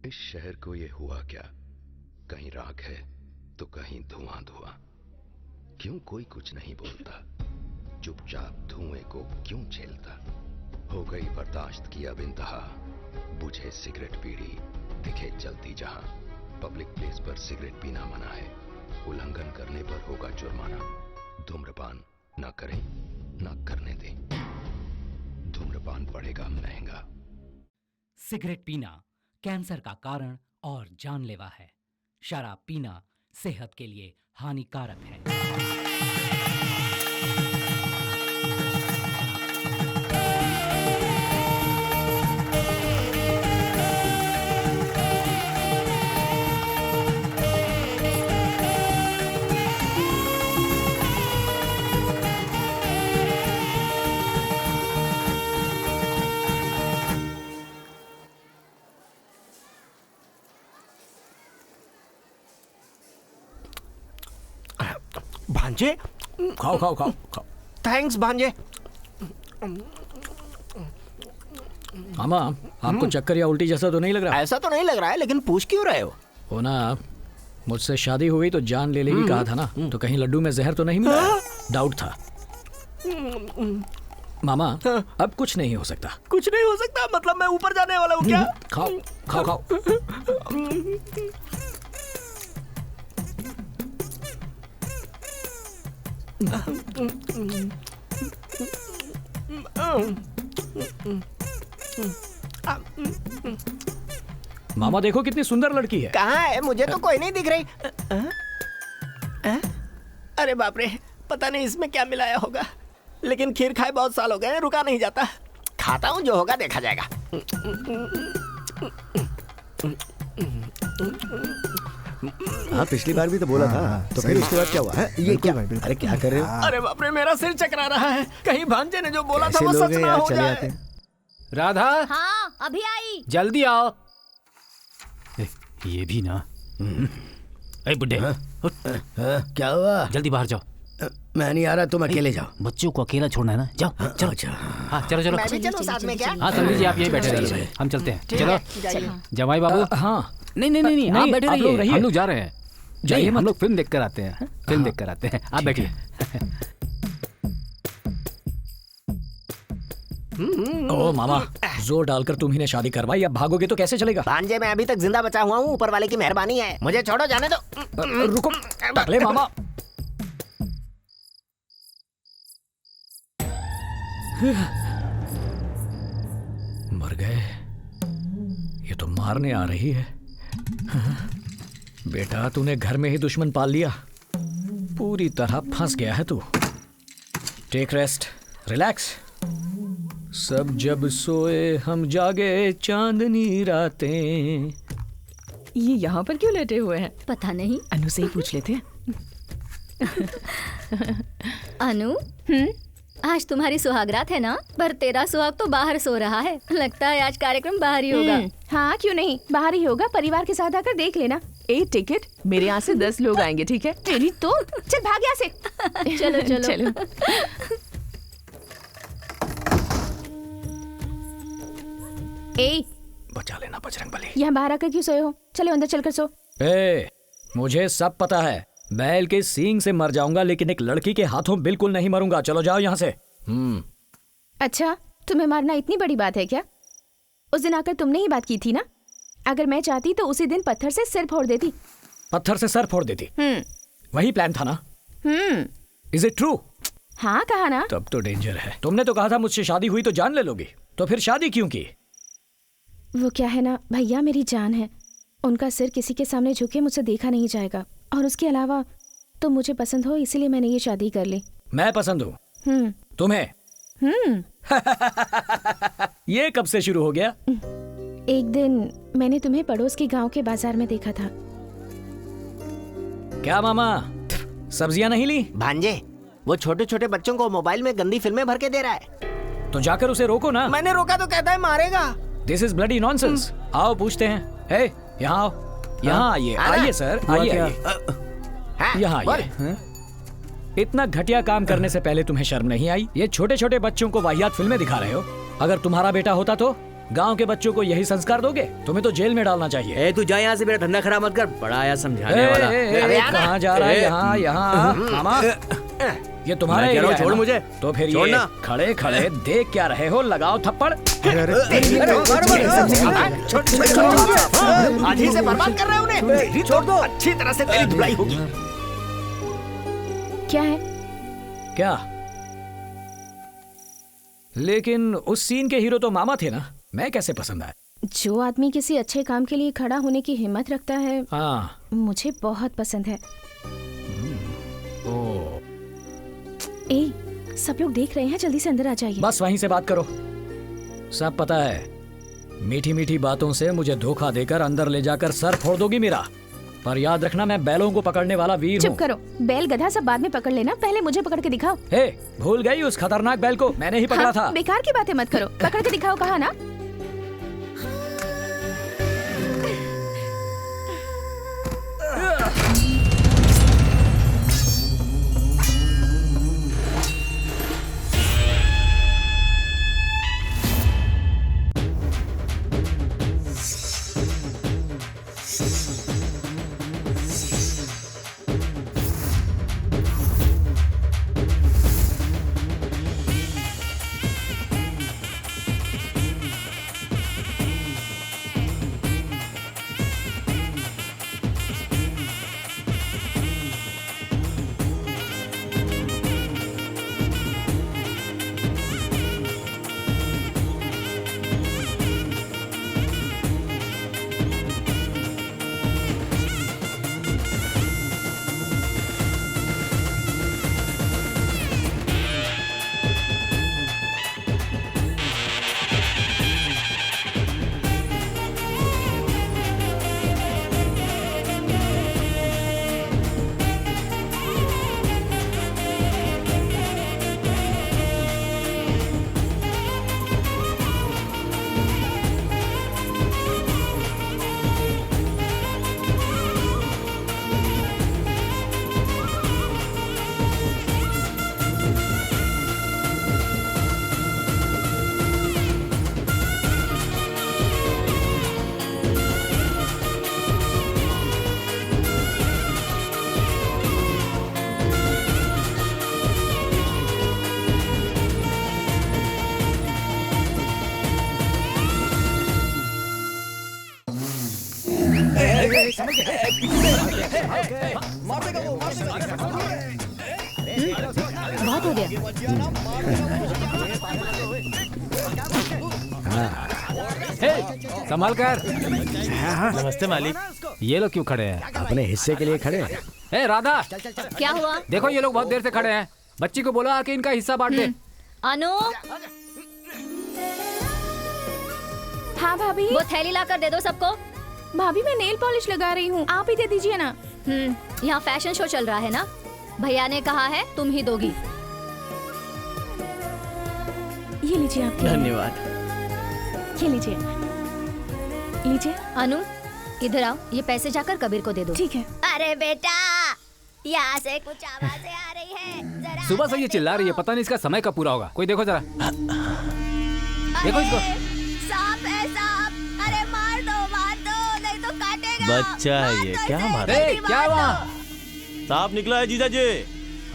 इस शहर को ये हुआ क्या? कहीं राख है तो कहीं धुआं धुआं। क्यों कोई कुछ नहीं बोलता? चुपचाप धुएं को क्यों झेलता? हो गई बर्दाश्त की अब इंतहा। बुझे सिगरेट बीड़ी दिखे जलती जहां। पब्लिक प्लेस पर सिगरेट पीना मना है। उल्लंघन करने पर होगा जुर्माना। धूम्रपान ना करें ना करने दें। धूम्रपान पड़ेगा महंगा। सिगरेट पीना कैंसर का कारण और जानलेवा है। शराब पीना सेहत के लिए हानिकारक है। भांजे, खाओ खाओ खाओ खाओ। थैंक्स भांजे। मामा, आपको चक्कर या उल्टी जैसा तो नहीं लग रहा? ऐसा तो नहीं लग रहा है, लेकिन पूछ क्यों रहे हो ना? मुझसे शादी हो गई तो जान ले लेगी कहा था ना, तो कहीं लड्डू में जहर तो नहीं मिला? डाउट था मामा। अब कुछ नहीं हो सकता। कुछ नहीं हो सकता मतलब मैं ऊपर जाने वाला हूँ क्या? खाओ खाओ खाओ। मामा देखो कितनी सुंदर लड़की है। कहाँ है? मुझे तो कोई नहीं दिख रही। अरे बाप रे, पता नहीं इसमें क्या मिलाया होगा, लेकिन खीर खाए बहुत साल हो गए, रुका नहीं जाता। खाता हूँ, जो होगा देखा जाएगा। हाँ, पिछली बार भी तो बोला था। तो फिर उसके बाद क्या हुआ है? ये क्या? अरे क्या कर रहे हो? अरे बाप रे, मेरा सिर चकरा रहा है। कहीं भांजे ने जो बोला था वो सच ना हो जाए। राधा। हाँ, अभी आई। जल्दी आओ। ये भी ना। बुड्ढे, क्या हुआ? जल्दी बाहर जाओ। मैं नहीं आ रहा, तुम अकेले जाओ। बच्चों को अकेला छोड़ना है ना? जाओ चलो। हाँ चलो चलो। मैं भी चलूं साथ में क्या? हाँ समझी जी, आप यही बैठे रहिए, हम चलते हैं। चलो जमाई बाबू। हाँ नहीं नहीं नहीं, आप बैठे रहिए, हम लोग जा रहे हैं। जाइए, हम लोग फिल्म देख कर आते हैं। फिल्म देख कर आते हैं, आप बैठिए। ओ मामा, जोर डालकर तुम्ही ने शादी करवाई, अब भागोगे तो कैसे चलेगा? भांजे, मैं अभी तक जिंदा बचा हुआ हूँ, ऊपर वाले की मेहरबानी है। मुझे छोड़ो, जाने दो। रुको पहले मामा। मर गए? ये तो मारने आ रही है। बेटा, तूने घर में ही दुश्मन पाल लिया। पूरी तरह फंस गया है तू। Take rest, relax. सब जब सोए हम जागे चांदनी रातें। ये यहाँ पर क्यों लेटे हुए हैं? पता नहीं, अनु से ही पूछ लेते हैं। अनु, आज तुम्हारी सुहागरात है ना? पर तेरा सुहाग तो बाहर सो रहा है। लगता है आज कार्यक्रम बाहर ही होगा। हाँ क्यों नहीं, बाहर ही होगा। परिवार के साथ आकर देख लेना। 8 टिकट, मेरे यहाँ से 10 लोग आएंगे, ठीक है? तेरी तो चल भाग यहाँ से। चलो चलो चलो। ए, बचा लेना बजरंगबली। यहाँ बाहर आकर क्यों सोए हो? चलो अंदर चलकर सो। मुझे सब पता है। बैल के सींग से मर जाऊंगा, लेकिन एक लड़की के हाथों बिल्कुल नहीं मरूंगा। चलो जाओ यहाँ से। अच्छा, तुम्हें मारना इतनी बड़ी बात है क्या? उस दिन आकर तुमने ही बात की थी ना? अगर मैं चाहती तो उसी दिन पत्थर से सिर फोड़ देती। पत्थर से सर फोड़ देती? वही प्लान था ना? Is it true? हाँ कहा ना। तब तो डेंजर है। तुमने तो कहा था मुझसे शादी हुई तो जान ले लोगी, तो फिर शादी क्यों की? वो क्या है ना भैया, मेरी जान है। उनका सिर किसी के सामने झुके मुझसे देखा नहीं जाएगा। और उसके अलावा तुम मुझे पसंद हो, इसीलिए मैंने ये शादी कर ली। मैं पसंद हूँ तुम्हें? ये कब से शुरू हो गया? एक दिन मैंने तुम्हें पड़ोस के गांव के बाजार में देखा था। क्या मामा, सब्जियां नहीं ली? भांजे, वो छोटे छोटे बच्चों को मोबाइल में गंदी फिल्में भर के दे रहा है। तो जाकर उसे रोको ना। मैंने रोका तो कहता है मारेगा। This is bloody nonsense. आओ पूछते हैं। हे, यहाँ आओ। यहाँ आइए। आइए सर, आइए यहाँ आइए। इतना घटिया काम करने से पहले तुम्हें शर्म नहीं आई? ये छोटे छोटे बच्चों को वाहियात फिल्में दिखा रहे हो। अगर तुम्हारा बेटा होता तो गांव के बच्चों को यही संस्कार दोगे? तुम्हें तो जेल में डालना चाहिए। ए तू जा यहाँ से, मेरा धंधा खराब मत कर। बड़ा आया समझाने वाला। कहाँ जा रहा है? यहाँ यहाँ मामा, ये तुम्हारा एरिया है छोड़ ना? मुझे। तो फिर ये छोड़ना। खड़े खड़े देख क्या रहे हो? लगाओ थप्पड़। आज ही से बर्बाद कर रहे हो उन्हें। छोड़ दो, अच्छी तरह से तेरी धुलाई होगी। क्या है? क्या? लेकिन उस सीन के हीरो तो मामा थे ना, मैं कैसे पसंद आए? जो आदमी किसी अच्छे काम के लिए खड़ा होने की हिम्मत रखता है, हाँ। मुझे बहुत पसंद है। ओ, सब लोग देख रहे हैं, जल्दी से अंदर आ जाइए। बस वहीं से बात करो। सब पता है, मीठी मीठी बातों से मुझे धोखा देकर अंदर ले जाकर सर फोड़ दोगी मेरा। पर याद रखना, मैं बैलों को पकड़ने वाला वीर हूँ। चुप करो, बैल गधा सब बाद में पकड़ लेना, पहले मुझे पकड़ के दिखाओ। हे, भूल गई उस खतरनाक बैल को? मैंने ही पकड़ा था। बेकार की बातें मत करो, पकड़ के दिखाओ, कहा ना। बहुत हो गया। संभाल कर। नमस्ते मालिक। ये लोग क्यों खड़े हैं? अपने हिस्से के लिए खड़े हैं। ए राधा, क्या हुआ? देखो ये लोग बहुत देर से खड़े हैं। बच्ची को बोला आके इनका हिस्सा बांट दे। अनु, हाँ भाभी। वो थैली ला कर दे दो सबको। भाभी मैं नेल पॉलिश लगा रही हूँ, आप ही दे दीजिए ना। यहाँ फैशन शो चल रहा है ना, भैया ने कहा है तुम ही दोगी। ये लीजिए आपके। धन्यवाद। ये लीजिए, लीजिए। अनु इधर आओ, ये पैसे जाकर कबीर को दे दो। ठीक है। अरे बेटा, यहाँ से कुछ आवाजें आ रही है, जरा सुबह से ये चिल्ला रही है, पता नहीं इसका समय कब पूरा होगा। कोई देखो जरा, देखो इसको। सांप है सांप, अरे मार दो नहीं तो काटेगा। बच्चा है ये, क्या मार? क्या हुआ? सांप निकला है जीजा जी।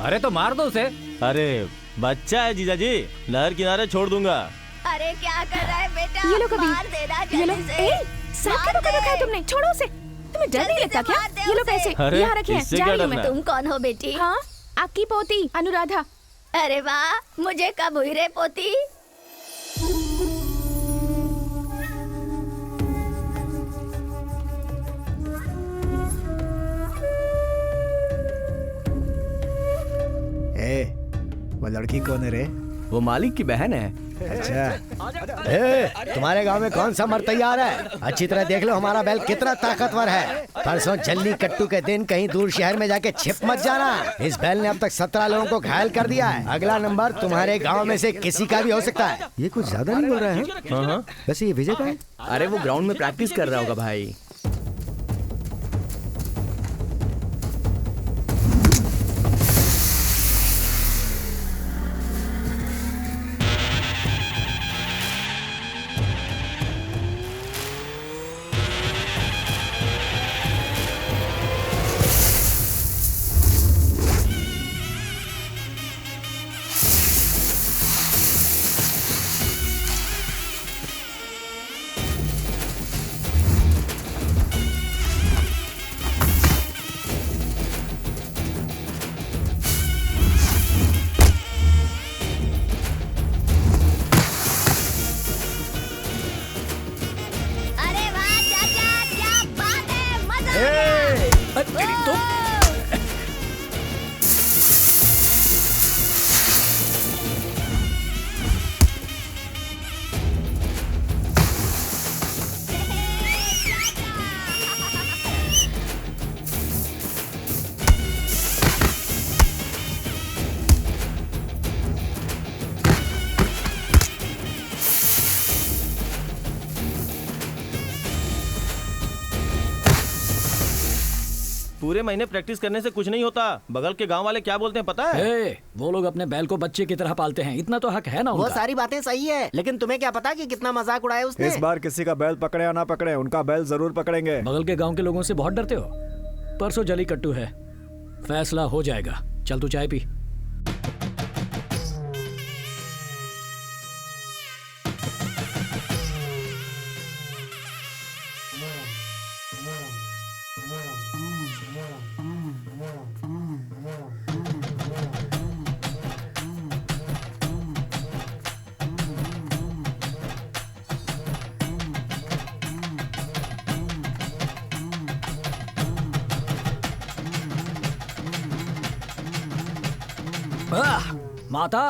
अरे तो मार दो उसे। अरे बच्चा है जीजा जी, नहर किनारे छोड़ दूंगा। अरे क्या कर रहा है बेटा? ये लो कबीर, मार देना ये लो। जल्दी से। सांप क्यों पकड़ रखा है तुमने? छोड़ो उसे। तुम्हें डर नहीं लगता क्या? ये लो पैसे, अरे, यहाँ रखे हैं। इससे जा क्या रही हूँ डरना मैं। है? तुम कौन हो बेटी? हाँ, आपकी पोती अनुराधा। अरे वाह, मुझे कब हुई रे पोती? ए, वो लड़की कौन है रे? वो मालिक की बहन है। अच्छा। ए, तुम्हारे गांव में कौन सा मर्द तैयार है? अच्छी तरह देख लो हमारा बैल कितना ताकतवर है। परसों जल्ली कट्टू के दिन कहीं दूर शहर में जाके छिप मत जाना। इस बैल ने अब तक 17 लोगों को घायल कर दिया है। अगला नंबर तुम्हारे गांव में से किसी का भी हो सकता है। ये कुछ ज्यादा नहीं बोल रहा है? हाँ। वैसे ये विजय का है? अरे वो ग्राउंड में प्रैक्टिस कर रहा होगा भाई। पूरे महीने प्रैक्टिस करने से कुछ नहीं होता। बगल के गांव वाले क्या बोलते हैं पता है? वो लोग अपने बैल को बच्चे की तरह पालते हैं, इतना तो हक है ना उनका। वो सारी बातें सही है, लेकिन तुम्हें क्या पता कि कितना मजाक उड़ाया उसने। इस बार किसी का बैल पकड़े या ना पकड़े, उनका बैल जरूर पकड़ेंगे। बगल के गांव के लोगों से बहुत डरते हो? परसों जलीकट्टू है, फैसला हो जाएगा। चल तू चाय पी। माता,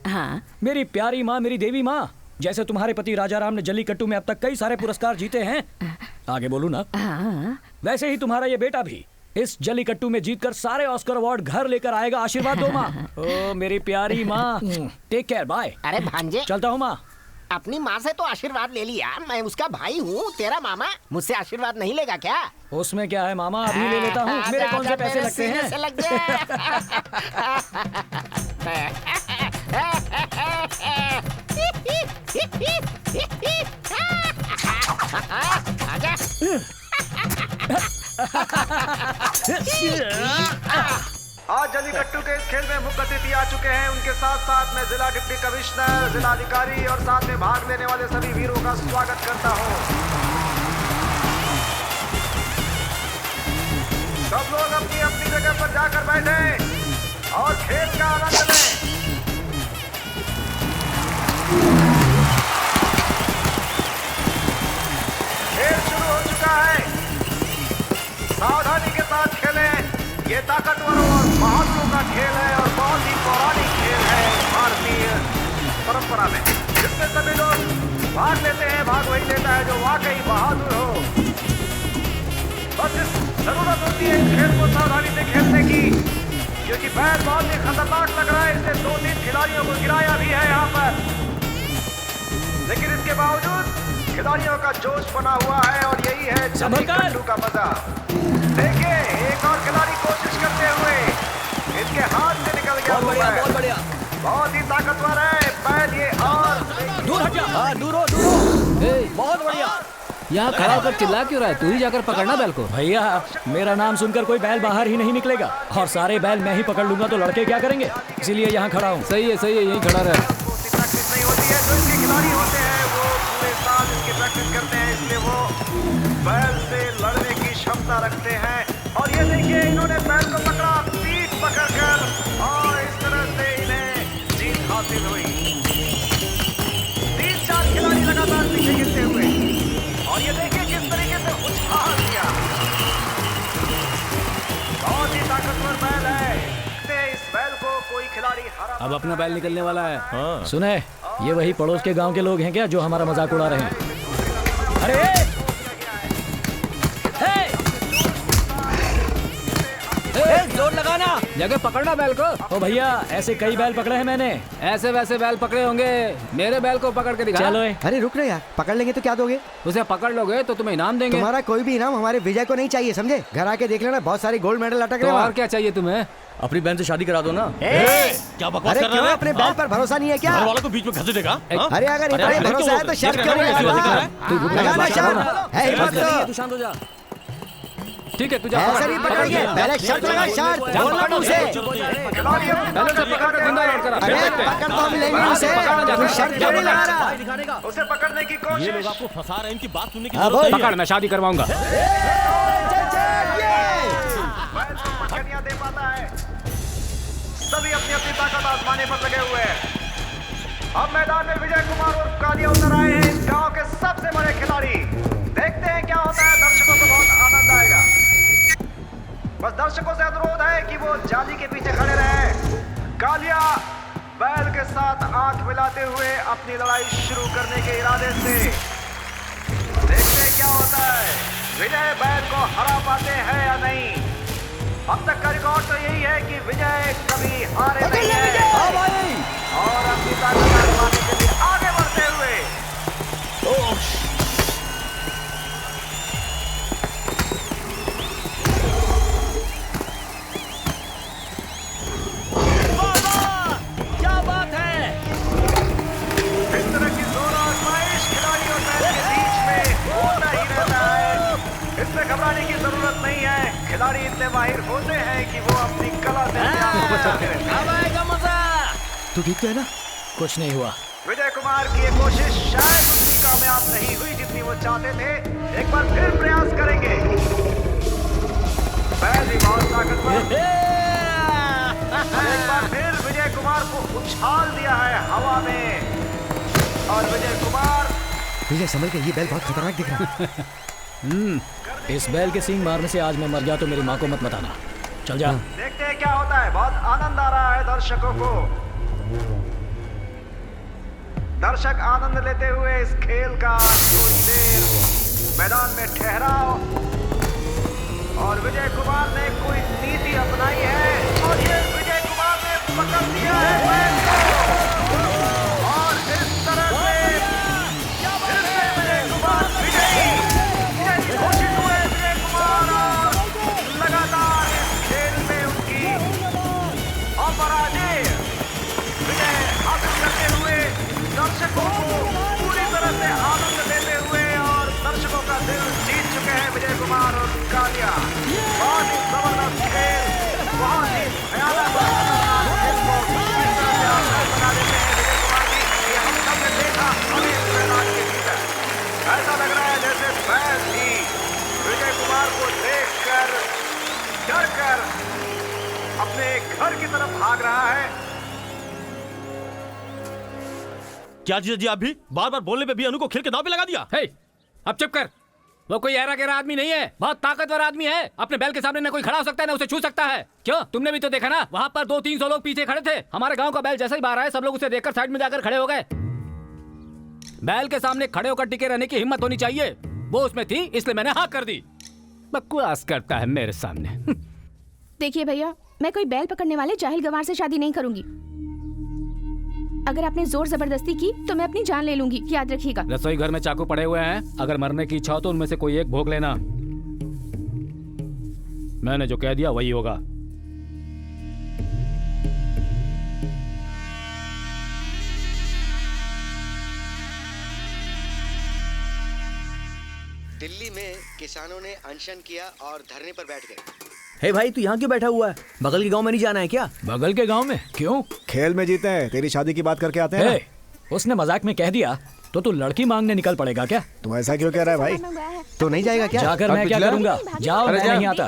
हाँ मेरी प्यारी माँ, मेरी देवी माँ, जैसे तुम्हारे पति राजा राम ने जल्लीकट्टू में अब तक कई सारे पुरस्कार जीते हैं, आगे बोलू ना, हाँ वैसे ही तुम्हारा ये बेटा भी इस जल्लीकट्टू में जीतकर सारे ऑस्कर अवार्ड घर लेकर आएगा। आशीर्वाद दो माँ। ओ मेरी प्यारी माँ, टेक केयर, बाय। अरे भांजे, चलता हूँ माँ। अपनी माँ से तो आशीर्वाद ले लिया, मैं उसका भाई हूँ, तेरा मामा। मुझसे आशीर्वाद नहीं लेगा क्या? उसमें क्या है मामा, अभी ले लेता हूँ। मेरे कौन से पैसे लगते हैं? से लग गया। आज जल्लीकट्टू के इस खेल में मुख्य अतिथि आ चुके हैं। उनके साथ साथ मैं जिला डिप्टी कमिश्नर, जिला अधिकारी और साथ में भाग लेने वाले सभी वीरों का स्वागत करता हूं। सब लोग अपनी अपनी जगह पर जाकर बैठे और खेल का आनंद लें। खेल शुरू हो चुका है, सावधानी के साथ खेलें। ये ताकतवरों और बहादुरों का खेल है और बहुत ही पौराणिक खेल है भारतीय परंपरा में, जिसमें सभी लोग भाग लेते हैं। भाग वही लेता है जो वाकई बहादुर हो। बस जरूरत होती है इस खेल को सावधानी से खेलने की, क्योंकि बैल बहुत ही खतरनाक लग रहा है। इससे 2-3 खिलाड़ियों को गिराया भी है यहाँ पर, लेकिन इसके बावजूद खिलाड़ियों का जोश बना हुआ है और यही है जल्लीकट्टू का मजा। देखिए, एक और खिलाड़ी कोशिश करते हुए इसके हाथ से निकल गया। बहुत बढ़िया, बहुत ही ताकतवर है बैल ये। और दूर हट जा। हाँ, दूर हो, दूर हो। बहुत बढ़िया। यहाँ खड़ा होकर चिल्ला क्यों रहा है? तू ही जाकर पकड़ना बैल को। भैया, मेरा नाम सुनकर कोई बैल बाहर ही नहीं निकलेगा, और सारे बैल मैं ही पकड़ लूंगा तो लड़के क्या करेंगे? इसीलिए यहाँ खड़ा हूँ। सही है, यहीं खड़ा रहे। प्रैक्टिस नहीं होती है, जो इसके खिलाड़ी होते हैं वो पूरे साल इसकी प्रैक्टिस करते हैं, इसलिए वो बैल से लड़ने की क्षमता रखते हैं। और ये देखिए, इन्होंने बैल को पकड़ा, पीठ पकड़कर, और इस तरह से इन्हें जीत हासिल हुई। 3-4 खिलाड़ी लगातार पीछे गिरते हुए, और ये देखिए किस तरीके से उछाल दिया। बहुत ही ताकतवर बैल है। इस बैल को कोई खिलाड़ी हरा। अब अपना बैल निकलने वाला है। हाँ। सुने, ये वही पड़ोस के गांव के लोग हैं क्या जो हमारा मजाक उड़ा रहे हैं? अरे जोर लगाना, जगह पकड़ना बैल को। ओ भैया, ऐसे कई बैल पकड़े हैं मैंने। ऐसे वैसे बैल पकड़े होंगे, मेरे बैल को पकड़ के दिखा। चलो। अरे रुक रहे यार, पकड़ लेंगे तो क्या दोगे? उसे पकड़ लोगे तो तुम्हें इनाम देंगे। तुम्हारा कोई भी इनाम हमारे विजय को नहीं चाहिए, समझे? घर आके देख लेना, बहुत सारे गोल्ड मेडल अटक तो रहे हैं। और क्या चाहिए तुम्हें? अपनी बहन से शादी करा दो ना। क्या बकवास कर रहे क्यों? हैं? अपने बैल पर भरोसा नहीं है क्या? घर वालों को बीच में घसीट देगा? अरे अगर इतना ही भरोसा है तो शर्त क्यों नहीं लगाना? लगाना शर्त है, हिम्मत तो। तू शांत हो जा। ठीक है, तू जा। ऐसे नहीं पकड़ेंगे, पहले शर्त लगा, शर्त बोलना उसे। पहले उसे पकड़ कर जिंदा लोड करा। अरे पकड़ तो हम लेंगे उसे, तू शर्त क्यों नहीं लगा रहा? उसे पकड़ने की ये कोशिश। लोग आपको फंसा रहे हैं, इनकी बात सुनने की हाँ, जरूरत नहीं पकड़, मैं शादी करवाऊंगा। पकड़ियां दे पाता है। सभी अपनी अपनी ताकत आजमाने पर लगे हुए हैं। अब मैदान में विजय कुमार और कालिया उतर आए हैं, इस गांव के सबसे बड़े खिलाड़ी। देखते हैं क्या होता है, दर्शकों को बहुत आनंद आएगा। बस दर्शकों से अनुरोध है कि वो जाली के पीछे खड़े रहे। कालिया बैल के साथ आंख मिलाते हुए अपनी लड़ाई शुरू करने के इरादे से। देखते हैं क्या होता है, विजय बैल को हरा पाते हैं या नहीं। अब तक का रिकॉर्ड तो यही है कि विजय कभी हारे नहीं है। और अपनी ताकत आजमाने के लिए आगे बढ़ते हुए खिलाड़ी इतने माहिर होते हैं कि वो अपनी कला से अब आएगा मजा। तू ठीक तो है ना? कुछ नहीं हुआ। विजय कुमार की ये कोशिश शायद उतनी कामयाब नहीं हुई जितनी वो चाहते थे। एक बार फिर प्रयास करेंगे। बैल भी बहुत ताकतवर। एक बार फिर विजय कुमार को उछाल दिया है हवा में और विजय कुमार। विजय समझ के, ये बैल बहुत खतरनाक दिख रहा है। इस बैल के सींग मारने से आज मैं मर गया तो मेरी माँ को मत बताना। चल जा। देखते हैं क्या होता है। बहुत आनंद आ रहा है दर्शकों को। दर्शक आनंद लेते हुए इस खेल का थोड़ी देर मैदान में ठहराव। और विजय कुमार ने कोई नीति अपनाई है और ये विजय कुमार ने पकड़ लिया है बैल को। और इस तरह से फिर से विजय कुमार विजयी घोषित हुए। विजय कुमार लगातार इस खेल में उनकी अपराजय विजय हासिल करते हुए दर्शकों को पूरी तरह से आनंद देते हुए और दर्शकों का दिल जीत चुके हैं विजय कुमार और कालिया। बहुत ही जबरदस्त खेल, बहुत ही भयानक और खतरनाक खेल को किस तरह से आसान बना देते हैं विजय कुमार जी, ये हम सब ने देखा हमें इस मैदान के भीतर। ऐसा लग रहा है जैसे बैल भी विजय कुमार को देखकर डर कर अपने घर की तरफ भाग रहा है। क्या जीजा जी, आप भी बार बार बोलने पे भी अनु को खेल के दांव पे लगा दिया? हे, अब चुप कर। वो कोई ऐरा गैरा आदमी नहीं है, बहुत ताकतवर आदमी है। अपने बैल के सामने ना कोई खड़ा हो सकता है ना उसे छू सकता है। क्यों, तुमने भी तो देखा ना, वहाँ पर 200-300 लोग पीछे खड़े थे। हमारे गांव का बैल जैसे ही बाहर आया सब लोग उसे देखकर साइड में जाकर खड़े हो गए। बैल के सामने खड़े होकर टिके रहने की हिम्मत होनी चाहिए। वो उसमें थी इसलिए मैंने हाँ कर दी। बकवास करता है मेरे सामने। देखिए भैया, मैं कोई बैल पकड़ने वाले जाहिल गंवार से शादी नहीं करूंगी। अगर आपने जोर जबरदस्ती की तो मैं अपनी जान ले लूंगी, याद रखिएगा। रसोई घर में चाकू पड़े हुए हैं, अगर मरने की इच्छा हो तो उनमें से कोई एक भोग लेना। मैंने जो कह दिया वही होगा। दिल्ली में किसानों ने अनशन किया और धरने पर बैठ गए। हे भाई, तू यहाँ क्यों बैठा हुआ है? बगल के गांव में नहीं जाना है क्या? बगल के गांव में क्यों? खेल में जीते हैं, तेरी शादी की बात करके आते हैं। उसने मजाक में कह दिया तो तू लड़की मांगने निकल पड़ेगा क्या? तू ऐसा क्यों कह रहा है भाई? तो नहीं जाएगा क्या? जाकर मैं क्या करूंगा? जाओ, मैं नहीं आता।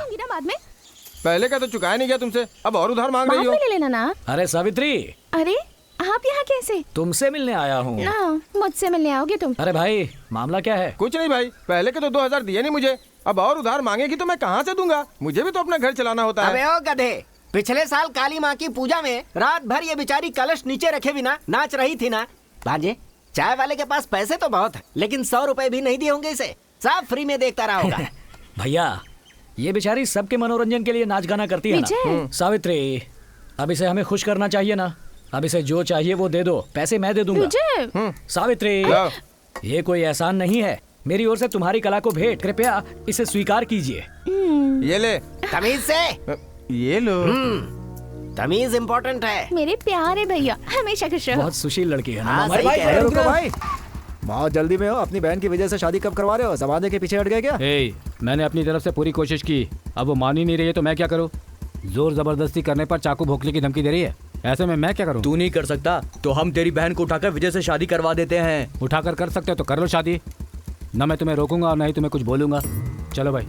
पहले का तो चुकाया नहीं गया तुमसे, अब और उधार मांग रही हो। ले लेना ना। अरे सावित्री, अरे आप यहाँ कैसे? तुमसे मिलने आया हूँ। ना, मुझसे मिलने आओगे तुम? अरे भाई, मामला क्या है? कुछ नहीं भाई, पहले के तो 2000 दिए नहीं मुझे, अब और उधार मांगेगी तो मैं कहाँ से दूंगा? मुझे भी तो अपना घर चलाना होता है। अबे ओ गधे, पिछले साल काली माँ की पूजा में रात भर ये बेचारी कलश नीचे रखे बिना नाच रही थी ना। भांजे, चाय वाले के पास पैसे तो बहुत है, लेकिन 100 रुपए भी नहीं दिए होंगे इसे। सब फ्री में देखता रहा होगा। भैया, ये बेचारी सबके मनोरंजन के लिए नाच गाना करती है ना। सावित्री, अब इसे हमें खुश करना चाहिए ना। अब इसे जो चाहिए वो दे दो, पैसे मैं दे दूंगा। सावित्री, ये कोई एहसान नहीं है, मेरी ओर से तुम्हारी कला को भेंट। कृपया इसे स्वीकार कीजिए। ये ले। तमीज से। ये लो। तमीज इम्पोर्टेंट है। मेरे प्यारे भैया, हमेशा खुश रहो। बहुत सुशील लड़की है ना। रुको भाई, बहुत जल्दी में हो। अपनी बहन की वजह से शादी कब करवा रहे हो? जमाने के पीछे हट गए क्या? मैंने अपनी तरफ से पूरी कोशिश की, अब वो मान ही नहीं रही है तो मैं क्या करूँ? जोर जबरदस्ती करने पर चाकू भोंकने की धमकी दे रही है, ऐसे में मैं क्या करूँ? तू नहीं कर सकता तो हम तेरी बहन को उठाकर विजय से शादी करवा देते हैं। उठाकर कर सकते हो तो कर लो शादी, ना मैं तुम्हें रोकूंगा और ना ही तुम्हें कुछ बोलूंगा। चलो भाई।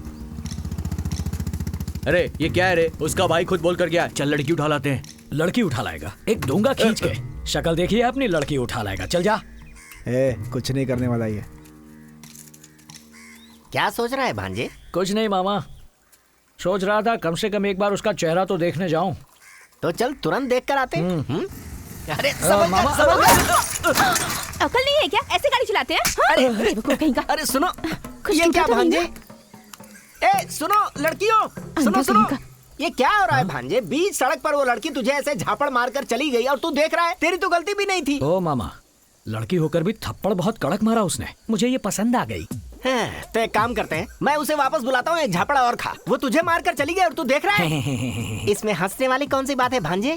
अरे ये क्या है रे? उसका भाई खुद बोल कर गया, चल लड़की उठा लाते हैं। लड़की उठा लाएगा? एक दूंगा खींच के। शक्ल देखिए अपनी, लड़की उठा लाएगा। चल जा। कुछ नहीं करने वाला ये। क्या सोच रहा है भांजे? कुछ नहीं मामा, सोच रहा था कम से कम एक बार उसका चेहरा तो देखने जाऊं। तो चल तुरंत देख कर आते। अरे मामा, अकल नहीं है क्या? ऐसे गाड़ी चलाते हैं? अरे अरे सुनो, ये क्या भांजे? ए सुनो लड़कियों, सुनो सुनो, ये क्या हो रहा है भांजे? बीच सड़क पर वो लड़की तुझे ऐसे झापड़ मारकर चली गई और तू देख रहा है? तेरी तो गलती भी नहीं थी। ओ मामा, लड़की होकर भी थप्पड़ बहुत कड़क मारा उसने, मुझे ये पसंद आ गई। तो एक काम करते हैं, मैं उसे वापस बुलाता हूँ, एक झापड़ा और खा। वो तुझे मारकर चली गई और तू देख रहा है? इसमें हंसने वाली कौन सी बात है भांजे?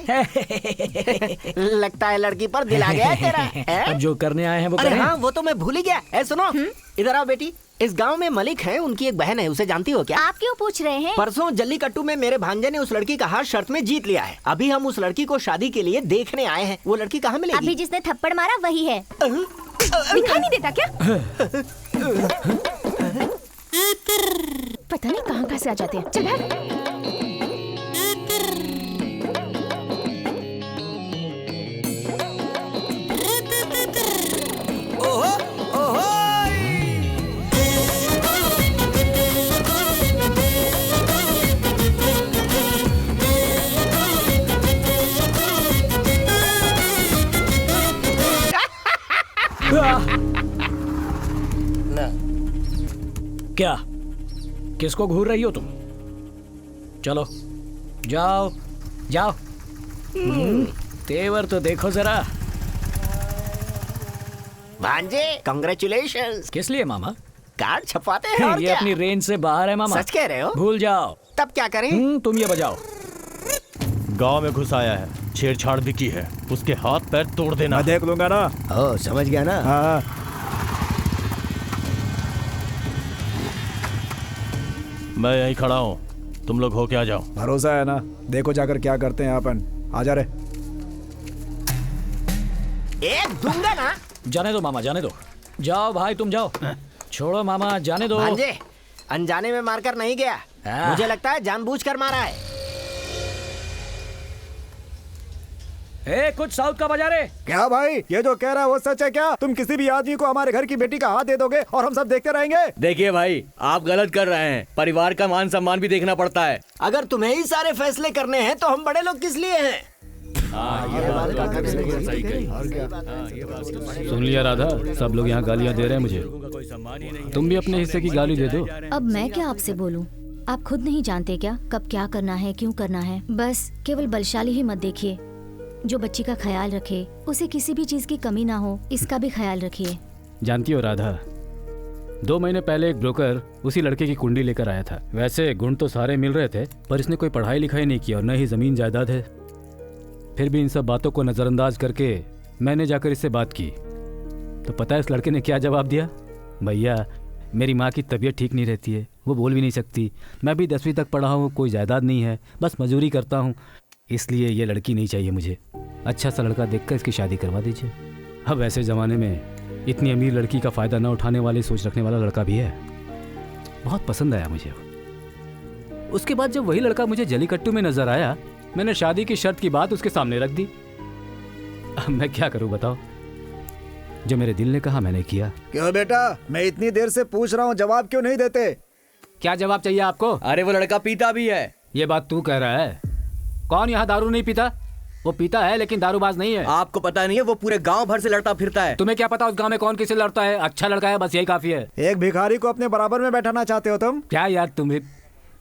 लगता है लड़की पर दिल आ गया है तेरा। अब जो करने आए हैं वो अरे करें। हाँ, वो तो मैं भूल ही गया। ए सुनो, इधर आओ बेटी, इस गांव में मलिक है, उनकी एक बहन है, उसे जानती हो क्या? आप क्यों पूछ रहे हैं? परसों जल्लीकट्टू में मेरे भांजे ने उस लड़की का हाथ शर्त में जीत लिया है। अभी हम उस लड़की को शादी के लिए देखने आए हैं। वो लड़की कहाँ मिलेगी? अभी जिसने थप्पड़ मारा वही है। दिखाई नहीं देता क्या? पता नहीं कहाँ से आ जाते हैं। चल भाग। क्या किसको घूर रही हो तुम? चलो जाओ जाओ। तेवर तो देखो जरा। भांजे कांग्रेचुलेशंस। किस लिए मामा? कार्ड छपवाते हैं और ये क्या? अपनी रेंज से बाहर है मामा। सच कह रहे हो? भूल जाओ। तब क्या करें? तुम ये बजाओ। गांव में घुस आया है, छेड़छाड़ भी की है, उसके हाथ पैर तोड़ देना। मैं देख लूंगा ना। ओ समझ गया ना? हाँ। मैं यहीं खड़ा हूँ, तुम लोग हो क्या जाओ। भरोसा है ना? देखो जाकर क्या करते हैं अपन। आ जा रे। दूंगा ना। जाने दो मामा, जाने दो। जाओ भाई तुम जाओ। छोड़ो मामा, जाने दो। भांजे अनजाने में मारकर नहीं गया, मुझे लगता है जानबूझकर मारा है। कुछ साउथ का बजा रे। क्या भाई, ये जो कह रहा है वो सच है क्या? तुम किसी भी आदमी को हमारे घर की बेटी का हाथ दे दोगे और हम सब देखते रहेंगे? देखिए भाई, आप गलत कर रहे हैं। परिवार का मान सम्मान भी देखना पड़ता है। अगर तुम्हें ही सारे फैसले करने हैं तो हम बड़े लोग किस लिए हैं? सुन लिया राधा, सब लोग यहाँ गालियाँ दे रहे हैं मुझे। तुम भी अपने हिस्से की गाली दे दो। अब मैं क्या आपसे बोलूं? आप खुद नहीं जानते क्या कब क्या करना है, क्यों करना है? बस केवल बलशाली ही मत देखिए। जो बच्ची का ख्याल रखे, उसे किसी भी चीज की कमी ना हो, इसका भी ख्याल रखिए। जानती हो राधा, 2 महीने पहले एक ब्रोकर उसी लड़के की कुंडली लेकर आया था। वैसे गुण तो सारे मिल रहे थे, पर इसने कोई पढ़ाई लिखाई नहीं की और न ही जमीन जायदाद है। फिर भी इन सब बातों को नजरअंदाज करके मैंने जाकर इससे बात की तो पता है इस लड़के ने क्या जवाब दिया? भैया मेरी माँ की तबीयत ठीक नहीं रहती है, वो बोल भी नहीं सकती। मैं भी 10वीं तक पढ़ा हूँ, कोई जायदाद नहीं है, बस मजदूरी करता हूँ, इसलिए ये लड़की नहीं चाहिए मुझे। अच्छा सा लड़का देखकर इसकी शादी करवा दीजिए। अब ऐसे ज़माने में इतनी अमीर लड़की का फ़ायदा न उठाने वाली सोच रखने वाला लड़का भी है। बहुत पसंद आया मुझे। उसके बाद जब वही लड़का मुझे जलीकट्टू में नजर आया, मैंने शादी की शर्त की बात उसके सामने रख दी। अब मैं क्या करूं बताओ? जो मेरे दिल ने कहा मैंने किया। क्यों बेटा, मैं इतनी देर से पूछ रहा हूँ, जवाब क्यों नहीं देते? क्या जवाब चाहिए आपको? अरे वो लड़का पीता भी है। ये बात तू कह रहा है? कौन यहाँ दारू नहीं पीता? वो पीता है लेकिन दारूबाज नहीं है। आपको पता नहीं है, वो पूरे गांव भर से लड़ता फिरता है। तुम्हें क्या पता उस गांव में कौन किससे लड़ता है? अच्छा लड़का है, बस यही काफी है। एक भिखारी को अपने बराबर में बैठाना चाहते हो तुम? क्या यार, तुम्हें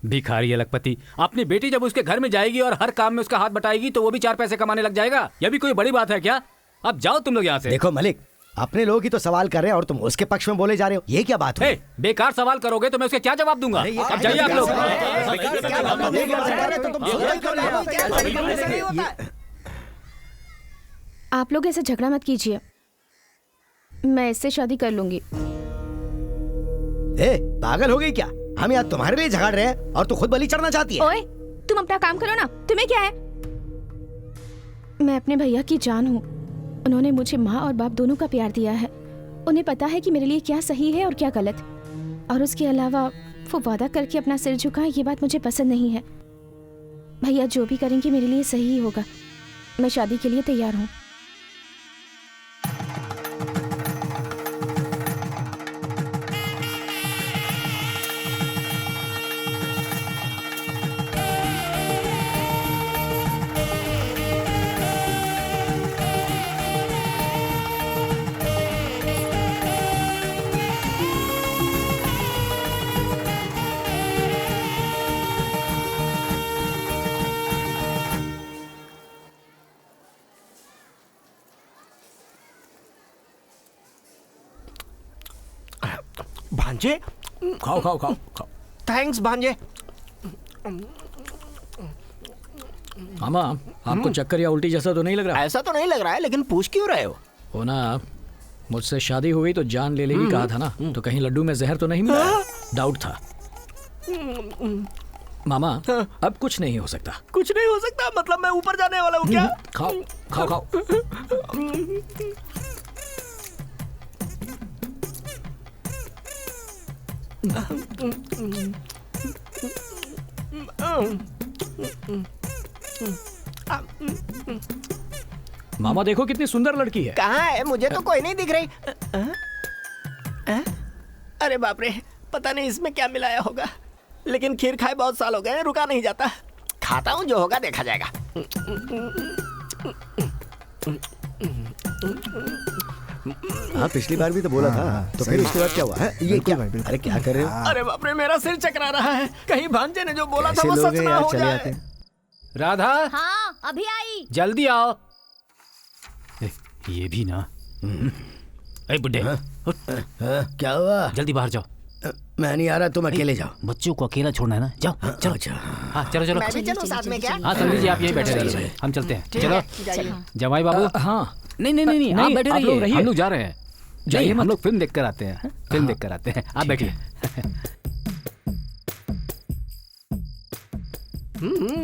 भिखारी अलगपति। अपनी बेटी जब उसके घर में जाएगी और हर काम में उसका हाथ बटाएगी तो वो भी 4 पैसे कमाने लग जाएगा। यह भी कोई बड़ी बात है क्या? अब जाओ तुम लोग यहाँ से। देखो मलिक, अपने लोग ही तो सवाल कर रहे हैं और तुम उसके पक्ष में बोले जा रहे हो, ये क्या बात हुई? बेकार सवाल करोगे तो मैं उसके क्या जवाब दूंगा? अब जाइए आप लोग। आप लोग ऐसे झगड़ा मत कीजिए, मैं इससे शादी कर लूंगी। पागल हो गई क्या? हम यहाँ तुम्हारे लिए झगड़ रहे हैं और तू खुद बलि चढ़ना चाहती है। ओए, तुम अपना काम करो ना, तुम्हें क्या है? मैं अपने भैया की जान हूँ। उन्होंने मुझे माँ और बाप दोनों का प्यार दिया है। उन्हें पता है कि मेरे लिए क्या सही है और क्या गलत। और उसके अलावा वो वादा करके अपना सिर झुकाए, ये बात मुझे पसंद नहीं है। भैया जो भी करेंगे मेरे लिए सही ही होगा। मैं शादी के लिए तैयार हूँ। भांजे खाओ खाओ खाओ खाओ। थैंक्स भांजे। मामा, आपको चक्कर या उल्टी जैसा तो नहीं लग रहा? ऐसा तो नहीं लग रहा है, लेकिन पूछ क्यों रहे हो? हो ना, मुझसे शादी हो गई तो जान ले लेगी कहा था ना, तो कहीं लड्डू में जहर तो नहीं मिला? डाउट था। मामा अब कुछ नहीं हो सकता। कुछ नहीं हो सकता मतलब मैं ऊपर जाने वाला हूँ क्या? खाओ खाओ खाओ। मामा देखो कितनी सुंदर लड़की है। कहाँ है? मुझे तो कोई नहीं दिख रही। अरे बाप रे, पता नहीं इसमें क्या मिलाया होगा, लेकिन खीर खाए बहुत साल हो गए, रुका नहीं जाता। खाता हूँ, जो होगा देखा जाएगा। हाँ पिछली बार भी तो बोला था। तो फिर उसके बाद क्या हुआ है? ये क्या? अरे क्या कर रहे हो? अरे बाप रे, मेरा सिर चकरा रहा है। कहीं भांजे ने जो बोला था ऐसे वो लोग सच हैं ना यार, हो चले जाए। आते हैं। राधा हाँ अभी आई। जल्दी आओ। ये भी ना। बुड्ढे क्या हुआ? जल्दी बाहर जाओ। मैं नहीं आ रहा, तुम अकेले जाओ। बच्चों को अकेला छोड़ना है ना, जाओ चलो। हाँ चलो चलो। मैं भी चलूं साथ में क्या? हाँ समझी जी, आप यही बैठे रहिए, हम चलते हैं। चलो जमाई बाबू। हाँ नहीं नहीं नहीं आप बैठे रहिए, हम लोग जा रहे हैं। जाइए, हम लोग फिल्म देख कर आते हैं। फिल्म देख कर आते हैं, आप बैठिए।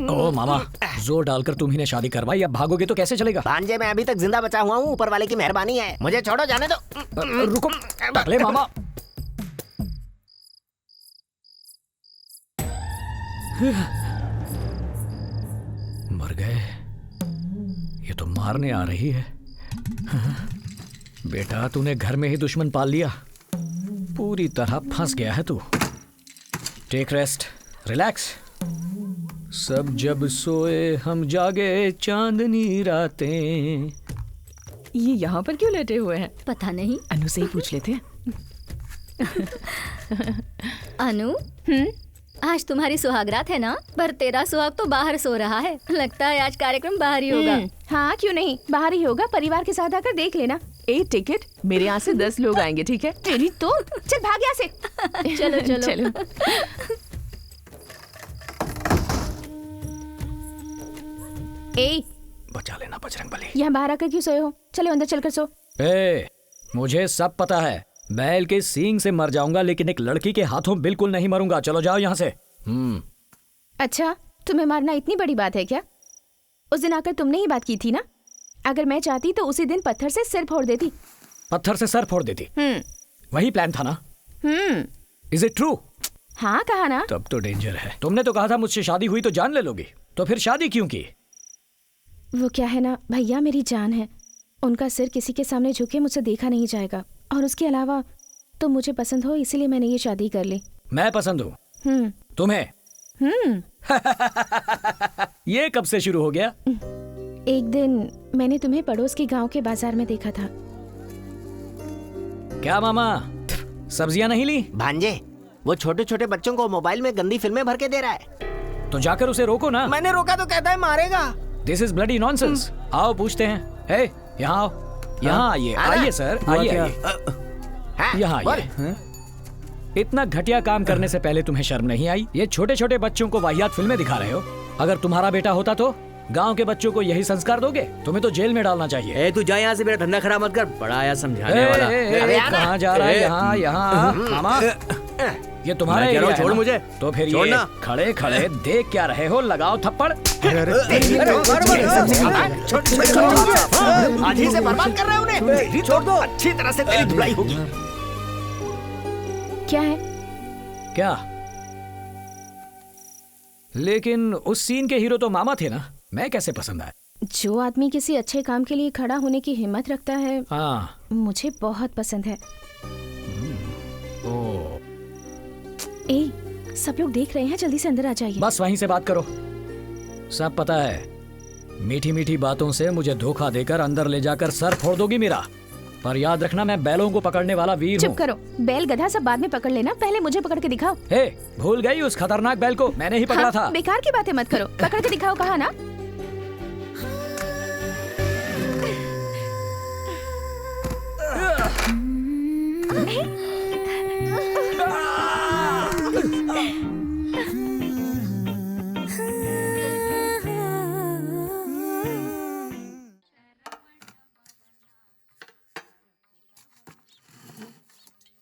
ओ मामा, जोर डालकर तुम्ही ने शादी करवाई, अब भागोगे तो कैसे चलेगा? भांजे मैं अभी तक जिंदा बचा हुआ हूँ, ऊपर वाले की मेहरबानी है। मुझे छोड़ो, जाने दो। रुको अगले मामा। मर गए, ये तो मारने आ रही है। बेटा तूने घर में ही दुश्मन पाल लिया, पूरी तरह फंस गया है तू। Take rest, relax. सब जब सोए हम जागे चांदनी रातें। ये यहाँ पर क्यों लेटे हुए हैं? पता नहीं, अनु से ही पूछ लेते हैं। अनु आज तुम्हारी सुहागरात है ना, पर तेरा सुहाग तो बाहर सो रहा है। लगता है आज कार्यक्रम बाहर ही होगा। हाँ क्यों नहीं, बाहर ही होगा। परिवार के साथ आकर देख लेना। 8 टिकट, मेरे यहाँ से 10 लोग आएंगे, ठीक है? तेरी तो चल भाग यहाँ से। चलो चलो चलो। ए बचा लेना बजरंगबली। यहाँ बाहर आकर क्यों सोए हो? चलो अंदर चलकर सो। ए, मुझे सब पता है। बैल के सींग से मर जाऊंगा, लेकिन एक लड़की के हाथों बिल्कुल नहीं मरूंगा। चलो जाओ यहाँ से। अच्छा, तुम्हें मारना इतनी बड़ी बात है क्या? उस दिन आकर तुमने ही बात की थी ना। अगर मैं चाहती तो उसी दिन पत्थर से सिर फोड़ देती। पत्थर से सर फोड़ देती? वही प्लान था ना? Is it true? हाँ कहा ना। तब तो डेंजर है। तुमने तो कहा था मुझसे शादी हुई तो जान ले लोगी, तो फिर शादी क्यों की? वो क्या है ना भैया, मेरी जान है। उनका सिर किसी के सामने झुके मुझसे देखा नहीं जाएगा, और उसके अलावा तुम मुझे पसंद हो, इसीलिए मैंने ये शादी कर ली। मैं पसंद हूँ तुम्हें? ये कब से शुरू हो गया? एक दिन मैंने तुम्हें पड़ोस के गांव के बाजार में देखा था। क्या मामा, सब्जियां नहीं ली? भांजे वो छोटे छोटे बच्चों को मोबाइल में गंदी फिल्में भर के दे रहा है। तो जाकर उसे रोको ना। मैंने रोका तो कहता है मारेगा। This is bloody nonsense. आओ पूछते हैं। हे, यहाँ आओ, यहाँ आइए। आइए सर, आइए यहाँ आइए। इतना घटिया काम करने से पहले तुम्हें शर्म नहीं आई? ये छोटे छोटे बच्चों को वाहियात फिल्में दिखा रहे हो। अगर तुम्हारा बेटा होता तो गांव के बच्चों को यही संस्कार दोगे? तुम्हें तो जेल में डालना चाहिए। तू जा यहाँ से, मेरा धंधा खराब मत कर। बड़ा आया समझाने वाला। कहाँ जा रहा है? यहाँ यहाँ मामा, ये तुम्हारा एरिया है। छोड़ मुझे। तो फिर ये खड़े खड़े देख क्या रहे हो? लगाओ थप्पड़। आज ही से बर्बाद कर रहे हो उन्हें। छोड़ दो, अच्छी तरह से तेरी धुलाई होगी। क्या है? क्या? लेकिन उस सीन के हीरो तो मामा थे ना, मैं कैसे पसंद आया? जो आदमी किसी अच्छे काम के लिए खड़ा होने की हिम्मत रखता है, मुझे बहुत पसंद है। सब लोग देख रहे हैं, जल्दी से अंदर आ जाइए। बस वहीं से बात करो। सब पता है, मीठी मीठी बातों से मुझे धोखा देकर अंदर ले जाकर सर फोड़ दोगी मेरा। पर याद रखना, मैं बैलों को पकड़ने वाला वीर हूँ। चुप करो, बैल गधा सब बाद में पकड़ लेना, पहले मुझे पकड़ के दिखाओ। हे, भूल गई उस खतरनाक बैल को? मैंने ही पकड़ा था। बेकार की बातें मत करो, पकड़ के दिखाओ, कहा ना।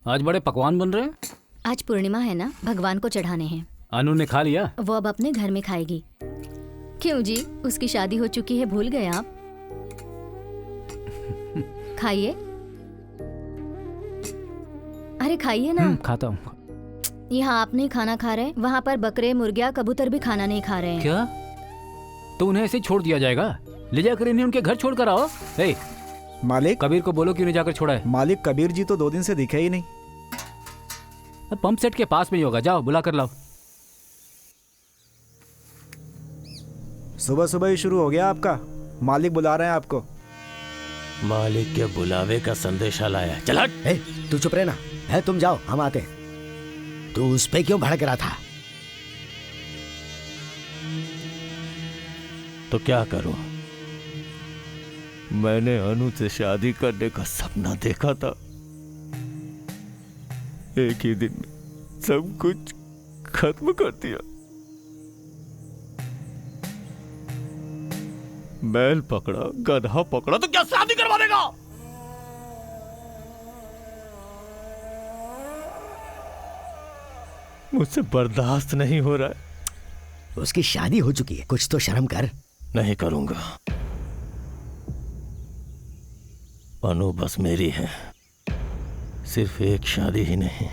आज बड़े पकवान बन रहे हैं। आज पूर्णिमा है ना, भगवान को चढ़ाने हैं। अनु ने खा लिया? वो अब अपने घर में खाएगी। क्यों जी, उसकी शादी हो चुकी है, भूल गए आप? खाइए, अरे खाइए ना। खाता हूँ। यहाँ आप नहीं खाना खा रहे, वहाँ पर बकरे, मुर्गिया, कबूतर भी खाना नहीं खा रहे हैं। क्या? तो उन्हें ऐसे छोड़ दिया जाएगा? ले जाकर इन्हें उनके घर छोड़ कर आओ। मालिक, कबीर को बोलो क्यों नहीं जाकर छोड़ा है। मालिक, कबीर जी तो 2 दिन से दिखे ही नहीं। पंप सेट के पास में ही होगा, जाओ बुला कर लाओ। सुबह सुबह ही शुरू हो गया आपका। मालिक बुला रहे हैं आपको। मालिक के बुलावे का संदेशा लाया। चल हट। तू चुप रहना है, तुम जाओ, हम आते हैं। तू उस पे क्यों भड़क रहा था? तो क्या करूं? मैंने अनु से शादी करने का सपना देखा था। एक ही दिन में सब कुछ खत्म कर दिया। बैल पकड़ा, गधा पकड़ा, तो क्या शादी करवा देगा? मुझसे बर्दाश्त नहीं हो रहा है। उसकी शादी हो चुकी है, कुछ तो शर्म कर। नहीं करूंगा। अनु बस मेरी है। सिर्फ एक शादी ही नहीं,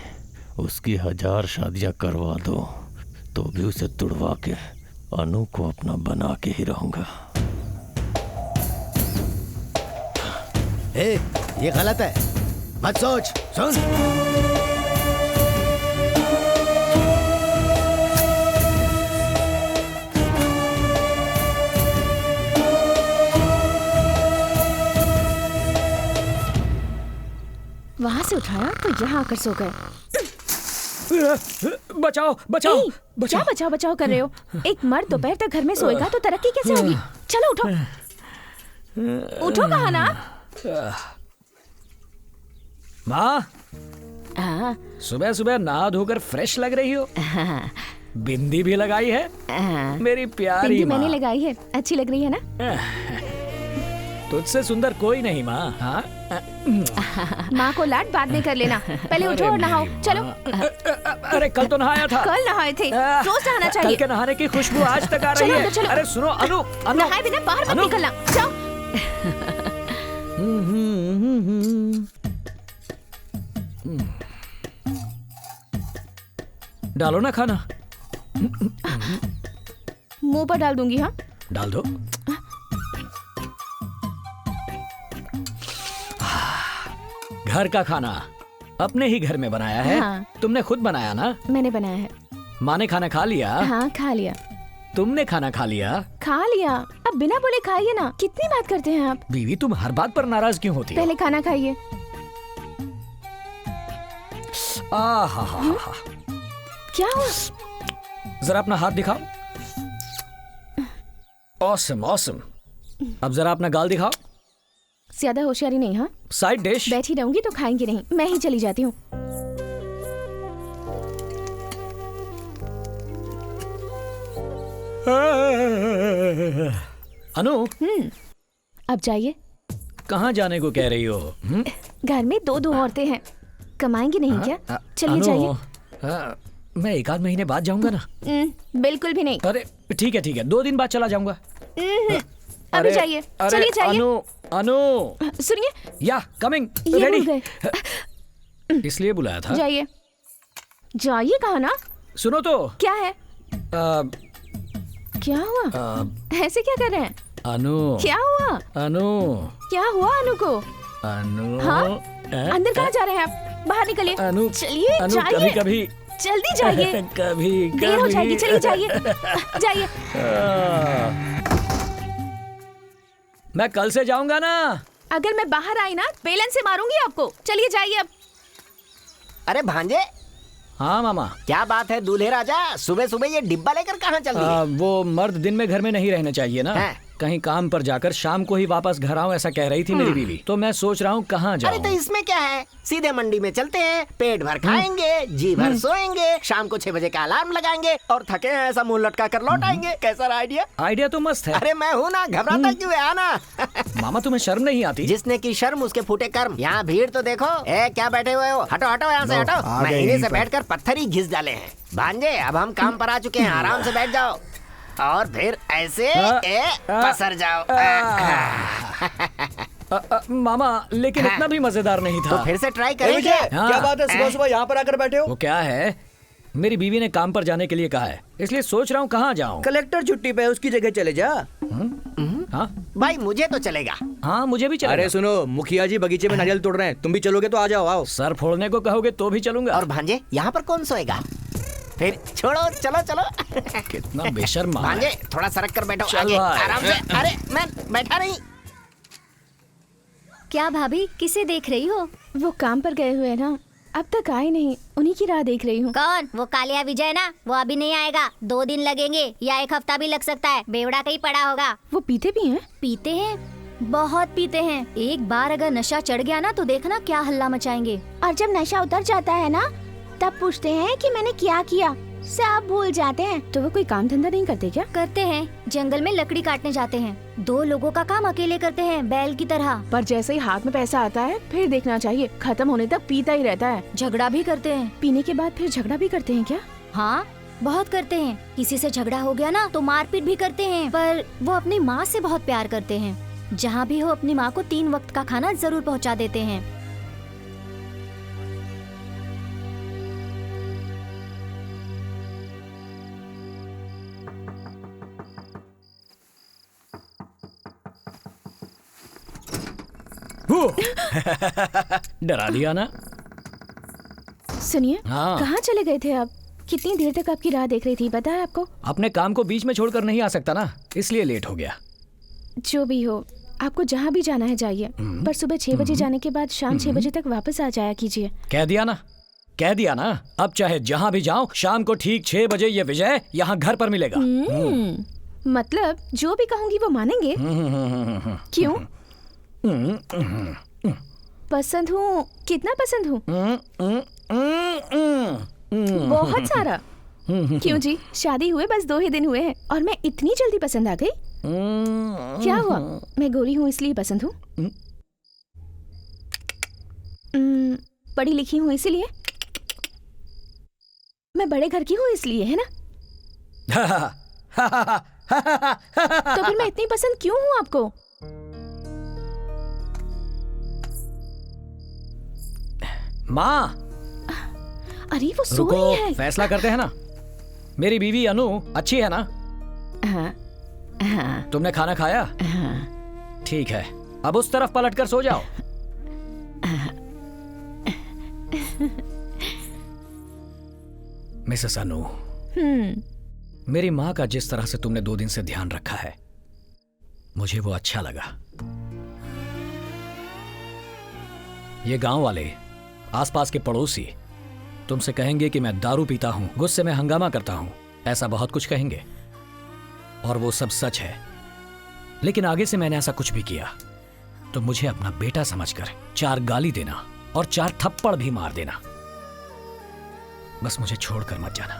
उसकी 1000 शादियां करवा दो तो भी उसे तुड़वा के अनु को अपना बना के ही रहूंगा। ये गलत है, मत सोच। सुन, वहाँ से उठाया तो यहाँ आकर सो गए। बचाओ बचाओ क्या बचाओ बचाओ कर रहे हो? एक मर्द दोपहर तक घर में सोएगा तो तरक्की कैसे होगी? चलो उठो, उठो कहा ना। माँ, सुबह सुबह नहा धोकर फ्रेश लग रही हो। बिंदी भी लगाई है मेरी प्यारी बिंदी माँ। मैंने लगाई है, अच्छी लग रही है ना? तुझसे सुंदर कोई नहीं माँ। हाँ? माँ को लाड बाद में कर लेना, पहले उठो और नहाओ। चलो। अरे कल तो नहाया था। कल नहाए थे, रोज नहाना चाहिए। कल के नहाने की खुशबू आज तक आ रही है। चलो। अरे सुनो अनु, नहाए बिना बाहर मत निकलना, जाओ। डालो ना खाना। मुंह पर डाल दूंगी। हाँ डाल दो। घर का खाना अपने ही घर में बनाया है। हाँ। तुमने खुद बनाया ना? मैंने बनाया है। माँ ने खाना खा लिया? हाँ खा लिया। तुमने खाना खा लिया? खा लिया। अब बिना बोले खाइए ना, कितनी बात करते हैं आप। बीवी, तुम हर बात पर नाराज क्यों होती हो? पहले खाना खाइए। क्या हुआ? जरा अपना हाथ दिखाओ। Awesome awesome. अब जरा अपना गाल दिखाओ। ज्यादा होशियारी नहीं। हाँ साइड डिश। बैठी रहूंगी तो खाएंगे नहीं, मैं ही चली जाती हूँ। अनु, अब जाइए। कहाँ जाने को कह रही हो? घर में 2 औरतें हैं, कमाएंगी नहीं क्या? चलिए जाइए। मैं 1 आध महीने बाद जाऊंगा ना। बिल्कुल भी नहीं। अरे ठीक है 2 दिन बाद चला जाऊंगा। अभी जाइए, चलिए जाइए। अनु सुनिए। या कमिंग रेडी। इसलिए बुलाया था। जाइए जाइए कहा ना। सुनो तो। क्या है? क्या हुआ? ऐसे क्या कर रहे हैं? अनु क्या हुआ? अनु क्या हुआ अनु को? अनु हाँ? अंदर कहाँ जा रहे हैं आप? बाहर निकलिए। अनु चलिए जाइए। कभी कभी जल्दी जाइए। कभी देर हो जाएगी, चलिए जाइए। जाइए। मैं कल से जाऊंगा ना। अगर मैं बाहर आई ना, बेलन से मारूंगी आपको। चलिए जाइए अब। अरे भांजे। हाँ मामा। क्या बात है दूल्हे राजा, सुबह सुबह ये डिब्बा लेकर कहाँ चल रही है? वो मर्द दिन में घर में नहीं रहने चाहिए ना। कहीं काम पर जाकर शाम को ही वापस घर आऊं ऐसा कह रही थी मेरी बीवी। तो मैं सोच रहा हूँ कहाँ अरे जाऊं। तो इसमें क्या है, सीधे मंडी में चलते हैं, पेट भर खाएंगे, जी भर सोएंगे, शाम को 6 बजे का अलार्म लगाएंगे और थके हैं ऐसा मुंह लटका कर लौट आएंगे। कैसा आइडिया? आइडिया तो मस्त है। अरे मैं हूँ ना, घबराता क्यों है, आना। मामा तुम्हें शर्म नहीं आती? जिसने की शर्म उसके फूटे कर्म। यहाँ भीड़ तो देखो। ए क्या बैठे हुए हो, हटो हटो यहाँ से हटो। महीने से बैठकर पत्थर ही घिस डाले हैं। भांजे अब हम काम पर आ चुके हैं, आराम से बैठ जाओ और फिर ऐसे पसर जाओ। मामा लेकिन इतना भी मजेदार नहीं था। तो फिर से ट्राई करेंगे। क्या बात है, सुबह सुबह यहाँ पर आकर बैठे हो? वो क्या है, मेरी बीवी ने काम पर जाने के लिए कहा है, इसलिए सोच रहा हूँ कहाँ जाऊँ। कलेक्टर छुट्टी पे, उसकी जगह चले जा। हाँ भाई मुझे तो चलेगा। हाँ मुझे भी चलेगा। अरे सुनो, मुखिया जी बगीचे में नारियल तोड़ रहे हैं, तुम भी चलोगे तो आ जाओ। आओ। सर फोड़ने को कहोगे तो भी चलूंगा। और भांजे यहाँ पर कौन सोएगा? फिर छोड़ो, चलो चलो। कितना बेशर्म है। भांजे थोड़ा सरक कर बैठो चल आगे, भाई। आराम से। अरे मैं बैठा नहीं। क्या भाभी, किसे देख रही हो? वो काम पर गए हुए हैं ना, अब तक आए नहीं, उन्हीं की राह देख रही हूँ। कौन? वो कालिया विजय ना? वो अभी नहीं आएगा, 2 दिन लगेंगे या 1 हफ्ता भी लग सकता है। बेवड़ा कहीं पड़ा होगा। वो पीते भी हैं? पीते हैं, बहुत पीते हैं। एक बार अगर नशा चढ़ गया ना तो देखना क्या हल्ला मचाएंगे। और जब नशा उतर जाता है ना, तब पूछते हैं कि मैंने क्या किया, सब भूल जाते हैं। तो वो कोई काम धंधा नहीं करते क्या? करते हैं, जंगल में लकड़ी काटने जाते हैं। 2 लोगों का काम अकेले करते हैं, बैल की तरह। पर जैसे ही हाथ में पैसा आता है फिर देखना चाहिए, खत्म होने तक पीता ही रहता है। झगड़ा भी करते हैं। पीने के बाद फिर झगड़ा भी करते हैं क्या? हाँ बहुत करते हैं। किसी से झगड़ा हो गया ना तो मारपीट भी करते हैं। पर वो अपनी माँ से बहुत प्यार करते हैं। जहाँ भी हो अपनी माँ को 3 वक्त का खाना जरूर पहुँचा देते हैं। डरा दिया ना। सुनिए, हाँ। कहाँ चले गए थे आप? कितनी देर तक आपकी राह देख रही थी, पता है आपको? अपने काम को बीच में छोड़कर नहीं आ सकता ना, इसलिए लेट हो गया। जो भी हो, आपको जहाँ भी जाना है जाइए, पर सुबह 6 बजे जाने के बाद शाम 6 बजे तक वापस आ जाया कीजिए। कह दिया ना, कह दिया ना। अब चाहे जहाँ भी जाऊँ, शाम को ठीक 6 बजे ये विजय यहाँ घर पर मिलेगा। मतलब जो भी कहूँगी वो मानेंगे? क्यों? पसंद हूँ? कितना पसंद हूँ? बहुत सारा। क्यों जी, शादी हुए बस 2 ही दिन हुए हैं और मैं इतनी जल्दी पसंद आ गई? क्या हुआ, मैं गोरी हूँ इसलिए पसंद हूँ? पढ़ी लिखी हूँ इसलिए? मैं बड़े घर की हूँ इसलिए, है ना? तो फिर मैं इतनी पसंद क्यों हूँ आपको? माँ, अरे वो सो रुको, रही है। फैसला करते हैं ना। मेरी बीवी अनु अच्छी है ना? हाँ, हाँ, तुमने खाना खाया? हाँ। ठीक है, अब उस तरफ पलटकर सो जाओ। मिसेस अनु, मेरी माँ का जिस तरह से तुमने 2 दिन से ध्यान रखा है, मुझे वो अच्छा लगा। ये गांव वाले, आसपास के पड़ोसी तुमसे कहेंगे कि मैं दारू पीता हूं, गुस्से में हंगामा करता हूं, ऐसा बहुत कुछ कहेंगे और वो सब सच है। लेकिन आगे से मैंने ऐसा कुछ भी किया तो मुझे अपना बेटा समझकर 4 गाली देना और 4 थप्पड़ भी मार देना। बस मुझे छोड़कर मत जाना।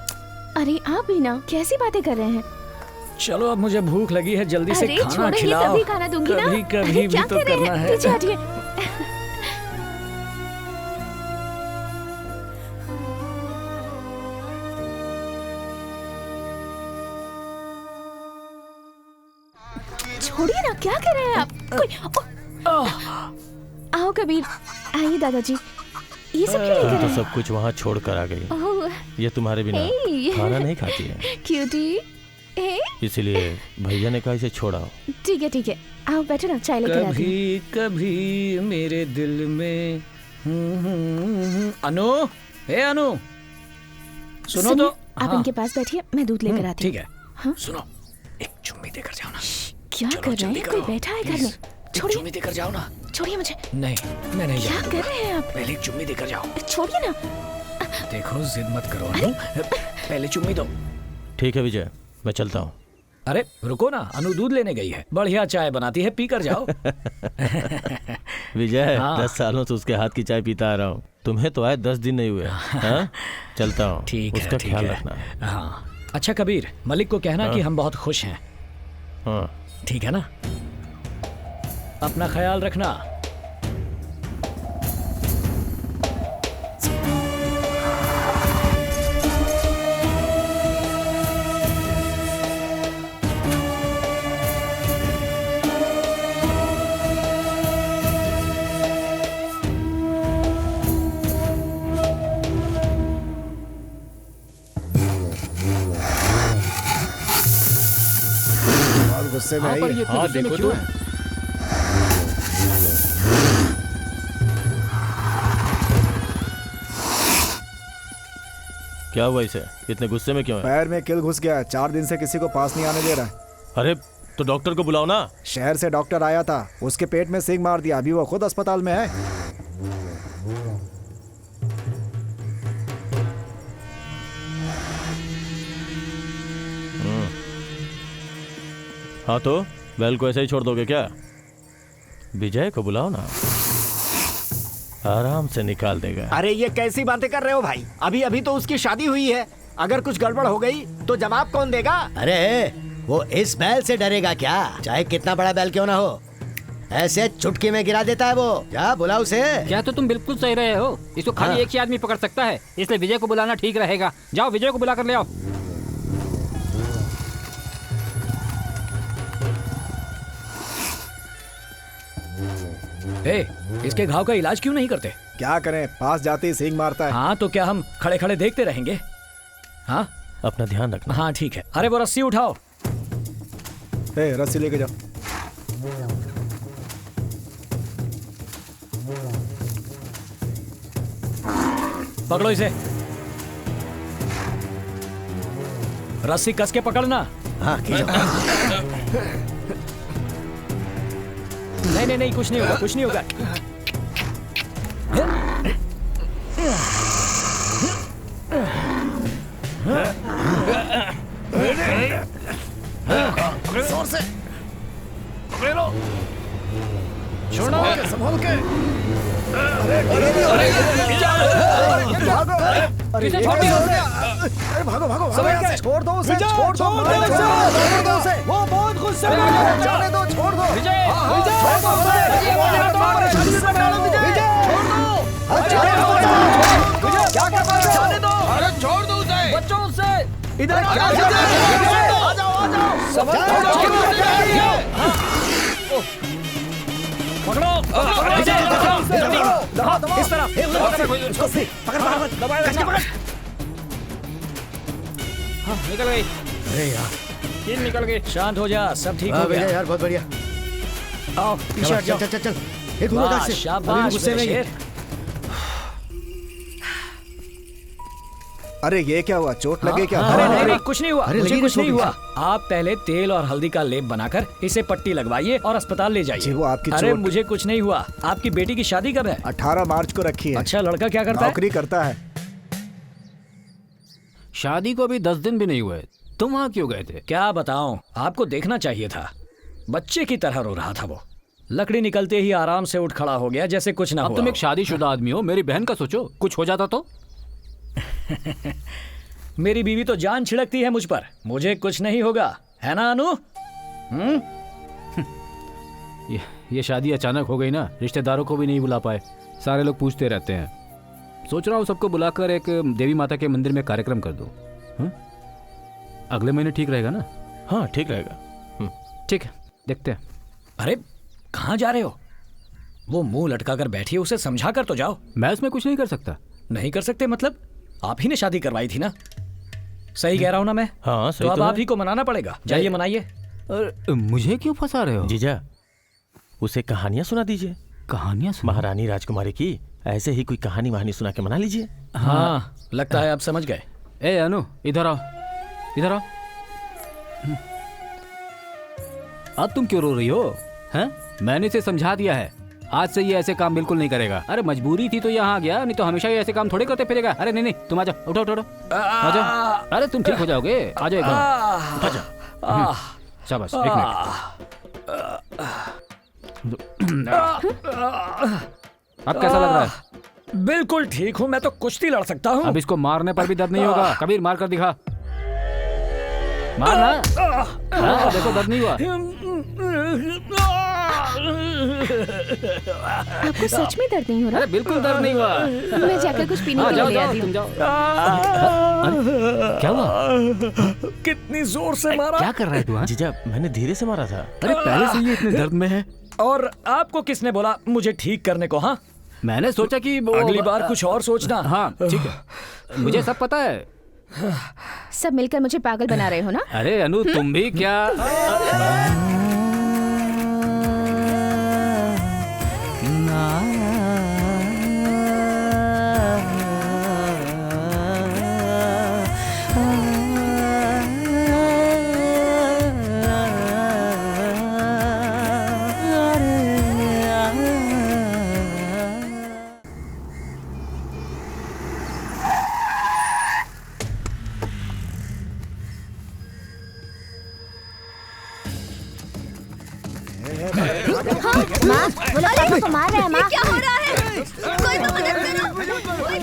अरे आप भी ना, कैसी बातें कर रहे हैं? चलो अब मुझे भूख लगी है, जल्दी से खाना छोड़ेंगे खिलाओ। तभी खाना दूंगी ना। कभी कभी भी तो करना है। पीछे हटिए। छोड़िए ना, क्या कर रहे हैं आप? आओ कबीर, आइए दादाजी, ये सब क्यों लेकर तो आए? सब कुछ वहाँ छोड़ कर आ गई। ओह, ये तुम्हारे बिना खाना नहीं खाती है, क्यूटी। इसलिए भैया ने कहा इसे छोड़ाओ। ठीक है, आओ बैठो ना, चाय लेकर आती हूँ। कभी कभी मेरे दिल में अनु, हे अनु, सुनो तो। आप इनके पास बैठिए, मैं दूध लेकर आती हूँ। ठीक है। हाँ? सुनो, एक चुम्मी देकर जाओ ना। क्या कर रहे हैं? कोई बैठा है घर में? छोड़िए, चुम्मी देकर जाओ ना। छोड़िए मुझे। नहीं, मैं नहीं क्या जाऊंगा। कर रहे हैं आप? पहले एक चुम्मी देकर जाओ। छोड़िए ना। देखो, जिद मत करो अनु, पहले चुम्मी दो। ठीक है विजय, मैं चलता हूँ। अरे रुको ना, अनु दूध लेने गई है, बढ़िया चाय बनाती है, पी कर जाओ। विजय, हाँ। 10 सालों से उसके हाथ की चाय पीता आ रहा हूँ। तुम्हें तो आए 10 दिन नहीं हुए। हाँ? चलता हूँ। ठीक है, उसका ठीक ख्याल है। रखना। हाँ अच्छा कबीर, मलिक को कहना हाँ। कि हम बहुत खुश हैं। हाँ ठीक है ना, अपना ख्याल रखना। गुस्से में हाँ, है पर ये। ये हाँ, गुस्से में देखो क्यों तो। है? क्या हुआ इसे? इतने गुस्से में क्यों है? पैर में किल घुस गया, 4 दिन से किसी को पास नहीं आने दे रहा है। अरे तो डॉक्टर को बुलाओ ना। शहर से डॉक्टर आया था, उसके पेट में सींग मार दिया, अभी वो खुद अस्पताल में है। हाँ तो बैल को ऐसे ही छोड़ दोगे क्या? विजय को बुलाओ ना, आराम से निकाल देगा। अरे ये कैसी बातें कर रहे हो भाई? अभी अभी तो उसकी शादी हुई है, अगर कुछ गड़बड़ हो गई तो जवाब कौन देगा? अरे वो इस बैल से डरेगा क्या? चाहे कितना बड़ा बैल क्यों ना हो, ऐसे चुटकी में गिरा देता है वो। जा बुला उसे। क्या तो तुम बिल्कुल सही रहे हो, इसको खाली हाँ। एक ही आदमी पकड़ सकता है, इसलिए विजय को बुलाना ठीक रहेगा। जाओ विजय को बुला कर ले आओ। ए, इसके घाव का इलाज क्यों नहीं करते? क्या करें, पास जाते ही सींग मारता है। हाँ तो क्या हम खड़े खड़े देखते रहेंगे? हाँ अपना ध्यान रखना। हाँ ठीक है। अरे वो रस्सी उठाओ। ए, रस्सी लेके जाओ। पकड़ो इसे, रस्सी कस के पकड़ना। हाँ नहीं नहीं नहीं, कुछ नहीं होगा, कुछ नहीं होगा। जोर से पकड़ लो, छोड़ो। संभाल के। इसे छोड़ दियो। अरे भागो भागो, समझ गए? छोड़ दो उसे, विजय, छोड़ दो, छोड़ दो छोड़ उसे। दो उसे। वो बहुत गुस्से में है, जाने दो, छोड़ दो। विजय, विजय, छोड़ दो उसे। परेशानी में मत डालो विजय, छोड़ दो। विजय, क्या कर रहे हो? जाने दो। अरे छोड़ दो उसे। बच्चों से इधर क्या कर रहे हो? आ जाओ, आ जाओ। पकड़ो, विजय, इस तरफ। उसको से पकड़ पकड़ दबाए रखना। हाँ, निकल गई। अरे यार, तीन निकल गई। शांत हो जा, सब ठीक हाँ हो विजय गया। यार, बहुत बढ़िया। आओ पीछे हट चल जाओ। चल चल चल। ये दूर वाह, उधर से। शाबाश अभी गुस्से में ही है। शेर। अरे ये क्या हुआ, चोट लगे क्या? अरे नहीं नहीं, कुछ नहीं हुआ, अरे मुझे लगी कुछ नहीं नहीं हुआ। चोट। आप पहले तेल और हल्दी का लेप बनाकर इसे पट्टी लगवाइए और अस्पताल ले जी, जाइए। वो आपकी अरे चोट- मुझे कुछ नहीं हुआ। आपकी बेटी की शादी कब है? 18 मार्च को रखी है। अच्छा, लड़का क्या करता है? नौकरी करता है। शादी को अभी 10 दिन भी नहीं हुए, तुम वहाँ क्यों गए थे? क्या बताऊं, आपको देखना चाहिए था। बच्चे की तरह रो रहा था वो। लकड़ी निकलते ही आराम से उठ खड़ा हो गया जैसे कुछ ना अब हुआ तुम हो। एक शादीशुदा आदमी हो, मेरी बहन का सोचो, कुछ हो जाता तो। मेरी बीवी तो जान छिड़कती है मुझ पर, मुझे कुछ नहीं होगा, है ना अनु? ये शादी अचानक हो गई ना, रिश्तेदारों को भी नहीं बुला पाए, सारे लोग पूछते रहते हैं। सोच रहा हूँ सबको बुलाकर एक देवी माता के मंदिर में कार्यक्रम कर दो। अगले महीने ठीक रहेगा ना? हाँ ठीक रहेगा। ठीक है, देखते हैं। अरे कहाँ जा रहे हो? वो मुंह लटका कर बैठी है, उसे समझा कर तो जाओ। मैं इसमें कुछ नहीं कर सकता। नहीं कर सकते मतलब? आप ही ने शादी करवाई थी ना? सही कह रहा हूँ ना मैं? हाँ सही तो अब तो आप है। ही को मनाना पड़ेगा। जाइए मनाइए। और मुझे क्यों फंसा रहे हो? जीजा, उसे कहानियां सुना दीजिए। कहानियां? महारानी राजकुमारी की ऐसे ही कोई कहानी वहानी सुना के मना लीजिए। हाँ लगता है आप समझ गए। ए अनु, इधर आओ, इधर आओ। अब तुम क्यों रो रही हो? हैं? मैंने इसे समझा दिया है, आज से ये ऐसे काम बिल्कुल नहीं करेगा। अरे मजबूरी थी तो यहाँ आ गया, नहीं तो हमेशा ये ऐसे काम थोड़े करते फिरेगा। अरे नहीं नहीं, तुम आ जाओ, उठो उठो उठो, आ जाओ। अरे तुम ठीक हो जाओगे, आ जाओ एकदम। शाबाश, एक मिनट। अब कैसा लग रहा है? बिल्कुल ठीक हूँ, मैं तो कुश्ती लड़ सकता हूँ। अब इसको मारने पर भी दर्द नहीं होगा। कबीर मार कर दिखा। मारना। हाँ, देखो दर्द नहीं हुआ। आपको सच में दर्द नहीं हो रहा? अरे बिल्कुल दर्द नहीं हुआ। मैं जाकर कुछ पीने के लिए ले आती हूँ। क्या हुआ? कितनी जोर से मारा? क्या कर रहा है तू? जीजा, मैंने धीरे से मारा था। अरे पहले से ये इतने दर्द में है। और आपको किसने बोला मुझे ठीक करने को? हाँ, मैंने सोचा कि अगली बार कुछ और सोचना। हाँ ठीक है, मुझे सब पता है। सब मिलकर मुझे पागल बना रहे हो ना? अरे अनु, तुम भी क्या? माँ, वो लोग पापा को मार रहे हैं। माँ, क्या हो रहा है? कोई तो मदद करो। कोई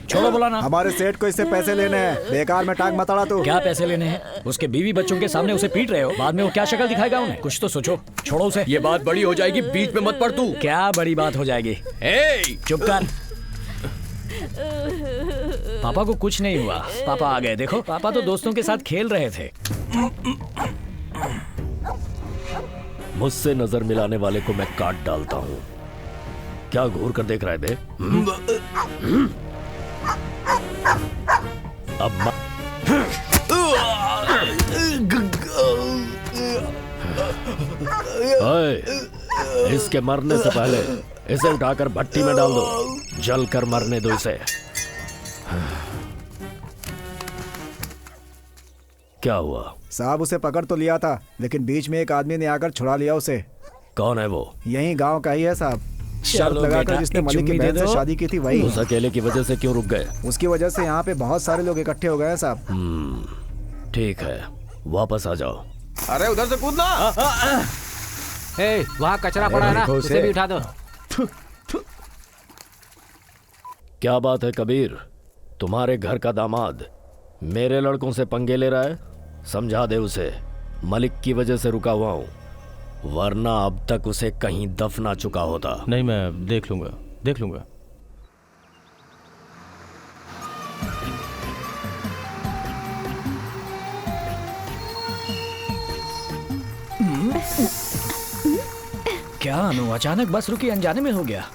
छोड़ो बोला ना। हमारे सेठ को इससे पैसे लेने हैं, बेकार में टांग मत अड़ा तू। क्या पैसे लेने हैं? उसके बीवी बच्चों के सामने उसे पीट रहे हो, बाद में वो क्या शक्ल दिखाएगा उन्हें? कुछ तो सोचो। छोड़ो उसे। ये बात बड़ी हो जाएगी, बीच में मत पड़ तू। क्या बड़ी बात हो जाएगी? चुप कर। पापा को कुछ नहीं हुआ। पापा आ गए, देखो। पापा तो दोस्तों के साथ खेल रहे थे। मुझसे नजर मिलाने वाले को मैं काट डालता हूँ। क्या घूर कर देख रहा है बे? अब इसके मरने से पहले इसे उठाकर भट्टी में डाल दो, जल कर मरने दो इसे। क्या हुआ? साहब, उसे पकड़ तो लिया था, लेकिन बीच में एक आदमी ने आकर छुड़ा लिया उसे। कौन है वो? यही गांव का ही है साहब। शर्त चलो लगाकर बेटा, जिसने एक मलिक की चुम्मी दे बहन से दो। शादी की थी वही। उस अकेले की वजह से क्यों रुक गए? उसकी वजह से यहाँ पे बहुत सारे लोग इकट्ठे हो गए हैं साहब। ठीक है, वापस आ जाओ। अरे उधर से कूदना। वहाँ कचरा पड़ा है ना, उसे भी उठा दो। क्या बात है कबीर, तुम्हारे घर का दामाद मेरे लड़कों से पंगे ले रहा है? समझा दे उसे, मलिक की वजह से रुका हुआ हूँ, वरना अब तक उसे कहीं दफना चुका होता। नहीं, मैं देख लूंगा, देख लूंगा। क्या अनु, अचानक बस रुकी, अनजाने में हो गया।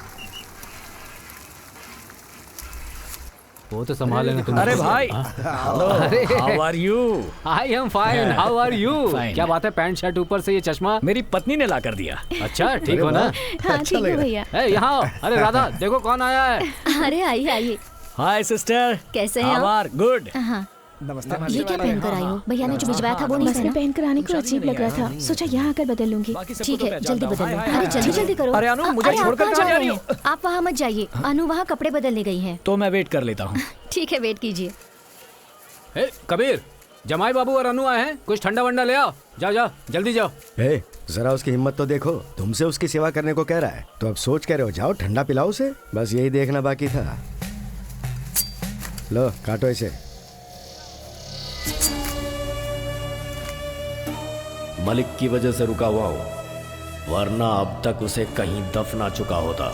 वो तो संभाल लेना तुम। अरे भाई, अरे how are you? I am fine, how are you? क्या बात है, पैंट शर्ट ऊपर से ये चश्मा मेरी पत्नी ने ला कर दिया। अच्छा, ठीक हो ना? हाँ ठीक है भैया। यहाँ आओ। अरे राधा, देखो कौन आया है। अरे आइए आइए। हाय सिस्टर, कैसे हैं आप? गुड। हाँ, नमस्ते। ये क्या पहनकर आई हो? भैया ने जो भिजवाया था वो नहीं बस में पहना? पहनकर आने को अजीब लग रहा था, सोचा यहाँ आकर बदल लूंगी। ठीक है, जल्दी बदल लो। अरे जल्दी जल्दी करो। अरे अनु, मुझे अरे आप छोड़कर कहाँ कहाँ जा जा रही रही हैं? आप वहाँ मत जाइए, अनु वहाँ कपड़े बदलने गई हैं। तो मैं वेट कर लेता हूँ। ठीक है, वेट कीजिए। कबीर, जमाई बाबू और अनु आए हैं, कुछ ठंडा वंडा ले आओ। जाओ जाओ, जल्दी जाओ। जरा उसकी हिम्मत तो देखो, तुमसे उसकी सेवा करने को कह रहा है तो अब सोच कर रहे हो, जाओ ठंडा पिलाओ उसे। बस यही देखना बाकी था। लो काटो इसे। मलिक की वजह से रुका हुआ हूँ, वरना अब तक उसे कहीं दफना चुका होता।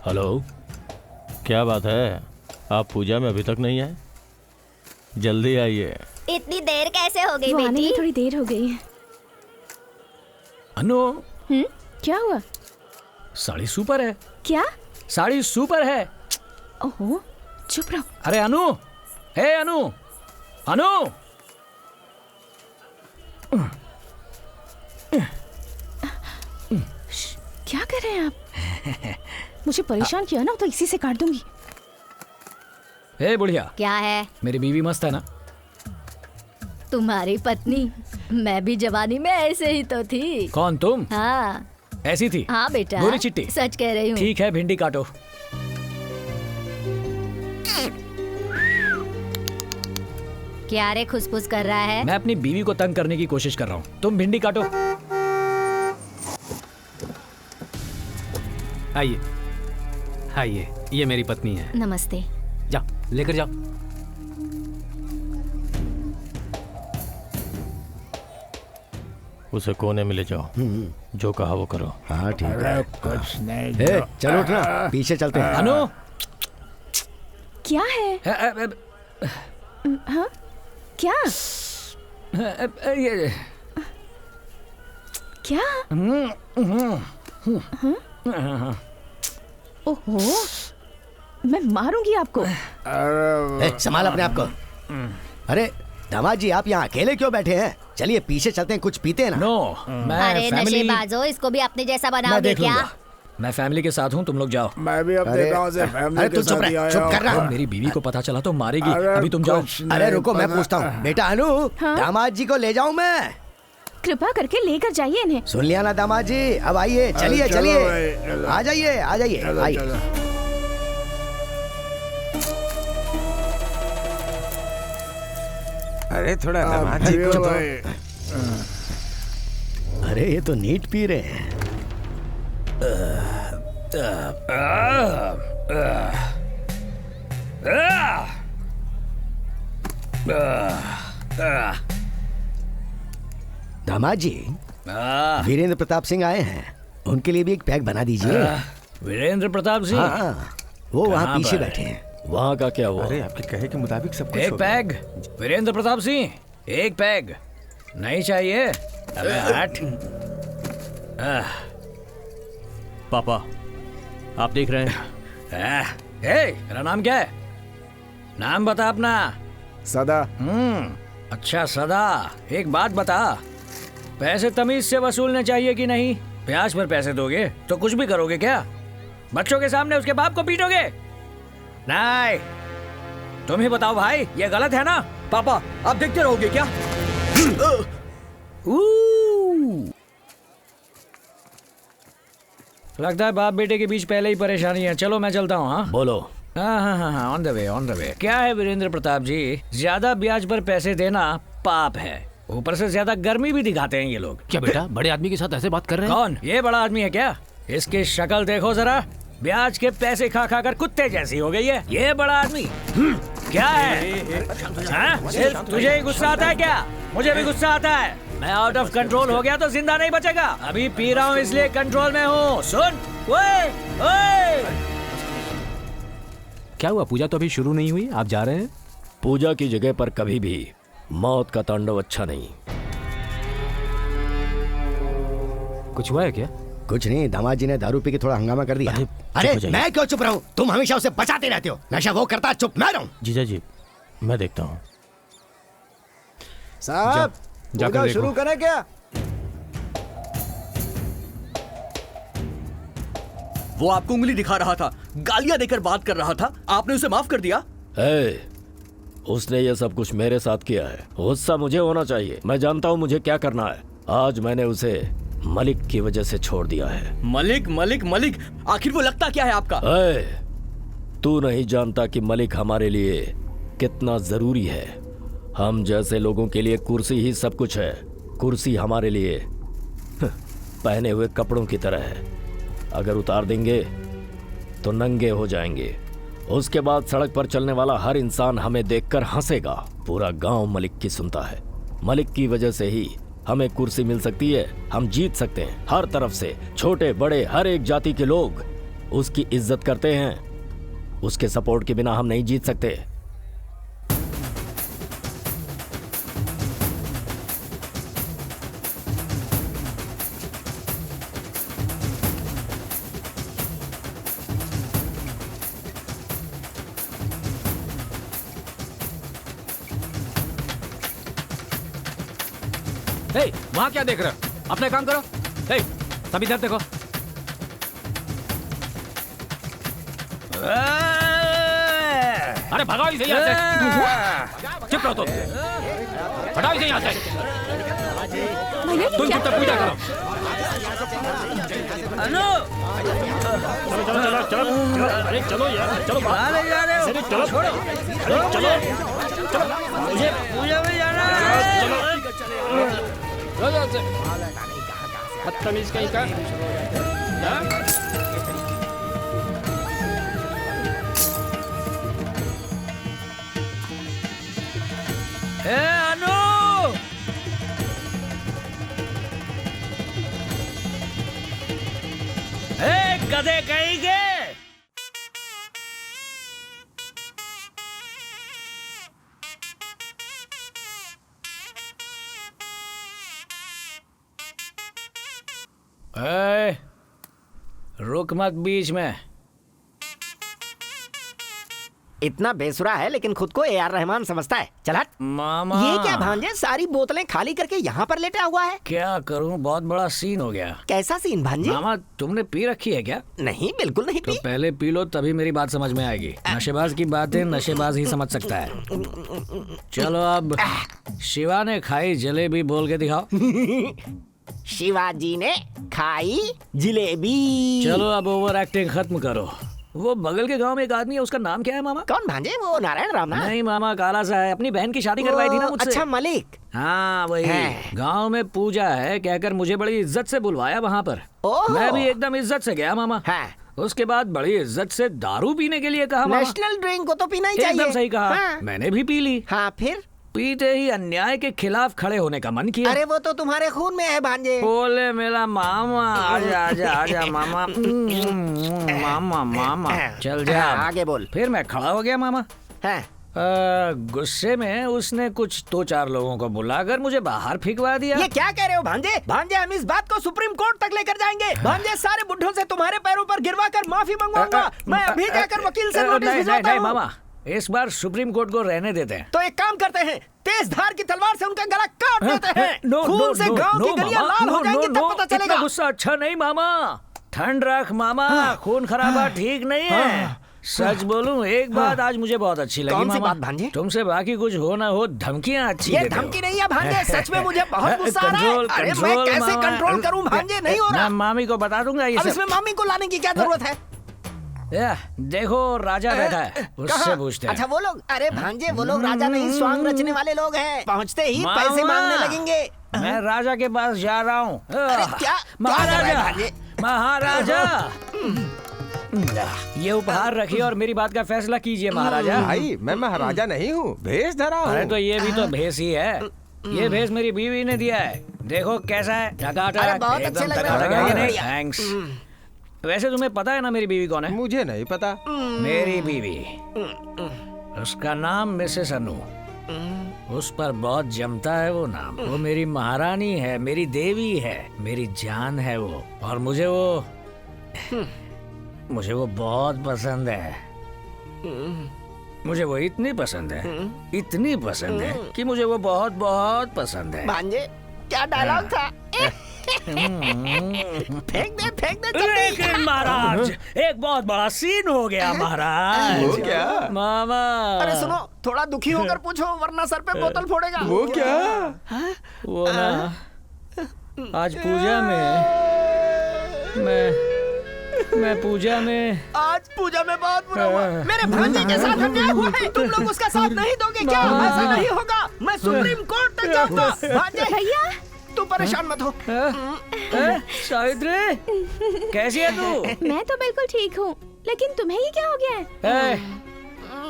हेलो, क्या बात है, आप पूजा में अभी तक नहीं आए? जल्दी आइए। इतनी देर कैसे हो गई वो आने बेटी? में थोड़ी देर हो गई है। अनु, क्या हुआ? साड़ी सुपर है। क्या? साड़ी सुपर है। ओहो, चुप रहो। अरे अनु, हे अनु, अनु। क्या कर रहे हैं आप? मुझे परेशान किया ना तो इसी से काट दूंगी। हे बुढ़िया, क्या है? मेरी बीवी मस्त है ना? तुम्हारी पत्नी मैं भी जवानी में ऐसे ही तो थी। कौन तुम? हाँ ऐसी थी? हाँ बेटा, गोरी चिट्टी? सच कह रही हूँ। ठीक है, भिंडी काटो। क्या रे खुसफुस कर रहा है? मैं अपनी बीवी को तंग करने की कोशिश कर रहा हूँ। तुम भिंडी काटो। आइए आइए, ये मेरी पत्नी है। नमस्ते। जाओ लेकर जाओ। उसे कोने में ले जाओ, जो कहा वो करो। हाँ ठीक है। कुछ नहीं। चलो उठना, पीछे चलते हैं। अनु, क्या है? हाँ क्या? ये क्या? ओहो, मैं मारूंगी आपको। संभाल अपने आप को। अरे दामाद जी, आप यहाँ अकेले क्यों बैठे हैं? चलिए पीछे चलते हैं, कुछ पीते हैं ना। नो, मैं अरे नशेबाजो, इसको भी अपने जैसा बनाओगे क्या? मैं फैमिली के साथ हूँ, तुम लोग जाओ। मैं भी अपने गांव से फैमिली के साथ ही आया हूँ। चुप कर रहा। मेरी बीवी को पता चला तो मारेगी। अभी तुम जाओ। अरे रुको, मैं पूछता हूँ। बेटा अनु, दामाद जी को ले जाऊँ मैं? कृपा करके लेकर जाइए इन्हें। सुन लिया ना दामाद जी, अब आइए, चलिए चलिए, आ जाइए आ जाइए आइए। अरे थोड़ा दामाद जी को तो। अरे ये तो नीट पी रहे हैं। दामाद जी, वीरेंद्र प्रताप सिंह आए हैं, उनके लिए भी एक पैक बना दीजिए। वीरेंद्र प्रताप सिंह? हाँ, वो वहाँ पीछे बैठे हैं। वहाँ का क्या हुआ? अरे आपके कहे के मुताबिक सब कुछ एक हो गया। पैग। वीरेंद्र प्रताप सिंह, एक पैग नहीं चाहिए? अबे हट। पापा, आप देख रहे हैं? मेरा नाम क्या है? नाम बता अपना। सदा। अच्छा सदा, एक बात बता, पैसे तमीज से वसूलने चाहिए कि नहीं? ब्याज पर पैसे दोगे तो कुछ भी करोगे क्या? बच्चों के सामने उसके बाप को पीटोगे? नहीं, तुम ही बताओ भाई, ये गलत है ना? पापा, आप देखते रहोगे क्या? लगता है बाप बेटे के बीच पहले ही परेशानी है। चलो मैं चलता हूँ। हाँ बोलो। हाँ, on the way on the way. क्या है वीरेंद्र प्रताप जी, ज्यादा ब्याज पर पैसे देना पाप है, ऊपर से ज्यादा गर्मी भी दिखाते हैं ये लोग। क्या बेटा, बड़े आदमी के साथ ऐसे बात कर रहे हैं? कौन? ये बड़ा आदमी है क्या? इसकी शक्ल देखो जरा, ब्याज के पैसे खा खा कर कुत्ते जैसी हो गई है। ये बड़ा आदमी क्या है? हाँ? तुझे ही गुस्सा आता है क्या? मुझे भी गुस्सा आता है। मैं आउट ऑफ कंट्रोल हो गया तो जिंदा नहीं बचेगा। अभी पी रहा हूँ इसलिए कंट्रोल में हूँ। सुन, ओए ओए। क्या हुआ? पूजा तो अभी शुरू नहीं हुई, आप जा रहे हैं? पूजा की जगह पर कभी भी मौत का तांडव अच्छा नहीं। कुछ हुआ है क्या? कुछ नहीं, दामाद जी ने दारू पी के थोड़ा हंगामा कर दिया। अरे मैं क्यों चुप रहूं? तुम हमेशा उसे बचाते रहते हो। नशा वो करता, चुप मैं रहूं। जीजा जी, मैं देखता हूँ। साहब, पूजा शुरू करें क्या? वो आपको उंगली दिखा रहा था, गालियां देकर बात कर रहा था, आपने उसे माफ कर दिया? उसने ये सब कुछ मेरे साथ किया है, गुस्सा मुझे होना चाहिए। मैं जानता हूँ मुझे क्या करना है। आज मैंने उसे मलिक की वजह से छोड़ दिया है। मलिक मलिक मलिक, आखिर वो लगता क्या है आपका? तू नहीं जानता कि मलिक हमारे लिए कितना जरूरी है। हम जैसे लोगों के लिए कुर्सी ही सब कुछ है। कुर्सी हमारे लिए पहने हुए कपड़ों की तरह है, अगर उतार देंगे तो नंगे हो जाएंगे। उसके बाद सड़क पर चलने वाला हर इंसान हमें देखकर हंसेगा। पूरा गांव मलिक की सुनता है। मलिक की वजह से ही हमें कुर्सी मिल सकती है, हम जीत सकते हैं। हर तरफ से छोटे बड़े हर एक जाति के लोग उसकी इज्जत करते हैं। उसके सपोर्ट के बिना हम नहीं जीत सकते। वहाँ क्या देख रहे हो? अपने काम करो। सभी इधर देखो। अरे भगाओ इसे यहाँ से। चुप रहो तुम। हटाओ इसे यहाँ से। भैया तुम चुपचाप पूजा करो। अनु चलो चलो चलो चलो, अरे चलो यार, चलो कहाँ ले जा रहे हो? अरे चलो छोड़ो, अरे चलो चलो, मुझे पूजा में जाना है। चलो बदतमीज कहीं का। अनु गधे कहीं के। रुक मत बीच में। इतना बेसुरा है लेकिन खुद को ए आर रहमान समझता है। चल हट। मामा ये क्या भांजे, सारी बोतलें खाली करके यहाँ पर लेटा हुआ है। क्या करूं, बहुत बड़ा सीन हो गया। कैसा सीन भांजे? मामा तुमने पी रखी है क्या? नहीं, बिल्कुल नहीं पी। तो पहले पी लो तभी मेरी बात समझ में आएगी। नशेबाज की बातें नशेबाज ही समझ सकता है। चलो अब शिवा ने खाई जलेबी बोल के दिखाओ। शिवाजी ने खाई जलेबी। चलो अब ओवर एक्टिंग खत्म करो। वो बगल के गांव में एक आदमी है, उसका नाम क्या है मामा? कौन भांजे? वो नारायण राम ना? नहीं मामा, काला सा है, अपनी बहन की शादी करवाई थी ना मुझसे। अच्छा मलिक। हाँ वही। गांव में पूजा है कहकर मुझे बड़ी इज्जत से बुलवाया वहाँ पर। मैं भी एकदम इज्जत से गया मामा। उसके बाद बड़ी इज्जत से दारू पीने के लिए कहा। नेशनल ड्रिंक को तो पीना ही चाहिए। एकदम सही कहा। मैंने भी पी ली। हाँ फिर? पीते ही अन्याय के खिलाफ खड़े होने का मन किया। अरे वो तो तुम्हारे खून में है भांजे। बोले मेरा मामा, आजा आजा आजा मामा। मामा मामा चल जा आगे बोल। फिर मैं खड़ा हो गया मामा। गुस्से में उसने कुछ 2-4 लोगों को बुलाकर मुझे बाहर फेंकवा दिया। ये क्या कह रहे हो भांजे? भांजे हम इस बात को सुप्रीम कोर्ट तक लेकर जाएंगे। भांजे सारे बुड्ढों से तुम्हारे पैरों पर गिरवा कर माफी मंगवाऊंगा। मैं अभी जाकर वकील से नोटिस भिजवाता हूं। मामा इस बार सुप्रीम कोर्ट को रहने देते हैं। तो एक काम करते हैं, तेज धार की तलवार से उनका गला काट देते हैं। खून से गांव की गलियां लाल हो जाएंगी, तब पता चलेगा। इतना गुस्सा अच्छा नहीं मामा, ठंड रख मामा। खून खराबा ठीक नहीं है। सच बोलूं एक बात आज मुझे बहुत अच्छी लगी कौन सी मामा। बात भांजे? तुमसे बाकी कुछ हो ना हो धमकियां अच्छी ये देते हो। धमकी नहीं है भांजे, सच में मुझे बहुत गुस्सा आ रहा है। अरे मैं कैसे कंट्रोल करूं भांजे, नहीं हो रहा। मैं मामी को बता दूंगा ये अब इसमें मामी को लाने की क्या जरूरत है? देखो राजा बैठा है, उससे पूछते हैं। अच्छा वो लोग? अरे भांजे वो लोग राजा नहीं, स्वांग रचने वाले लोग हैं। पहुंचते ही पैसे मांगने लगेंगे। मैं राजा के पास जा रहा हूँ। क्या महाराजा, महाराजा ये उपहार रखिए और मेरी बात का फैसला कीजिए महाराजा। भाई मैं महाराजा नहीं हूँ, भेष धरा हूँ। अरे तो ये भी तो भेष ही है। ये भेष मेरी बीवी ने दिया है, देखो कैसा है। टकाटक एकदम टकाटक है कि नहीं? थैंक्स। वैसे तुम्हें पता है ना मेरी बीवी कौन है? मुझे नहीं पता। मेरी बीवी, उसका नाम मिसेस अनु। उस पर बहुत जमता है वो नाम। वो मेरी महारानी है, मेरी देवी है, मेरी जान है वो। और मुझे वो बहुत पसंद है। मुझे वो इतनी पसंद है कि मुझे वो बहुत बहुत पसंद है। भांजे क्या डायलॉग था? फेंक दे लेकिन महाराज एक बहुत बड़ा सीन हो गया महाराज। वो क्या? मामा अरे सुनो, थोड़ा दुखी होकर पूछो वरना सर पे बोतल फोड़ेगा। वो क्या? वो ना आज पूजा में मैं पूजा में आज पूजा में बहुत बुरा हुआ। मेरे भांजे के साथ अन्याय हुआ है, तुम लोग उसका साथ नहीं दोगे क्या? ऐसा नहीं होगा, मैं सुप्रीम कोर्ट तक जाऊंगा। भांजे भैया तू परेशान मत हो। सावित्री कैसी है तू? मैं तो बिल्कुल ठीक हूँ, लेकिन तुम्हें ये क्या हो गया है?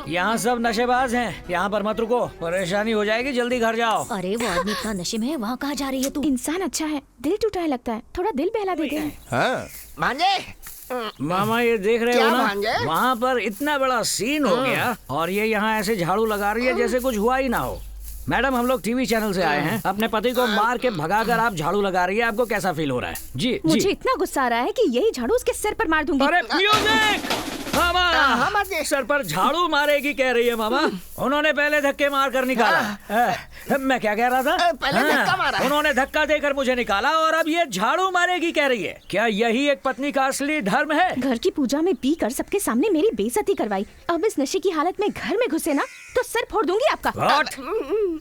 यहाँ सब नशेबाज हैं, यहाँ पर मत रुको, परेशानी हो जाएगी, जल्दी घर जाओ। अरे वो आदमी इतना नशे में है, वहाँ कहाँ जा रही है तू? इंसान अच्छा है, दिल टूटा है लगता है, थोड़ा दिल बहला देते हैं। भांजे मामा ये देख रहे हो ना, भांजे? वहाँ पर इतना बड़ा सीन हो गया और ये यहाँ ऐसे झाड़ू लगा रही है जैसे कुछ हुआ ही ना हो। मैडम हम लोग टीवी चैनल से आए हैं, अपने पति को मार के भगाकर आप झाड़ू लगा रही है, आपको कैसा फील हो रहा है? जी मुझे इतना गुस्सा आ रहा है कि यही झाड़ू उसके सिर पर मार दूंगी। अरे म्यूजिक! मामा सर पर झाड़ू मारेगी कह रही है मामा। उन्होंने पहले धक्के मार कर निकाला। मैं क्या कह रहा था? पहले धक्का मारा है। उन्होंने धक्का देकर मुझे निकाला और अब ये झाड़ू मारेगी कह रही है। क्या यही एक पत्नी का असली धर्म है? घर की पूजा में पी कर सबके सामने मेरी बेइज्जती करवाई। अब इस नशे की हालत में घर में घुसे ना तो सर फोड़ दूंगी आपका। What?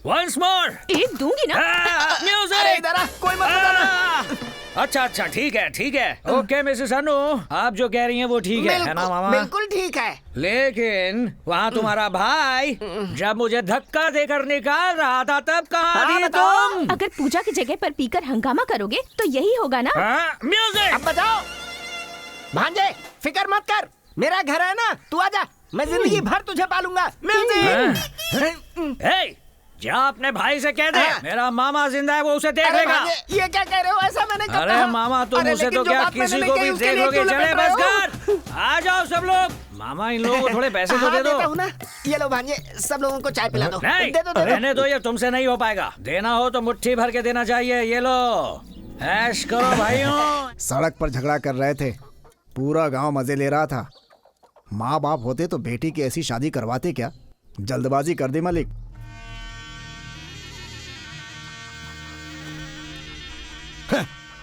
Once more. एक दूंगी ना। म्यूजिक। अरे इधर आ, कोई मत बताना। अच्छा ठीक है। ओके मिसेस अनु, आप जो कह रही हैं वो ठीक है ना मामा? बिल्कुल ठीक है। लेकिन वहाँ तुम्हारा भाई जब मुझे धक्का देकर निकाल रहा था तब कहाँ थी तुम? अगर पूजा की जगह पर पीकर हंगामा करोगे तो यही होगा ना। म्यूजिक। अब बताओ भांजे, फिक्र मत कर, मेरा घर है ना, तू आजा, मैं जिंदगी भर तुझे पालूंगा। म्यूजिक। जा अपने भाई से कह दे मेरा मामा जिंदा है, वो उसे देख लेगा। ये क्या कह रहे हो? ऐसा मैंने कब अरे कहा? मामा तुम उसे तो क्या किसी को भी देख लोगे। चले बस घर, आ जाओ सब लोग। मामा इन लोगों को थोड़े पैसे तो दे दो। देता हूँ ना। ये लो भांजे, सब लोगों को चाय पिला दो। नहीं, दे दो। रहने दो, ये तुमसे नहीं हो पाएगा। देना हो तो मुट्ठी भर के देना चाहिए। ये लो, ऐश करो भाइयों। सड़क पर झगड़ा कर रहे थे, पूरा गांव मजे ले रहा था। माँ बाप होते तो बेटी की ऐसी शादी करवाते क्या? जल्दबाजी कर दी मालिक।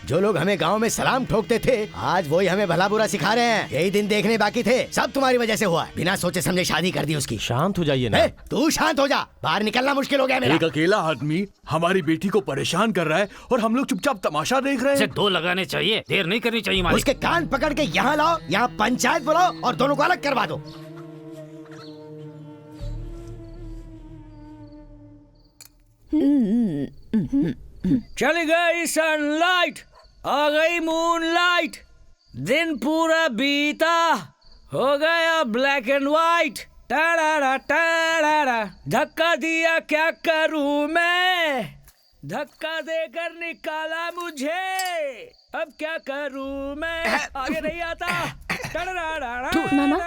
जो लोग हमें गांव में सलाम ठोकते थे आज वही हमें भला बुरा सिखा रहे हैं। यही दिन देखने बाकी थे, सब तुम्हारी वजह से हुआ। बिना सोचे समझे शादी कर दी उसकी। शांत हो जाइए ना। तू शांत हो जा, बाहर निकलना मुश्किल हो गया मेरा। एक अकेला आदमी हमारी बेटी को परेशान कर रहा है और हम लोग चुपचाप तमाशा देख रहे हैं। दो लगाने चाहिए, देर नहीं करनी चाहिए मालिक। उसके कान पकड़ के यहाँ लाओ, यहाँ पंचायत बुलाओ और दोनों को अलग करवा दो। चली गई सनलाइट, आ गई मूनलाइट, दिन पूरा बीता, हो गया black and white. Ta-da ta-da, धक्का दिया क्या करूं मैं, धक्का देकर निकाला मुझे, अब क्या करूं मैं, आगे नहीं आता। मामा,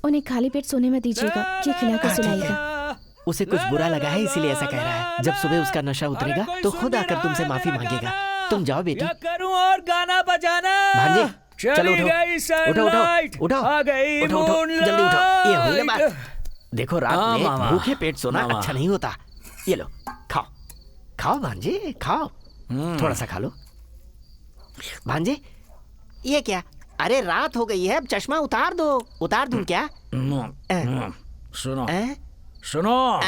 उन्हें खाली पेट सोने में दीजिएगा, ये खिलाकर सुलाइएगा। उसे कुछ बुरा लगा है इसीलिए ऐसा कह रहा है। जब सुबह उसका नशा उतरेगा तो खुद आकर तुमसे माफी मांगेगा। तुम जाओ बेटी। क्या करूं और गाना बजाना। भांजे चलो चली गई उठो, सनलाइट, उठो, आ गई उठो, जल्दी उठो। ये हुई ना बात। देखो रात हाँ, में मामा। भूखे पेट सोना मामा। अच्छा नहीं होता। ये लो खाओ, खाओ भांजे खाओ, थोड़ा सा खा लो। भांजे ये क्या? अरे रात हो गई है, अब चश्मा उतार दो। उतार दूं क्या? सुनो सुनो,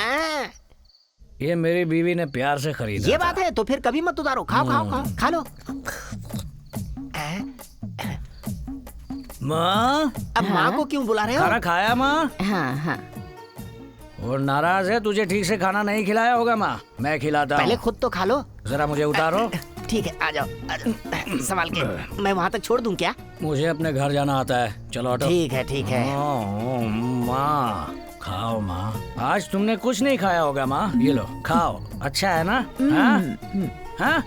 ये मेरी बीवी ने प्यार से खरीदा ये बात है तो फिर कभी मत उतारो। खाओ खाओ खाओ, खा लो। माँ, अब माँ को क्यों बुला रहे हो? खाना खाया माँ? हाँ हाँ। वो नाराज है, तुझे ठीक से खाना नहीं खिलाया होगा माँ, मैं खिलाता हूँ। पहले खुद तो खा लो। जरा मुझे उतारो। ठीक है आ जाओ, संभाल के। मैं वहाँ तक छोड़ दूं क्या? मुझे अपने घर जाना आता है, चलो हटो। ठीक है ठीक है। माँ खाओ माँ, आज तुमने कुछ नहीं खाया होगा माँ, ये लो खाओ, अच्छा है ना? हाँ?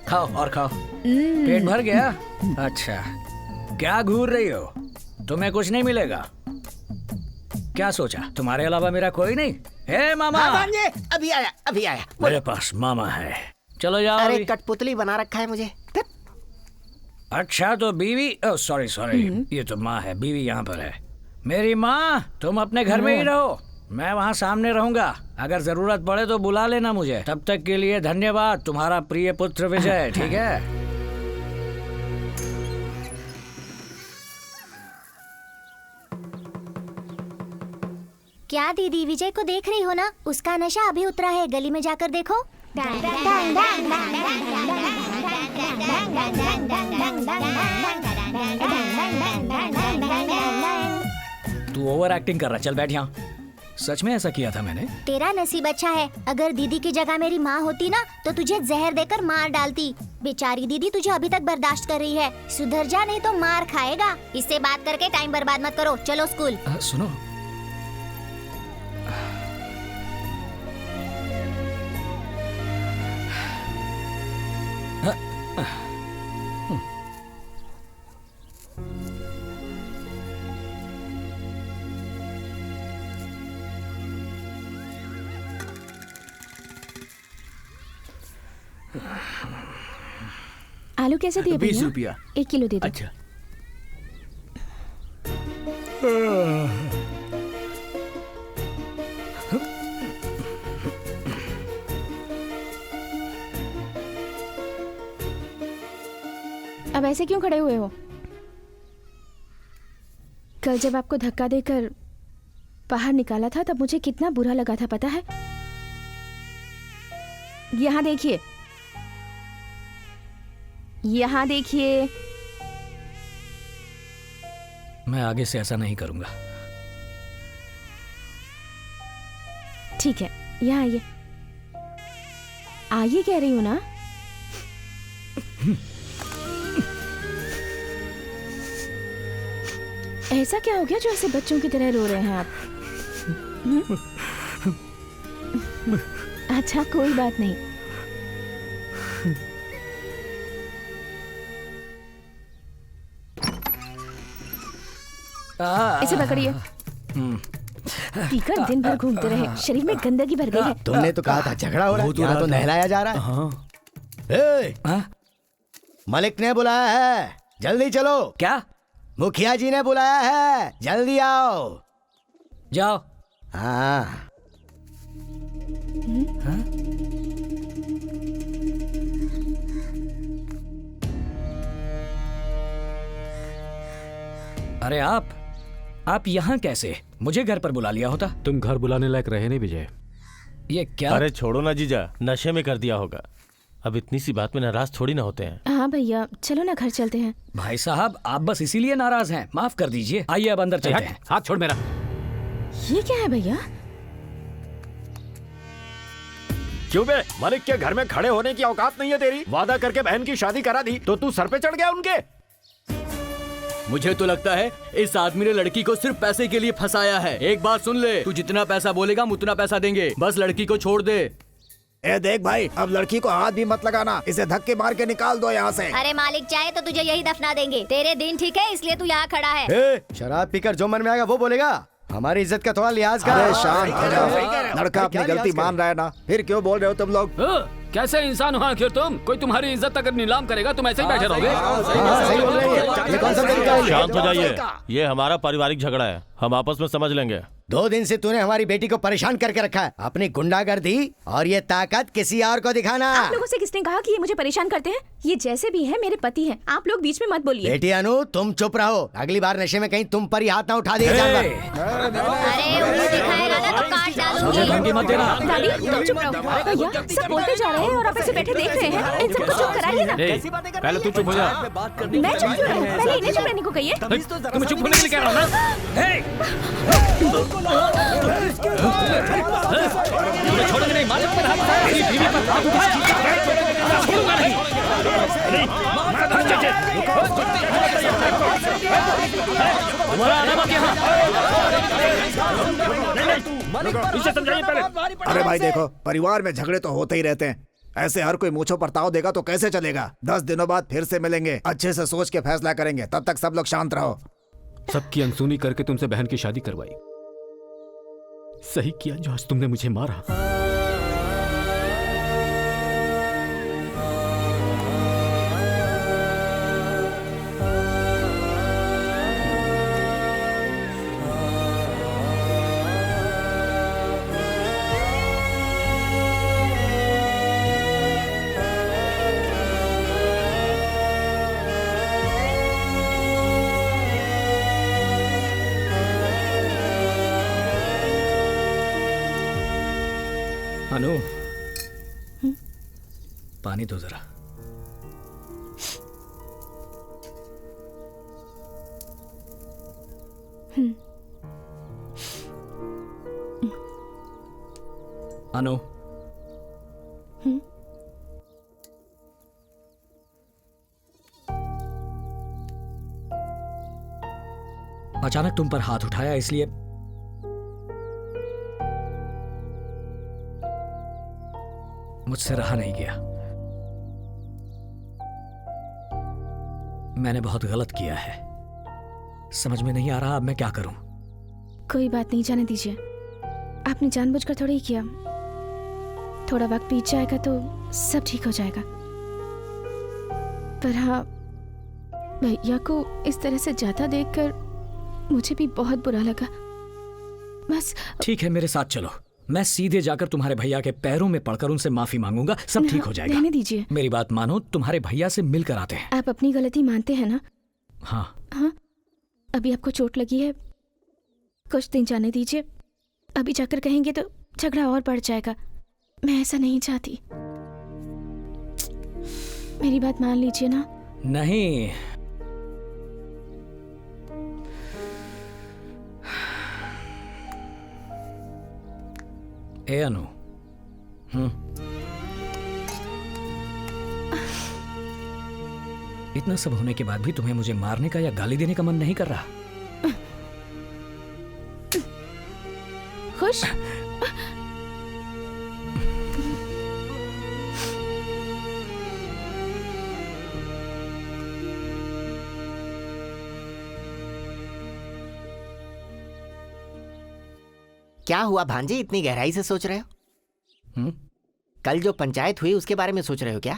खाओ और खाओ, पेट भर गया? अच्छा, क्या घूर रही हो? तुम्हें कुछ नहीं मिलेगा? क्या सोचा तुम्हारे अलावा मेरा कोई नहीं? हे मामा। हाँ भांजे, अभी आया अभी आया। मेरे पास मामा है, चलो जाओ। अरे कठपुतली बना रखा है मुझे। अच्छा तो बीवी, सॉरी सॉरी, ये तो माँ है, बीवी यहाँ पर है। मेरी माँ, तुम अपने घर में ही रहो, मैं वहाँ सामने रहूंगा, अगर जरूरत पड़े तो बुला लेना मुझे। तब तक के लिए धन्यवाद, तुम्हारा प्रिय पुत्र विजय। ठीक है? क्या दीदी विजय को देख रही हो ना? उसका नशा अभी उतरा है, गली में जाकर देखो। तू ओवर एक्टिंग कर रहा, चल बैठ यहाँ। सच में ऐसा किया था मैंने? तेरा नसीब अच्छा है, अगर दीदी की जगह मेरी माँ होती ना तो तुझे जहर देकर मार डालती। बेचारी दीदी तुझे अभी तक बर्दाश्त कर रही है, सुधर जा नहीं तो मार खाएगा। इससे बात करके टाइम बर्बाद मत करो, चलो स्कूल। सुनो, आलू कैसे दिए? 20 रुपया। 1 किलो दे दो। अच्छा। अब ऐसे क्यों खड़े हुए हो? कल जब आपको धक्का देकर बाहर निकाला था तब मुझे कितना बुरा लगा था पता है? यहाँ देखिए, यहाँ देखिए। मैं आगे से ऐसा नहीं करूंगा। ठीक है, यहाँ आइए। आइए कह रही हूँ ना। ऐसा क्या हो गया जो ऐसे बच्चों की तरह रो रहे हैं आप? अच्छा कोई बात नहीं। इसे पकड़िए। पीकर दिन भर घूमते रहे, शरीर में गंदगी भर गई है। तुमने तो कहा था झगड़ा हो रहा है, यहाँ तो नहलाया जा रहा है। ए, मलिक ने बुलाया है, जल्दी चलो। क्या? मुखिया जी ने बुलाया है, जल्दी आओ। जाओ। हाँ। अरे आप यहाँ कैसे? मुझे घर पर बुला लिया होता। तुम घर बुलाने लायक रहे नहीं विजय। ये क्या? अरे छोड़ो ना जीजा, नशे में कर दिया होगा। अब इतनी सी बात में नाराज थोड़ी ना होते हैं। हाँ भैया, चलो ना घर चलते हैं। भाई साहब, आप बस इसीलिए नाराज हैं, माफ कर दीजिए। आइए अब अंदर चलते हैं। हाथ छोड़ मेरा। ये क्या है भैया? क्यों बे, मलिक के घर में खड़े होने की औकात नहीं है तेरी? वादा करके बहन की शादी करा दी तो तू सर पे चढ़ गया उनके। मुझे तो लगता है इस आदमी ने लड़की को सिर्फ पैसे के लिए फंसाया है। एक बात सुन ले, तू जितना पैसा बोलेगा हम उतना पैसा देंगे, बस लड़की को छोड़ दे। ए देख भाई, अब लड़की को हाथ भी मत लगाना, इसे धक्के मार के निकाल दो यहाँ से। अरे मालिक चाहे तो तुझे यही दफना देंगे। तेरे दिन ठीक है इसलिए तू यहाँ खड़ा है। शराब पीकर जो मन में आएगा वो बोलेगा, हमारी इज्जत का थोड़ा लिहाज कर। अरे शांत हो जाओ, लड़का अपनी गलती मान रहा है ना, फिर क्यों बोल रहे हो तुम लोग? कैसे इंसान हो आखिर तुम? कोई तुम्हारी इज्जत अगर नीलाम करेगा तुम ऐसे ही बैठे रहोगे? शांत हो जाइए, ये हमारा पारिवारिक झगड़ा है, हम आपस में समझ लेंगे। 2 दिन से तूने हमारी बेटी को परेशान करके रखा है। अपनी गुंडागर्दी और ये ताकत किसी और को दिखाना। आप लोगों से किसने कहा कि ये मुझे परेशान करते हैं? ये जैसे भी है मेरे पति हैं, आप लोग बीच में मत बोलिए। बेटी अनु, तुम चुप रहो, अगली बार नशे में कहीं तुम पर ही हाथ ना उठा दिया जानवर। अरे उंगली दिखाएगा ना तो काट डालूंगी। मत देना। दादी तुम चुप रहो। भैया सब बोलते जा रहे हैं और आप ऐसे बैठे देख रहे हैं। इन सबको चुप कराइए ना। पहले तू चुप हो जा। मैं चुप क्यों रहूं? पहले इन्हें चुप रहने को कहिए। तुम्हें चुप होने के लिए कह रहा हूं ना। छोड़ोगे नहीं, मालिक पर हाथ उठाया, बीवी पर हाथ उठाया, छोड़ूंगा नहीं। तुम्हारा आना बाकी यहाँ। इसे समझाइए पहले। अरे भाई देखो, परिवार में झगड़े तो होते ही रहते हैं, ऐसे हर कोई मुँहों पर ताव देगा तो कैसे चलेगा? 10 दिनों बाद फिर से मिलेंगे, अच्छे से सोच के फैसला करेंगे, तब तक सब लोग शांत रहो। सबकी अनसुनी करके तुमसे बहन की शादी करवाई। सही किया जो आज तुमने मुझे मारा। अनु, पानी दो जरा। अनु, अचानक तुम पर हाथ उठाया इसलिए मुझसे रहा नहीं गया। मैंने बहुत गलत किया है, समझ में नहीं आ रहा अब मैं क्या करूं। कोई बात नहीं, जाने दीजिए। आपने जानबूझकर थोड़ा ही किया। थोड़ा वक्त बीत जाएगा तो सब ठीक हो जाएगा। पर हाँ, भैया को इस तरह से जाता देखकर मुझे भी बहुत बुरा लगा। बस ठीक है, मेरे साथ चलो, मैं सीधे जाकर तुम्हारे भैया के पैरों में पड़कर उनसे माफी मांगूंगा, सब ठीक हो जाएगा। रहने दीजिए। मेरी बात मानो, तुम्हारे भैया से मिलकर आते हैं। आप अपनी गलती मानते हैं ना? हाँ। हाँ, अभी आपको चोट लगी है, कुछ दिन जाने दीजिए। अभी जाकर कहेंगे तो झगड़ा और बढ़ जाएगा। मैं ऐसा नहीं चाहती, मेरी बात मान लीजिए ना। नहीं, ए अनु, इतना सब होने के बाद भी तुम्हें मुझे मारने का या गाली देने का मन नहीं कर रहा? खुश? क्या हुआ भांजे, इतनी गहराई से सोच रहे हो? कल जो पंचायत हुई उसके बारे में सोच रहे हो क्या?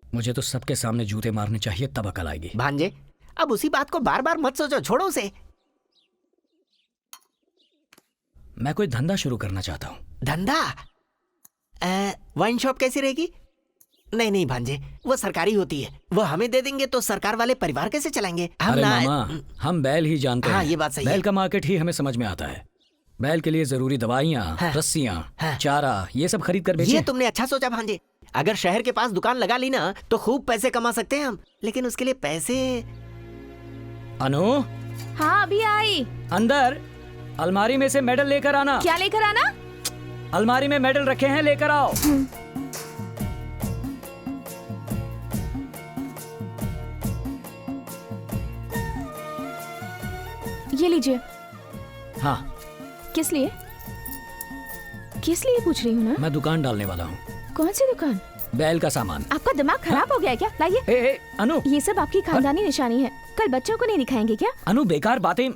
मुझे तो सबके सामने जूते मारने चाहिए, तब अकल आएगी। भांजे, अब उसी बात को बार बार मत सोचो, छोड़ो उसे। मैं कोई धंधा शुरू करना चाहता हूँ। धंधा? वाइन शॉप कैसी रहेगी? नहीं नहीं भांजे, वो सरकारी होती है, वो हमें दे देंगे तो सरकार वाले परिवार कैसे चलाएंगे? अरे मामा, हम बैल ही जानते हैं। ये बात सही है। बैल का मार्केट ही हमें समझ में आता है। बैल के लिए जरूरी दवाइयाँ, रस्सियाँ, चारा, ये सब खरीद कर बेचें। ये तुमने अच्छा सोचा भांजे। अगर शहर के पास दुकान लगा ली ना तो खूब पैसे कमा सकते हैं हम, लेकिन उसके लिए पैसे। अनु? हाँ, अभी आई। अंदर अलमारी में से मेडल लेकर आना। क्या लेकर आना? अलमारी में मेडल रखे हैं, लेकर आओ। ये लीजिए। हाँ। किस लिए? किस लिए पूछ रही हूँ ना? मैं दुकान डालने वाला हूँ। कौन सी दुकान? बैल का सामान। आपका दिमाग खराब हो गया है क्या? लाइए। अनु, ये सब आपकी खानदानी निशानी है, कल बच्चों को नहीं दिखाएंगे क्या? अनु, बेकार बातें।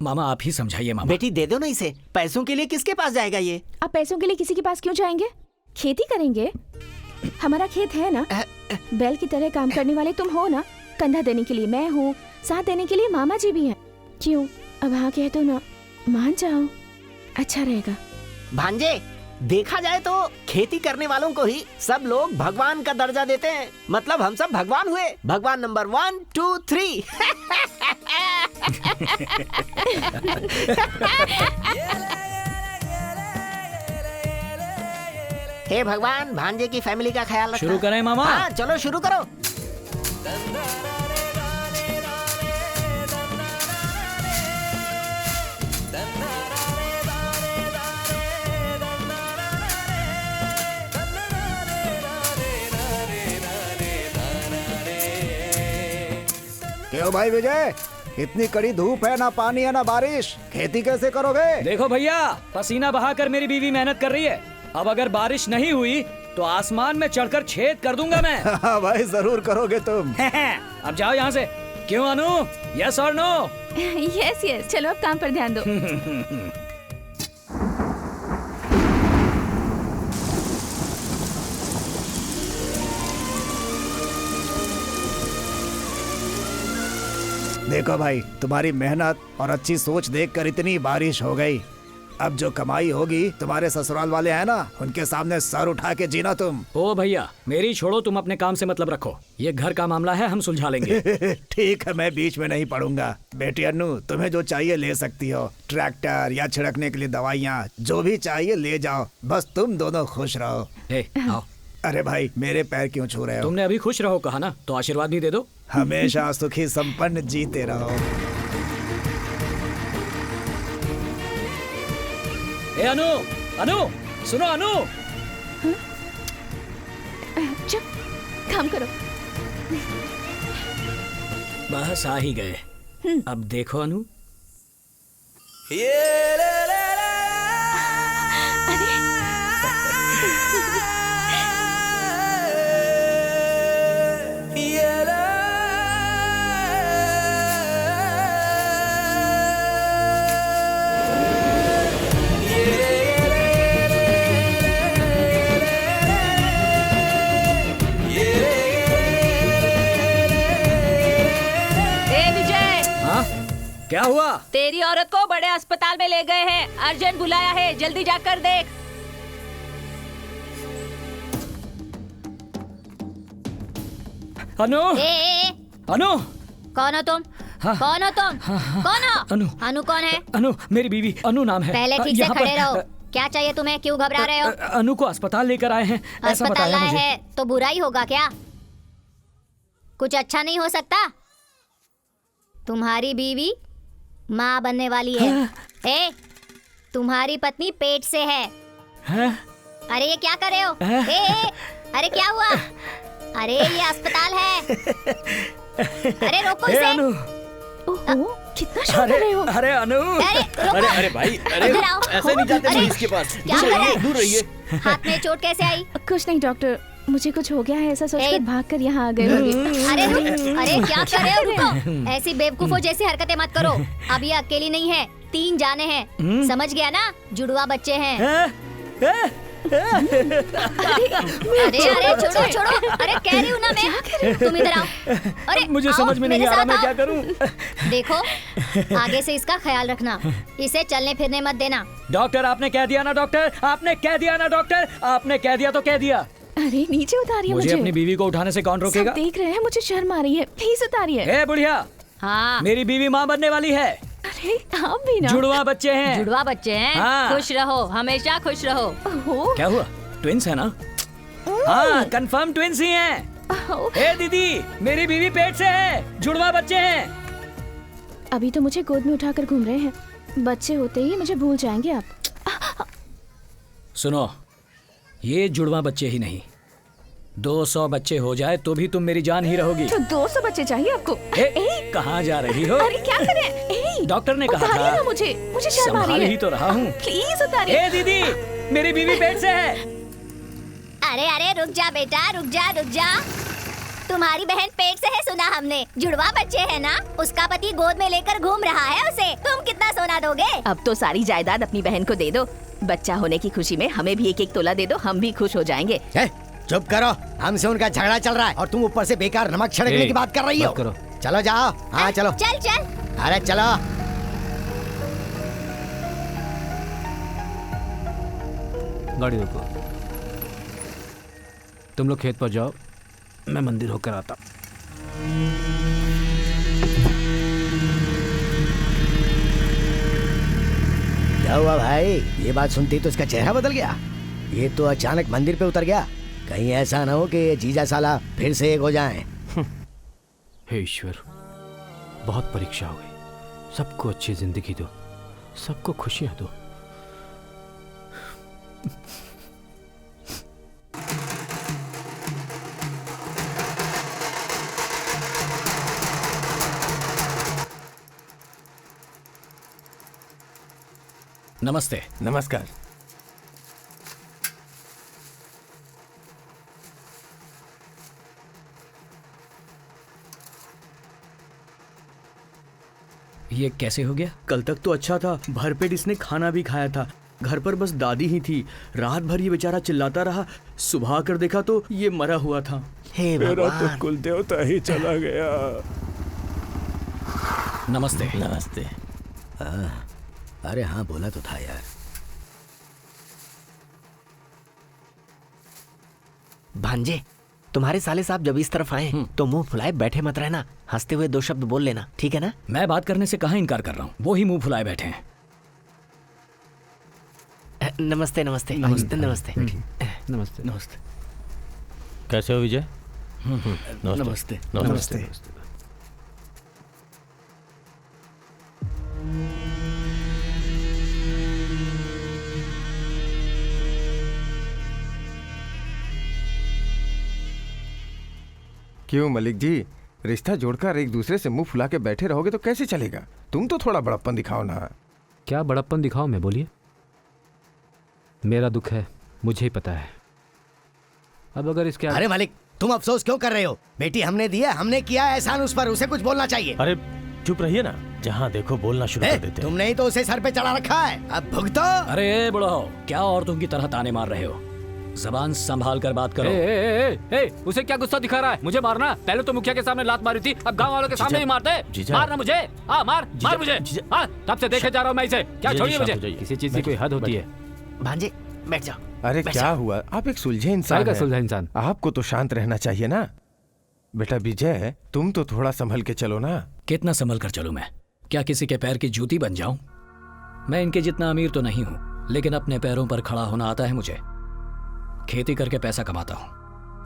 मामा आप ही समझाइए। मामा बेटी दे दो ना इसे, पैसों के लिए किसके पास जाएगा ये? आप पैसों के लिए किसी के पास क्यों जाएंगे? खेती करेंगे, हमारा खेत है ना। बैल की तरह काम करने वाले तुम हो ना, कंधा देने के लिए मैं हूँ, साथ देने के लिए मामा जी भी हैं। क्यों, अब हाँ कह दो ना, मान जाओ, अच्छा रहेगा। भांजे, देखा जाए तो खेती करने वालों को ही सब लोग भगवान का दर्जा देते हैं। मतलब हम सब भगवान हुए, भगवान नंबर 1, 2, 3। हे भगवान, भांजे की फैमिली का ख्याल रखना। शुरू करें मामा? हाँ, चलो शुरू करो। क्यों भाई विजय, इतनी कड़ी धूप है, ना पानी है ना बारिश, खेती कैसे करोगे? देखो भैया, पसीना बहाकर मेरी बीवी मेहनत कर रही है। अब अगर बारिश नहीं हुई तो आसमान में चढ़कर छेद कर दूंगा मैं। हाँ भाई, जरूर करोगे तुम। अब जाओ यहाँ से। क्यों अनु, यस और नो? यस यस, चलो अब काम पर ध्यान दो। देखो भाई, तुम्हारी मेहनत और अच्छी सोच देखकर इतनी बारिश हो गई। अब जो कमाई होगी तुम्हारे ससुराल वाले हैं ना, उनके सामने सर उठा के जीना तुम। ओ भैया, मेरी छोड़ो, तुम अपने काम से मतलब रखो। ये घर का मामला है, हम सुलझा लेंगे। ठीक है, मैं बीच में नहीं पड़ूंगा। बेटी अन्नू, तुम्हें जो चाहिए ले सकती हो, ट्रैक्टर या छिड़कने के लिए दवाइयाँ, जो भी चाहिए ले जाओ, बस तुम दोनों खुश रहो। आओ। अरे भाई, मेरे पैर क्यों छू रहे हो? तुमने अभी खुश रहो कहा ना, तो आशीर्वाद भी दे दो। हमेशा सुखी संपन्न जीते रहो। ए अनु, अनु, सुनो अनु। चुप, काम करो। बस आ ही गए। अब देखो अनु। क्या हुआ? तेरी औरत को बड़े अस्पताल में ले गए हैं। अर्जेंट बुलाया है, जल्दी जाकर देख। अनु, अनु, कौन हो तुम? हाँ। कौन हो तुम? कौन हो? अनु। अनु कौन है? अनु मेरी बीवी अनु नाम है। पहले ठीक से यहाँ खड़े पर- रहो। क्या चाहिए तुम्हें? क्यों घबरा रहे हो? अनु को अस्पताल लेकर आए हैं, ऐसा अस्पताल बताया आए मुझे। है तो बुरा ही होगा क्या? कुछ अच्छा नहीं हो सकता? तुम्हारी बीवी माँ बनने वाली है। ए, तुम्हारी पत्नी पेट से है। अरे ये क्या कर रहे हो? ए, अरे क्या हुआ? अरे ये अस्पताल है। अरे रोको इसे। अनु, ओहो, कितना शोर कर रहे हो? अरे अनु, रोको। अरे भाई, अरे इधर आओ। ऐसे नहीं जाते अरे, पुलिस के पास। क्या कर रहे? दूर रहिए। हाथ में चोट कैसे आई? कुछ नहीं डॉक्टर, मुझे कुछ हो गया है ऐसा सोचकर भागकर यहाँ आ गए होंगे। अरे रुक, अरे क्या कर रहे हो? रुको, ऐसी बेवकूफों जैसी हरकतें मत करो। अब ये अकेली नहीं है, 3 जाने हैं। समझ गया ना? जुड़वा बच्चे हैं। अरे अरे छोड़ो छोड़ो। अरे कह रही हूँ ना मैं, तुम इधर आओ। अरे मुझे आओ, समझ में नहीं मेरे आ रहा साथ मैं आओ। क्या करूं। देखो, आगे से इसका ख्याल रखना। इसे चलने फिरने मत देना। डॉक्टर आपने कह दिया ना डॉक्टर, आपने कह दिया ना डॉक्टर, आपने कह दिया तो कह दिया। अरे नीचे उतारिए मुझे अपनी बीवी को उठाने से कौन रोकेगा? सब देख रहे हैं, मुझे शर्म आ रही है, प्लीज उतारिए। ए बुढ़िया, हाँ मेरी बीवी माँ बनने वाली है। अरे आप भी ना। जुड़वा बच्चे हैं। जुड़वा बच्चे हैं। हाँ। खुश रहो, हमेशा खुश रहो। क्या हुआ? ट्विंस है ना? हाँ, कंफर्म ट्विंस ही हैं। ए दीदी, मेरी बीवी पेट से है, जुड़वा बच्चे हैं। अभी तो मुझे गोद में उठाकर घूम रहे हैं, बच्चे होते ही मुझे भूल जाएंगे आप। सुनो, ये जुड़वा बच्चे ही नहीं, 200 बच्चे हो जाए तो भी तुम मेरी जान ही रहोगी। तो 200 बच्चे चाहिए आपको? कहाँ जा रही हो? अरे क्या करें? डॉक्टर ने कहा उतारिए था। ना मुझे शर्म आ रही संभाल है। ही तो रहा हूँ। प्लीज उतारिए। ए दीदी, मेरी बीवी पेट से है। अरे अरे रुक जा बेटा, रुक जा रुक जा। तुम्हारी बहन पेट से है, सुना हमने। जुड़वा बच्चे है ना? उसका पति गोद में लेकर घूम रहा है उसे। तुम कितना सोना दोगे? अब तो सारी जायदाद अपनी बहन को दे दो। बच्चा होने की खुशी में हमें भी 1-1 तोला दे दो, हम भी खुश हो जाएंगे। चुप करो, हमसे उनका झगड़ा चल रहा है और तुम ऊपर से बेकार नमक छिड़कने की बात कर रही हो। चलो जाओ। हाँ चलो। चल चल। अरे चलो। गाड़ी रोको। तुम लोग खेत पर जाओ, मैं मंदिर होकर आता। क्या हुआ भाई? ये बात सुनती तो इसका चेहरा बदल गया। ये तो अचानक मंदिर पे उतर गया। कहीं ऐसा ना हो कि ये जीजा साला फिर से एक हो जाएं। हे ईश्वर, बहुत परीक्षा हो गई। सबको अच्छी जिंदगी दो, सबको खुशियां दो। नमस्ते। नमस्कार। ये कैसे हो गया? कल तक तो अच्छा था, भरपेट इसने खाना भी खाया था। घर पर बस दादी ही थी। रात भर ये बेचारा चिल्लाता रहा। सुबह कर देखा तो ये मरा हुआ था। हे मेरा तो कुल देवता ही चला गया। नमस्ते। नमस्ते। अरे हाँ, बोला तो था यार। भांजे, तुम्हारे साले साहब जब इस तरफ आए तो मुंह फुलाए बैठे मत रहना। हंसते हुए 2 शब्द बोल लेना, ठीक है ना? मैं बात करने से कहाँ इनकार कर रहा हूँ, वो ही मुंह फुलाए बैठे हैं। नमस्ते नमस्ते नमस्ते नमस्ते नमस्ते नमस्ते। कैसे हो विजय? नमस्ते। नमस्ते। क्यों मलिक जी, रिश्ता जोड़कर एक दूसरे से मुंह फुला के बैठे रहोगे तो कैसे चलेगा? तुम तो थोड़ा बड़प्पन दिखाओ ना। क्या बड़प्पन दिखाओ मैं? बोलिए। मेरा दुख है, मुझे ही पता है। अब अगर इसके अरे मालिक, तुम अफसोस क्यों कर रहे हो? बेटी हमने दिया, हमने किया एहसान उस पर, उसे कुछ बोलना चाहिए। अरे चुप रहिए ना, जहाँ देखो बोलना शुरू कर देते हैं। तुमने ही तो उसे सर पे चढ़ा रखा है, अब भुगतो। अरे बुढ़ाओ, क्या औरतों की तरह ताने मार रहे हो? जबान संभाल कर बात करो। उसे क्या गुस्सा दिखा रहा है? मुझे मारना? पहले तो मुखिया के सामने लात मारी थी, अब गांव वालों के सामने ही मारते। मारना मुझे, मार मुझे। तब से देखे जा रहा हूँ मैं इसे। क्या छोड़िए मुझे। किसी चीज की कोई हद होती है। भांजे बैठ जाओ। अरे क्या हुआ? आप एक सुलझे इंसान हैं। सुलझा इंसान? आपको तो शांत रहना चाहिए ना। बेटा विजय, तुम तो थोड़ा संभल के चलो ना। कितना संभल कर चलूं मैं? क्या किसी के पैर की जूती बन जाऊं? मैं इनके जितना अमीर तो नहीं हूं, लेकिन अपने पैरों पर खड़ा होना आता है मुझे। खेती करके पैसा कमाता हूं,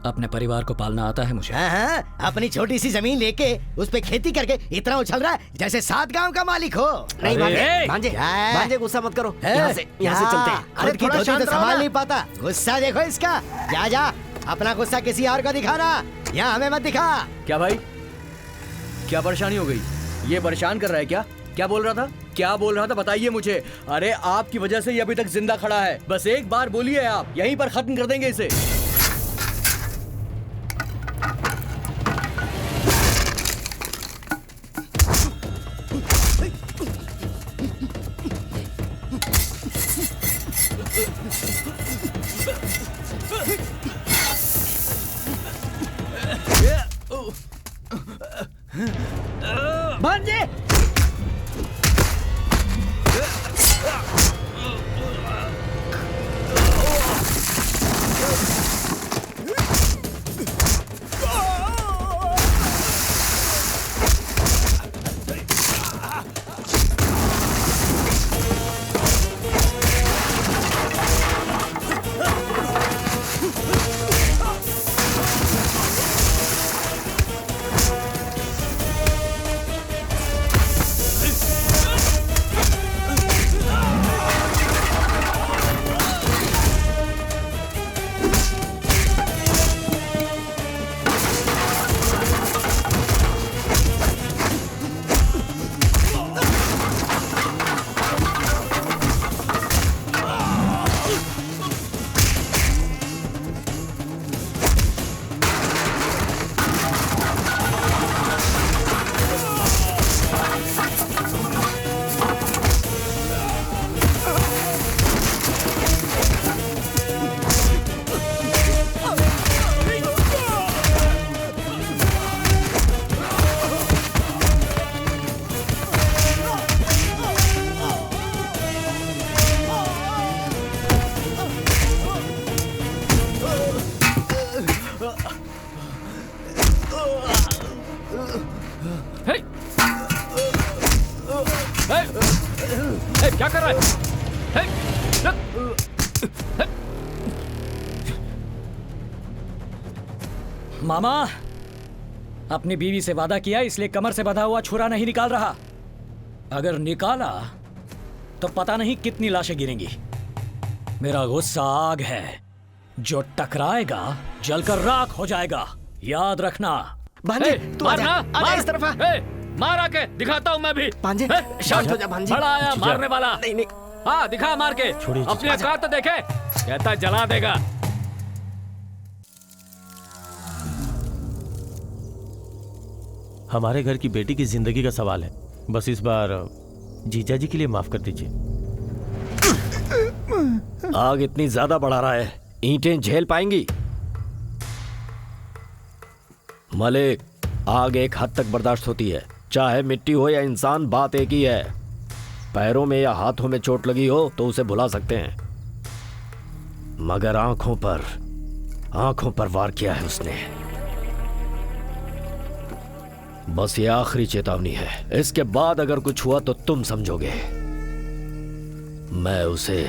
अपने परिवार को पालना आता है मुझे। हाँ, अपनी छोटी सी जमीन लेके उस पे खेती करके इतना उछल रहा है जैसे 7 गांव का मालिक हो। नहीं भांजे गुस्सा मत करो। यहाँ से चलते हैं। अरे थोड़ा शांत तो संभाल नहीं पाता। गुस्सा देखो इसका। जा अपना गुस्सा किसी और को दिखाना, यहाँ हमें मत दिखा। क्या भाई, क्या परेशानी हो गई? ये परेशान कर रहा है क्या? क्या बोल रहा था बताइए मुझे। अरे आपकी वजह से ये अभी तक जिंदा खड़ा है। बस एक बार बोलिए, आप यहीं पर खत्म कर देंगे इसे। भांजे क्या कर रहा है? मामा, अपनी बीवी से वादा किया, इसलिए कमर से बंधा हुआ छुरा नहीं निकाल रहा। अगर निकाला तो पता नहीं कितनी लाशें गिरेंगी। मेरा गुस्सा आग है, जो टकराएगा जलकर राख हो जाएगा, याद रखना। भांजे तू मारना, मार इस तरफ आ। मार आके दिखाता हूँ मैं भी। भांजे शांत हो जा भांजे। बड़ा आया मारने वाला। नहीं हाँ दिखा मार के। अपनी औकात तो देखे, कहता जला देगा। हमारे घर की बेटी की जिंदगी का सवाल है, बस इस बार जीजा जी के लिए माफ कर दीजिए। आग इतनी ज्यादा बढ़ा रहा है, ईंटें झेल पाएंगी? मलिक, आग एक हद तक बर्दाश्त होती है, चाहे मिट्टी हो या इंसान, बात एक ही है। पैरों में या हाथों में चोट लगी हो तो उसे भुला सकते हैं, मगर आंखों पर वार किया है उसने। बस ये आखिरी चेतावनी है, इसके बाद अगर कुछ हुआ तो तुम समझोगे। मैं उसे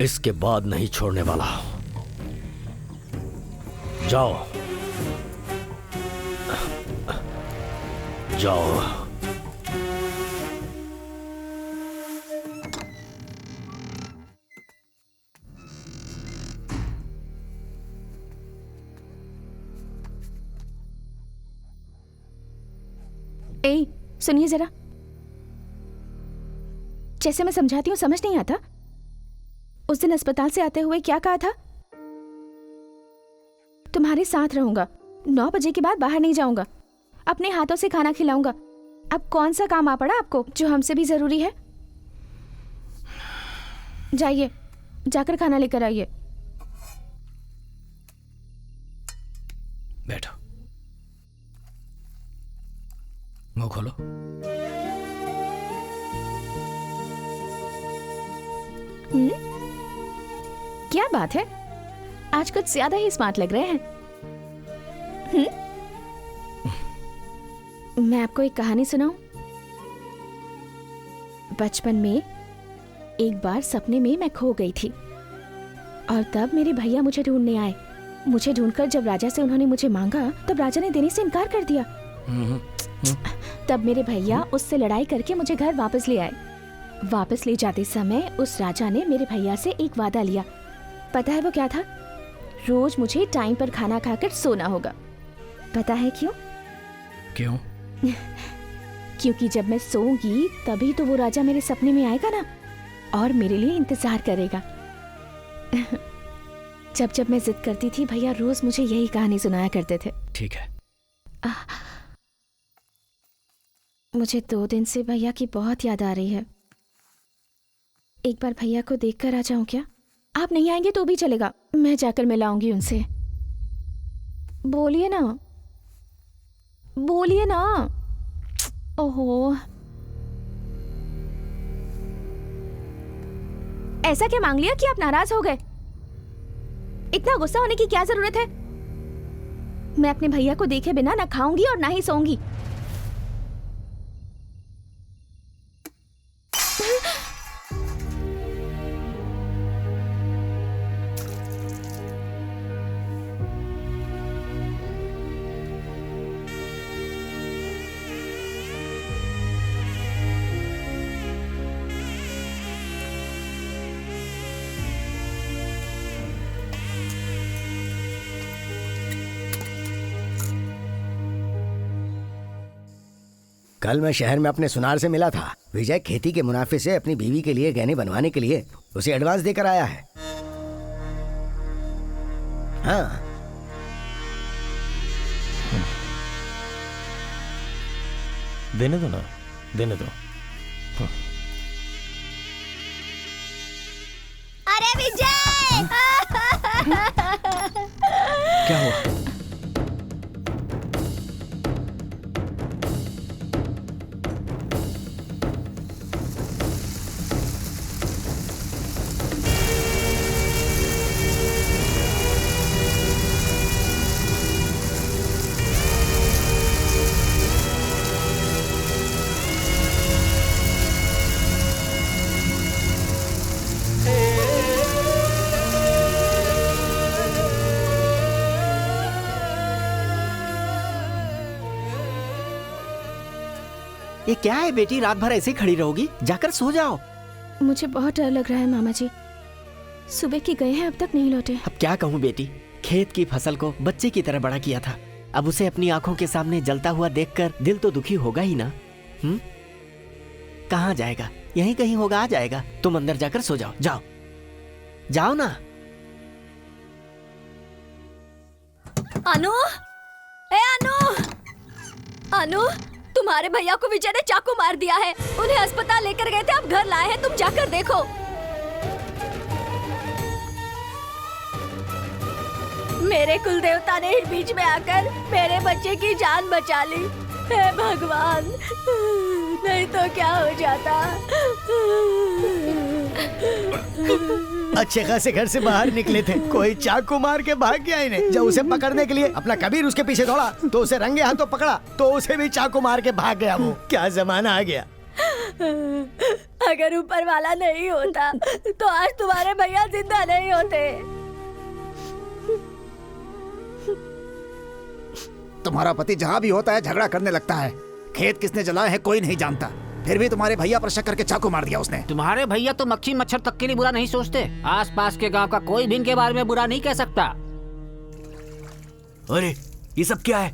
इसके बाद नहीं छोड़ने वाला। जाओ जाओ। ए, सुनिए जरा, जैसे मैं समझाती हूँ समझ नहीं आता। उस दिन अस्पताल से आते हुए क्या कहा था? तुम्हारे साथ रहूंगा, 9 बजे के बाद बाहर नहीं जाऊंगा, अपने हाथों से खाना खिलाऊंगा। अब कौन सा काम आ पड़ा आपको जो हमसे भी जरूरी है? जाइए, जाकर खाना लेकर आइए। बैठो, मुंह खोलो। क्या बात है, आज कुछ ज्यादा ही स्मार्ट लग रहे हैं। मैं आपको एक कहानी सुनाऊं? बचपन में एक बार सपने में मैं खो गई थी और तब मेरे भैया मुझे ढूंढने आए। मुझे ढूंढकर जब राजा से उन्होंने मुझे मांगा तब राजा ने देने से इनकार कर दिया। तब मेरे भैया उससे लड़ाई करके मुझे घर वापस ले आए। वापस ले जाते समय उस राजा ने मेरे भैया से एक वादा लिया। पता है वो क्या था? रोज मुझे टाइम पर खाना खाकर सोना होगा। पता है क्यों? क्यों? क्योंकि जब मैं सोऊंगी तभी तो वो राजा मेरे सपने में आएगा ना और मेरे लिए इंतजार करेगा। जब जब मैं जिद करती थी भैया रोज मुझे यही कहानी सुनाया करते थे। ठीक है। मुझे 2 दिन से भैया की बहुत याद आ रही है। एक बार भैया को देखकर आ जाऊं क्या? आप नहीं आएंगे तो भी चलेगा, मैं जाकर मिलाऊंगी उनसे। बोलिए ना, बोलिए ना। ओहो, ऐसा क्या मांग लिया कि आप नाराज हो गए? इतना गुस्सा होने की क्या जरूरत है? मैं अपने भैया को देखे बिना ना खाऊंगी और ना ही सोऊंगी। कल मैं शहर में अपने सुनार से मिला था। विजय खेती के मुनाफे से अपनी बीवी के लिए गहने बनवाने के लिए उसे एडवांस देकर आया है। हाँ, देने दो ना, देने दो। अरे विजय! क्या हुआ? ये क्या है बेटी, रात भर ऐसे खड़ी रहोगी? जाकर सो जाओ। मुझे बहुत डर लग रहा है मामा जी। सुबह के गए हैं, अब तक नहीं लौटे। अब क्या कहूँ बेटी, खेत की फसल को बच्चे की तरह बड़ा किया था। अब उसे अपनी आंखों के सामने जलता हुआ देखकर दिल तो दुखी होगा ही ना। कहाँ जाएगा? यहीं कहीं होगा, आ जाएगा। तुम अंदर जाकर सो जाओ। जाओ जाओ ना। अनु, ए अनु, अनु, तुम्हारे भैया को विजय ने चाकू मार दिया है। उन्हें अस्पताल लेकर गए थे, अब घर लाए हैं। तुम जाकर देखो। मेरे कुल देवता ने ही बीच में आकर मेरे बच्चे की जान बचा ली। हे भगवान, नहीं तो क्या हो जाता। अच्छे खासे घर से बाहर निकले थे, कोई चाकू मार के भाग गया इन्हें। जब उसे पकड़ने के लिए अपना कबीर उसके पीछे दौड़ा तो उसे रंगे हाथों पकड़ा तो उसे भी चाकू मार के भाग गया। वो क्या जमाना आ गया। अगर ऊपर वाला नहीं होता तो आज तुम्हारे भैया जिंदा नहीं होते। तुम्हारा पति जहाँ भी होता है झगड़ा करने लगता है। खेत किसने जलाए है कोई नहीं जानता, फिर भी तुम्हारे भैया पर शक करके चाकू मार दिया उसने। तुम्हारे भैया तो मक्खी मच्छर तक के लिए बुरा नहीं सोचते। आसपास के गांव का कोई भी इनके बारे में बुरा नहीं कह सकता। अरे ये सब क्या है?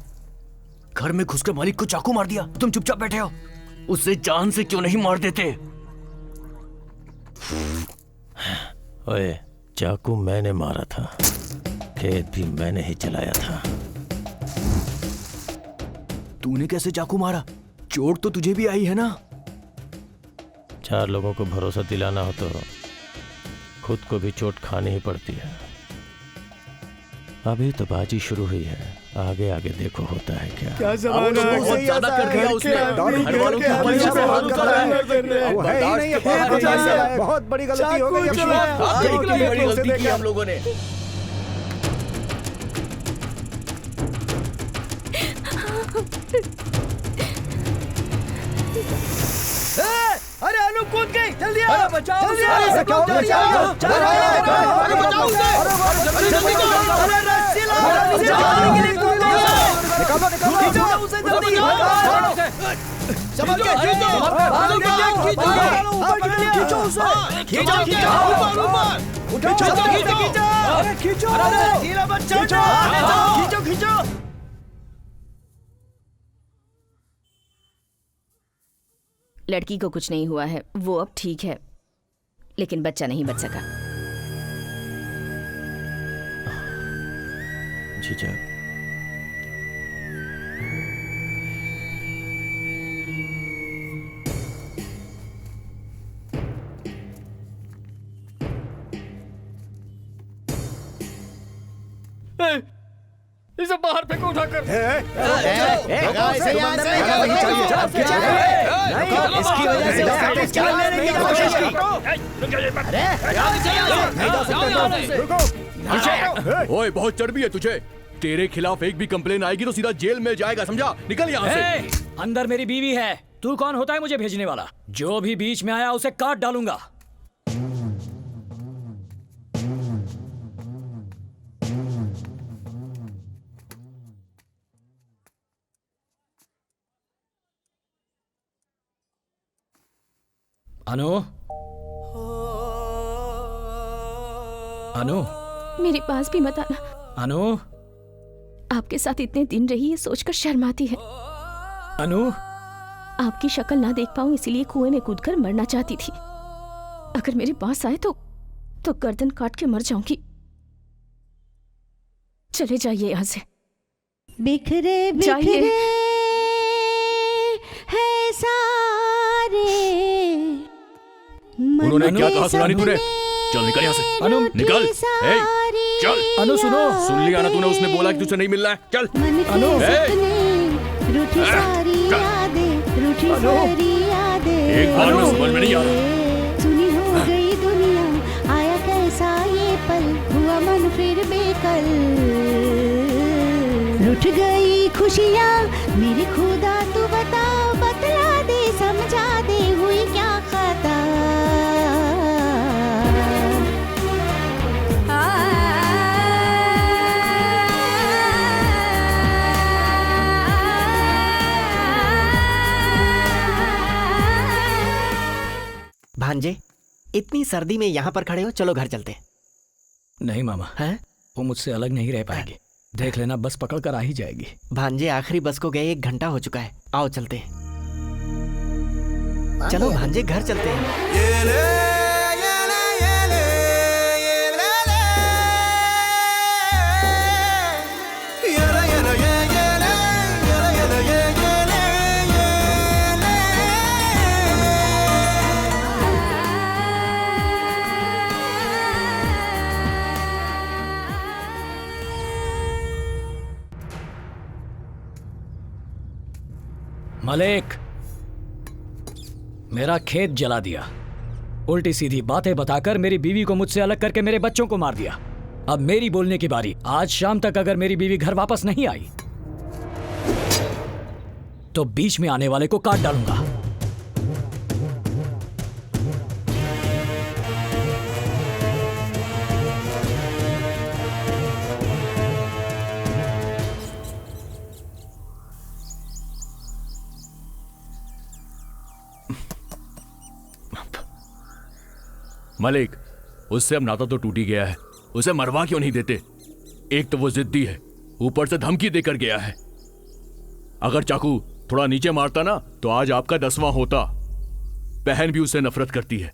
घर में घुसकर मालिक को चाकू मार दिया, तुम चुपचाप बैठे हो। उसे जान से क्यों नहीं मार देते? ओए, चाकू मैंने मारा था, खेत भी मैंने ही चलाया था। तूने कैसे चाकू मारा? चोट तो तुझे भी आई है ना? 4 लोगों को भरोसा दिलाना हो तो खुद को भी चोट खानी ही पड़ती है। अभी तो बाजी शुरू हुई है, आगे आगे देखो होता है क्या। क्या जमाना है, बहुत ज्यादा कर दिया उसने। घर वालों की हमेशा बहादुर कर रहा है। वो है ही नहीं, ये बहुत बड़ी गलती हो गई। बड़ी गलती की हम लोगों ने। अरे अनु कूद गई, जल्दी आओ, बचाओ जल्दी आओ, उसे। क्या हो गया? अरे बचाओ उसे, जल्दी करो, अरे रस्सी लाओ, निकालने के लिए कूदो, निकालो उसे जल्दी, संभाल के खींचो, खींचो उसे, खींचो ढीला मत छोड़ो, खींचो। लड़की को कुछ नहीं हुआ है, वो अब ठीक है, लेकिन बच्चा नहीं बच सका। जीजा, इसे बाहर फेंको उठाकर। इसकी वजह से जान लेने की कोशिश की। ओए, बहुत चर्बी है तुझे। तेरे खिलाफ एक भी कंप्लेन आएगी तो सीधा जेल में जाएगा, समझा? निकल यहाँ से। अंदर मेरी बीवी है, तू कौन होता है मुझे भेजने वाला? जो भी बीच में आया उसे काट डालूंगा। अनु, अनु, मेरे पास भी मत आना। अनु, आपके साथ इतने दिन रही, ये सोचकर शर्म आती है। अनु, आपकी शक्ल ना देख पाऊं इसीलिए कुएं में कूदकर मरना चाहती थी। अगर मेरे पास आए तो गर्दन काट के मर जाऊंगी। चले जाइए यहाँ से। बिखरे बिखरे है सारे। उन्होंने क्या कहा सुना नहीं तूने? चल निकल यहाँ से। अनु, निकल। चल। अनु सुनो। सुन लिया ना तूने? उसने बोला कि तुझसे नहीं मिलना है। चल। अनु, रूठी सारी यादें, रूठी सारी यादें। एक बार में समझ में नहीं आ रहा। सुनी हो गई दुनिया, आया कैसा ये पल, हुआ मन फिर बेकल। रूठ गई खुशियाँ मेरी खुदा, तू बता, बतला दे, समझा दे, हुई क्या खता। भांजे, इतनी सर्दी में यहाँ पर खड़े हो, चलो घर चलते। नहीं मामा, हैं? वो मुझसे अलग नहीं रह पाएगी। देख लेना, बस पकड़ कर आ ही जाएगी। भांजे, आखिरी बस को गए 1 घंटा हो चुका है, आओ चलते हैं। चलो भांजे, घर चलते हैं। मलिक, मेरा खेत जला दिया, उल्टी सीधी बातें बताकर मेरी बीवी को मुझसे अलग करके मेरे बच्चों को मार दिया। अब मेरी बोलने की बारी। आज शाम तक अगर मेरी बीवी घर वापस नहीं आई तो बीच में आने वाले को काट डालूंगा। मलिक, उससे अब नाता तो टूट ही गया है, उसे मरवा क्यों नहीं देते? एक तो वो जिद्दी है, ऊपर से धमकी देकर गया है। अगर चाकू थोड़ा नीचे मारता ना तो आज आपका 10वां होता। बहन भी उससे नफरत करती है।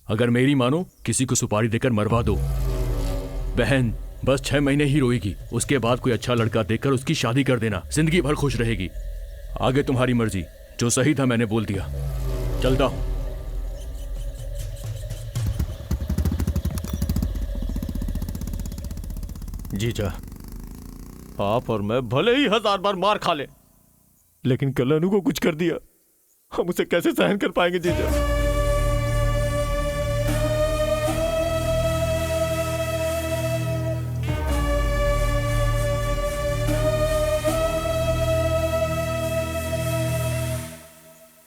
अगर मेरी मानो, किसी को सुपारी देकर मरवा दो। बहन बस 6 महीने ही रोएगी, उसके बाद कोई अच्छा लड़का देखकर उसकी शादी कर देना, जिंदगी भर खुश रहेगी। आगे तुम्हारी मर्जी, जो सही था मैंने बोल दिया। चलता हूं। जीजा, आप और मैं भले ही 1000 बार मार खा ले, लेकिन कल अनु को कुछ कर दिया, हम उसे कैसे सहन कर पाएंगे जीजा?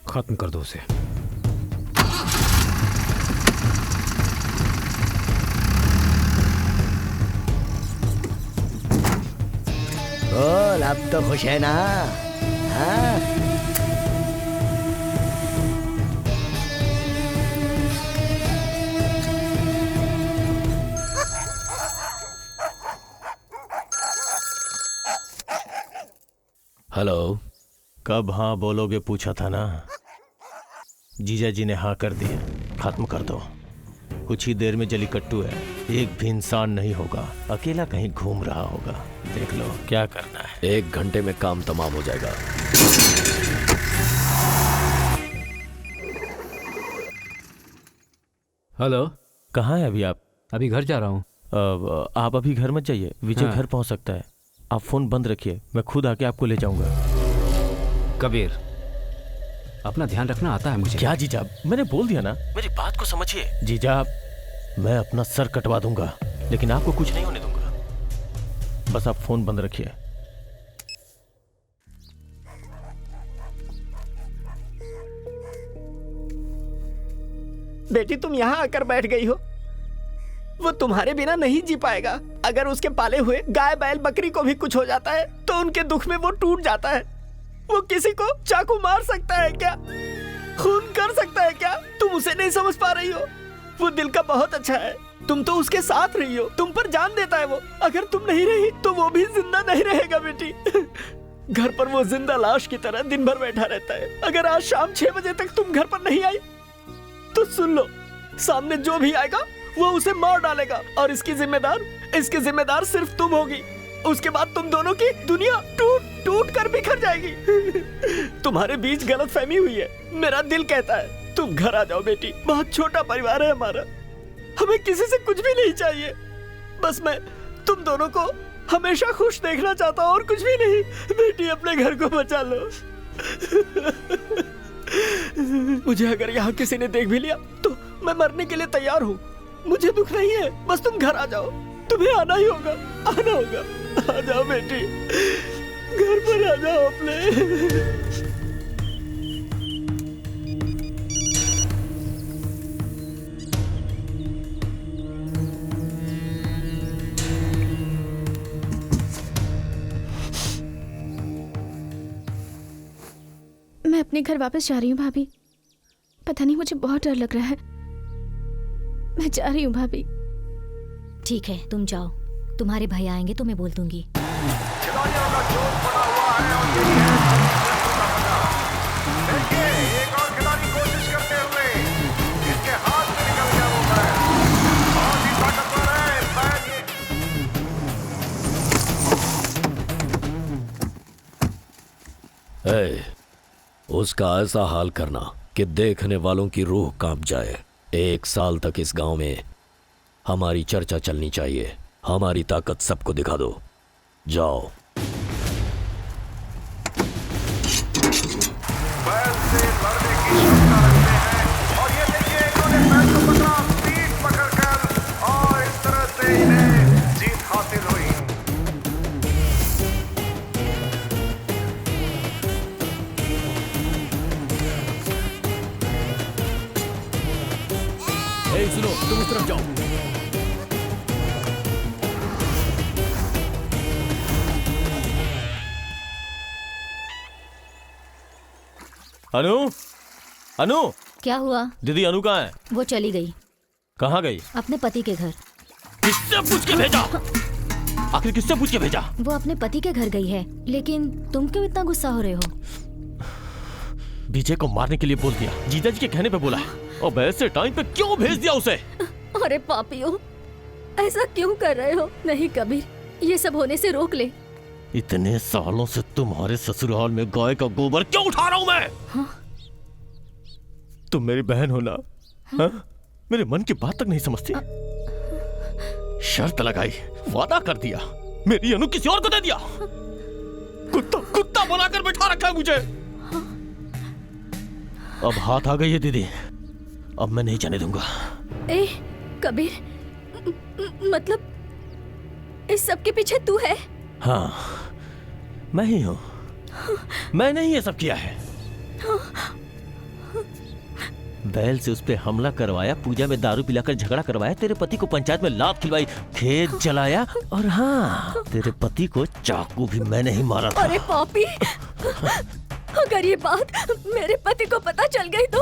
खत्म कर दो उसे। बोल, अब तो खुश है ना? हाँ? हेलो। कब हाँ बोलोगे पूछा था ना? जीजा जी ने हाँ कर दिया। खत्म कर दो। कुछ ही देर में जलीकट्टू है, एक भी इंसान नहीं होगा, अकेला कहीं घूम रहा होगा। देख लो क्या करना है। 1 घंटे में काम तमाम हो जाएगा। हेलो। कहाँ है अभी आप? अभी घर जा रहा हूँ। आप अभी घर मत जाइए, विजय हाँ। घर पहुँच सकता है। आप फोन बंद रखिए, मैं खुद आके आपको ले जाऊंगा। कबीर, अपना ध्यान रखना आता है मुझे। क्या जीजा, मैंने बोल दिया ना, मेरी बात को समझिए। जीजा, मैं अपना सर कटवा दूंगा, लेकिन आपको कुछ नहीं होने दूंगा। बस आप फोन बंद रखिए। बेटी, तुम यहाँ आकर बैठ गई हो। वो तुम्हारे बिना नहीं जी पाएगा। अगर उसके पाले हुए गाय बैल बकरी को भी कुछ हो जाता है तो उनके दुख में वो टूट जाता है। वो किसी को चाकू मार सकता है क्या? खून कर सकता है क्या? तुम उसे नहीं समझ पा रही हो। वो दिल का बहुत अच्छा है। तुम तो उसके साथ रही हो, तुम पर जान देता है वो। अगर तुम नहीं रही तो वो भी जिंदा नहीं रहेगा बेटी। घर पर वो जिंदा लाश की तरह दिन भर बैठा रहता है। अगर आज शाम 6 बजे तक तुम घर पर नहीं आई तो सुन लो, सामने जो भी आएगा वो उसे मार डालेगा और इसकी जिम्मेदार सिर्फ तुम होगी। उसके बाद तुम दोनों की दुनिया टूट कर बिखर जाएगी। तुम्हारे बीच गलतफहमी हुई है। मेरा दिल कहता है तुम घर आ जाओ बेटी। बहुत छोटा परिवार है हमारा, हमें किसी से कुछ भी नहीं चाहिए। बस मैं तुम दोनों को हमेशा खुश देखना चाहता हूँ और कुछ भी नहीं। बेटी, अपने घर को बचा लो। मुझे अगर यहाँ किसी ने देख भी लिया तो मैं मरने के लिए तैयार हूँ। मुझे दुख नहीं है, बस तुम घर आ जाओ। तुम्हें आना ही होगा, आना होगा। आ जाओ बेटी, घर पर आ जाओ अपने। मैं अपने घर वापस जा रही हूँ भाभी। पता नहीं, मुझे बहुत डर लग रहा है। मैं जा रही हूँ भाभी। ठीक है, तुम जाओ। तुम्हारे भाई आएंगे तो मैं बोल दूंगी। खिलाड़ियों का जोश बना हुआ है और यही है देखिए, एक और खिलाड़ी कोशिश करते हुए इसके हाथ में निकल गया वो बैल। बहुत ही ताकतवर है बैल ये। उसका ऐसा हाल करना कि देखने वालों की रूह कांप जाए। 1 साल तक इस गांव में हमारी चर्चा चलनी चाहिए। हमारी ताकत सबको दिखा दो। जाओ। बैल से लड़ने की क्षमता रखते हैं और ये देखिए, इन्होंने बैल को पकड़ा, पीठ पकड़कर, और इस तरह से इन्हें जीत हासिल हुई। सुनो, तुम उस तरफ जाओ। अनु, अनु, क्या हुआ? दीदी अनु कहाँ है? वो चली गई। कहाँ गई? अपने पति के घर। किससे पूछ के भेजा? आखिर किससे पूछ के भेजा? वो अपने पति के घर गई है। लेकिन तुम क्यों इतना गुस्सा हो रहे हो? विजय को मारने के लिए बोल दिया, जीजा जी के कहने पे बोला है। और ऐसे टाइम पे क्यों भेज दिया उसे? अरे पापियों, ऐसा क्यों कर रहे हो? नहीं कबीर, ये सब होने से रोक ले। इतने सालों से तुम्हारे ससुराल में गाय का गोबर क्यों उठा रहा हूं मैं? हाँ? तुम मेरी बहन हो ना? हाँ? मेरे मन की बात तक नहीं समझती। शर्त लगाई, वादा कर दिया, मेरी अनु किसी और को दे दिया। कुत्ता कुत्ता बनाकर बैठा रखा है मुझे। अब हाथ आ गई है दीदी, अब मैं नहीं जाने दूंगा। ए कबीर, मतलब इस सब के पीछे तू है? हाँ, मैं ही हूँ। मैंने ही ये सब किया है। बैल से उस पे हमला करवाया, पूजा में दारू पिलाकर झगड़ा करवाया, तेरे पति को पंचायत में लात खिलवाई, खेत जलाया, और हाँ, तेरे पति को चाकू भी मैंने ही मारा था। अरे पापी, अगर ये बात मेरे पति को पता चल गई तो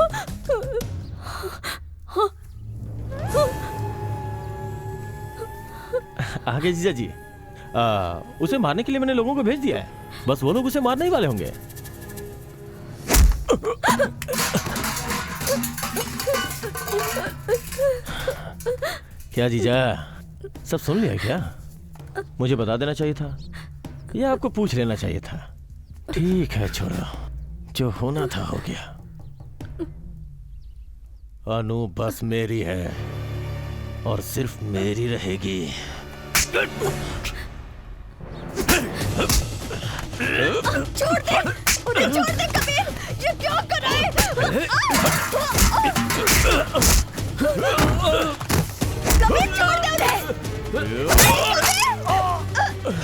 आगे जीजा जी, उसे मारने के लिए मैंने लोगों को भेज दिया है, बस वो लोग उसे मारने ही वाले होंगे। क्या जीजा, सब सुन लिया क्या? मुझे बता देना चाहिए था या आपको पूछ लेना चाहिए था? ठीक है छोड़ो, जो होना था हो गया। अनु बस मेरी है और सिर्फ मेरी रहेगी। छोड़ दे, उन्हें छोड़ दे कबीर, ये क्या कर रहा है? कबीर छोड़ दे उन्हें।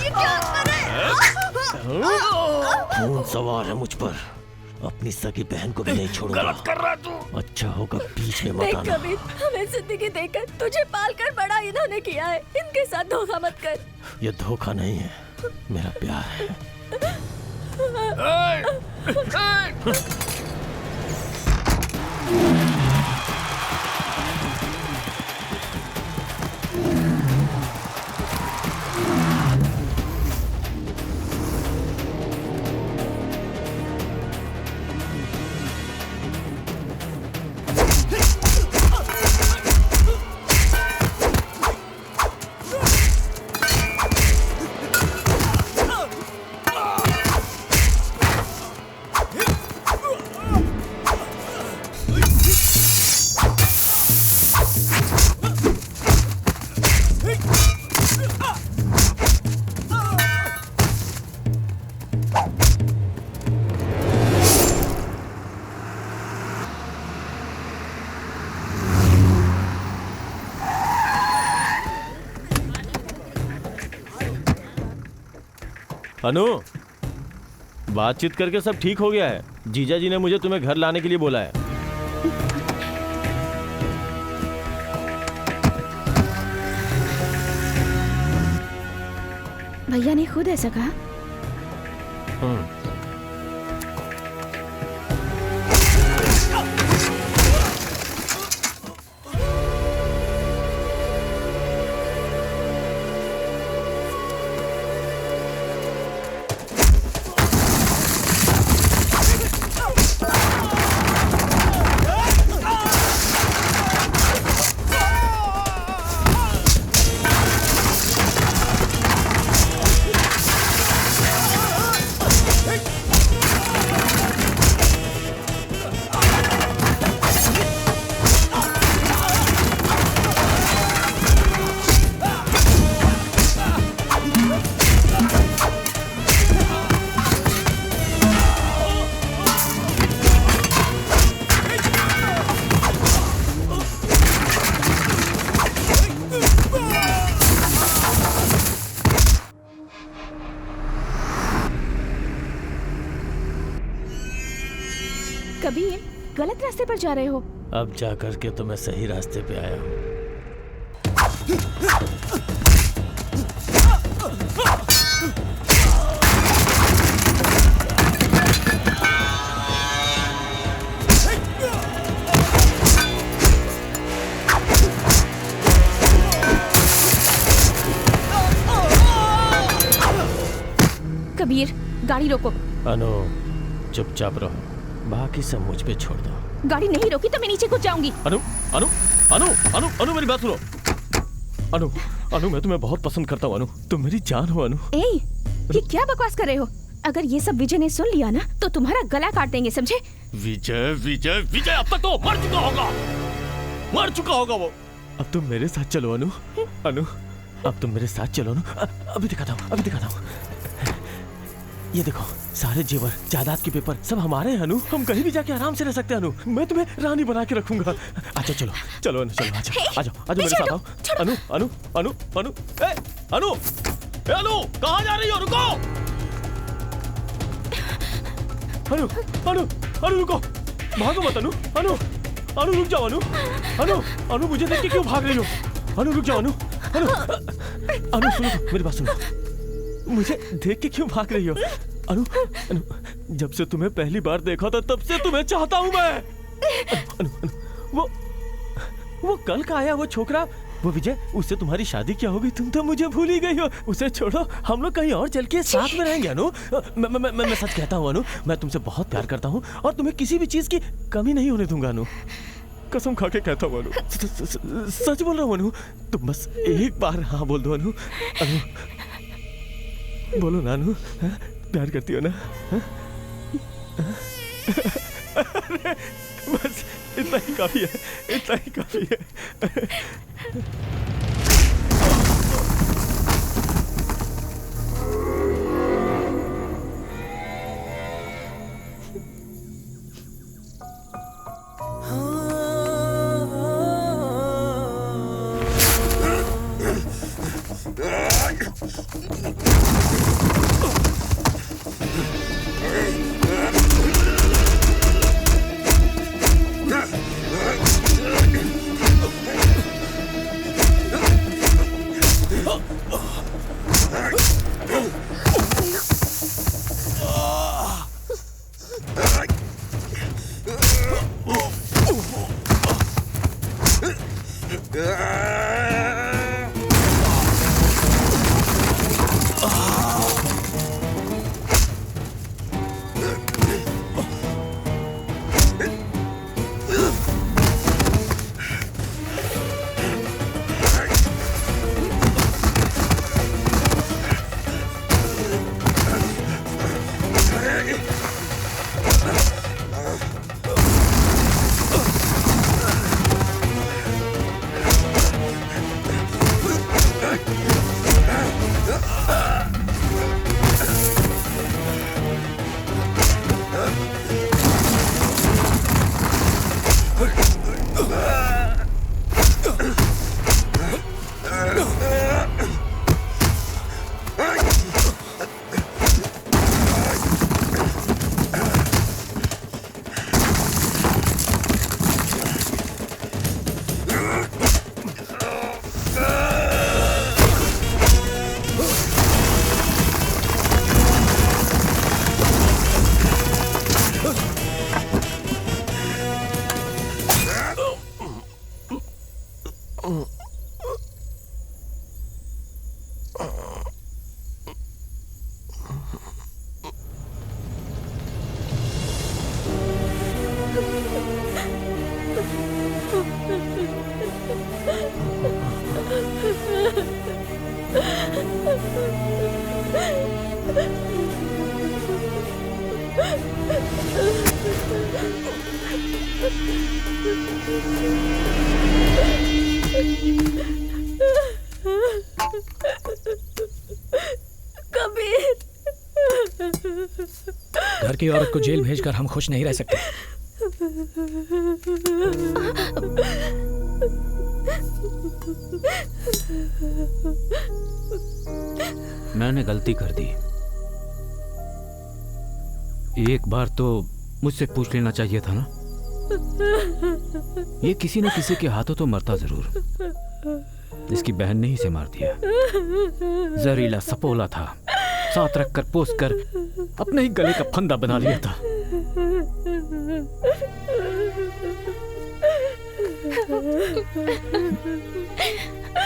ये क्या कर रहा है? खून सवार है मुझ पर, अपनी सगी बहन को भी नहीं छोड़ूंगा। गलत कर रहा तू। अच्छा होगा बीच में मत देख आना। कबीर, हमें जिंदगी देकर तुझे पालकर बड़ा इन्होंने किया है, इनके साथ धोखा मत कर। ये धोखा नहीं है, मेरा प्यार है। अनु, बातचीत करके सब ठीक हो गया है। जीजा जी ने मुझे तुम्हें घर लाने के लिए बोला है। भैया ने खुद ऐसा कहा? कबीर, गलत रास्ते पर जा रहे हो। अब जा करके तो मैं सही रास्ते पे आया हूँ। कबीर, गाड़ी रोको। अनु, चुपचाप रहो, बाकी सब मुझ पे छोड़ दो। गाड़ी नहीं रोकी तो मैं नीचे कूद जाऊंगी। अनु, अनु, अनु, अनु, अनु, मेरी बात सुनो। अनु, अनु, मैं तुम्हें बहुत पसंद करता हूँ अनु, तुम मेरी जान हो अनु। ए, ये क्या बकवास कर रहे हो? अगर ये सब विजय ने सुन लिया ना तो तुम्हारा गला काट देंगे, समझे? विजय, विजय, विजय अब तक तो मर चुका होगा, मर चुका होगा वो। अब तुम मेरे साथ चलो अनु। अनु, अब तुम मेरे साथ चलो ना। अभी दिखाता हूँ। ये देखो, सारे जेवर, जायदाद के पेपर सब हमारे हैं अनु। हम कहीं भी जाके आराम से रह सकते हैं अनु। मैं तुम्हें रानी बना के रखूंगा। अच्छा चलो चलो अनु, चलो आ जाओ मेरे साथ आओ। अनु अनु अनु अनु ए अनु ए अनु, कहाँ जा रही हो? रुको अनु अनु अनु, रुको, भागो मत अनु। अनु अनु रुक जाओ अनु। अनु अनु, मुझे देख के क्यों भाग रही हो? अनु रुक जाओ अनु। अनु अनु सुनो, मेरी बात सुनो। मुझे देख के क्यों भाग रही हो? अनु अनु, जब से तुम्हें पहली बार देखा था तब से तुम्हें चाहता हूं मैं। अनु अनु, वो कल का आया वो छोकरा, वो विजय, उससे तुम्हारी शादी क्या होगी? तुम तो मुझे भूल ही गई हो। उसे छोड़ो, हम लोग कहीं और चल के साथ में रहेंगे अनु। मैं सच कहता हूँ अनु, मैं तुमसे बहुत प्यार करता हूँ और तुम्हें किसी भी चीज की कमी नहीं होने दूंगा अनु। कसम खा के कहता हूँ अनु, सच बोल रहा हूँ अनु। तुम बस एक बार हाँ बोल दो अनु। अनु बोलो ना अनु, प्यार करती हो ना? अरे बस इतना ही काफी है, इतना ही काफी है। घर की औरत को जेल भेजकर हम खुश नहीं रह सकते। मैंने गलती कर दी। एक बार तो मुझसे पूछ लेना चाहिए था ना। ये किसी न किसी के हाथों तो मरता जरूर। इसकी बहन ने ही इसे मार दिया। जहरीला सपोला था, साथ रखकर पोस कर अपने ही गले का फंदा बना लिया था।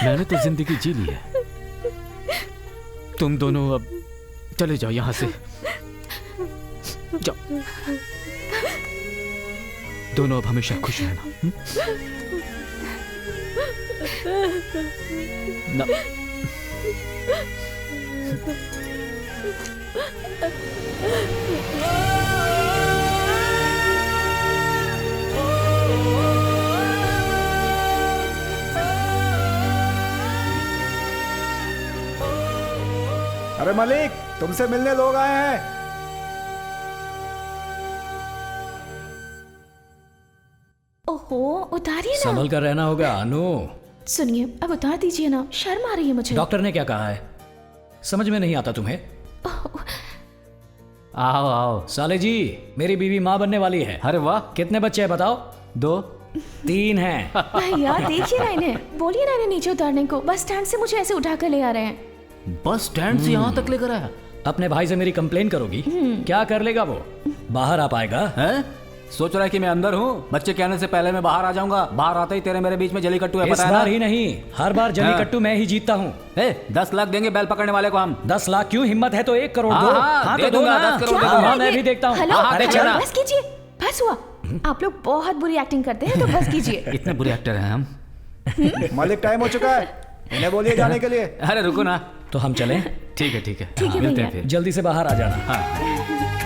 मैंने तो जिंदगी जी ली है। तुम दोनों अब चले जाओ यहां से। जाओ, दोनों अब हमेशा खुश रहना। ना अरे मलिक, तुमसे मिलने लोग आए हैं। ओहो, उतारिए ना। संभल कर रहना होगा अनु। सुनिए, अब उतार दीजिए ना, शर्म आ रही है मुझे। डॉक्टर ने क्या कहा है? समझ में नहीं आता तुम्हें? आओ आओ। साले जी, मेरी बीवी माँ बनने वाली है। अरे वाह, कितने बच्चे हैं बताओ? 2 3 हैं। भैया देखिए ना इन्हें, बोलिए ना इन्हें नीचे उतारने को। बस स्टैंड से मुझे ऐसे उठा कर ले आ रहे हैं। बस स्टैंड से यहाँ तक लेकर आया? अपने भाई से मेरी कंप्लेन करोगी? क्या कर लेगा वो? बाहर आ पाएगा? हैं? सोच रहा है कि मैं अंदर हूँ? बच्चे के आने से पहले मैं बाहर आ जाऊंगा। बाहर आते ही तेरे मेरे बीच में जलीकट्टू है, पता है ना? इस बार ही नहीं, हर बार जलीकट्टू मैं ही जीतता हूँ। 10 लाख देंगे बैल पकड़ने वाले को हम। 10 लाख क्यों? हिम्मत है तो 1 करोड़ दो। हाँ, तो दो ना। 10 करोड़ दे दूंगा। हाँ, मैं भी देखता हूँ। हेलो, अरे चला। बस कीजिए, बस हुआ। आप लोग बहुत बुरी एक्टिंग करते हैं, तो बस कीजिए। इतने बुरे एक्टर हैं हम। मालिक, टाइम हो चुका है, इन्हें बोलिए जाने के लिए। अरे रुको ना। तो हम चलें? ठीक है ठीक है, ठीक है मिलते भैया। हैं फिर। जल्दी से बाहर आ जाना। हाँ।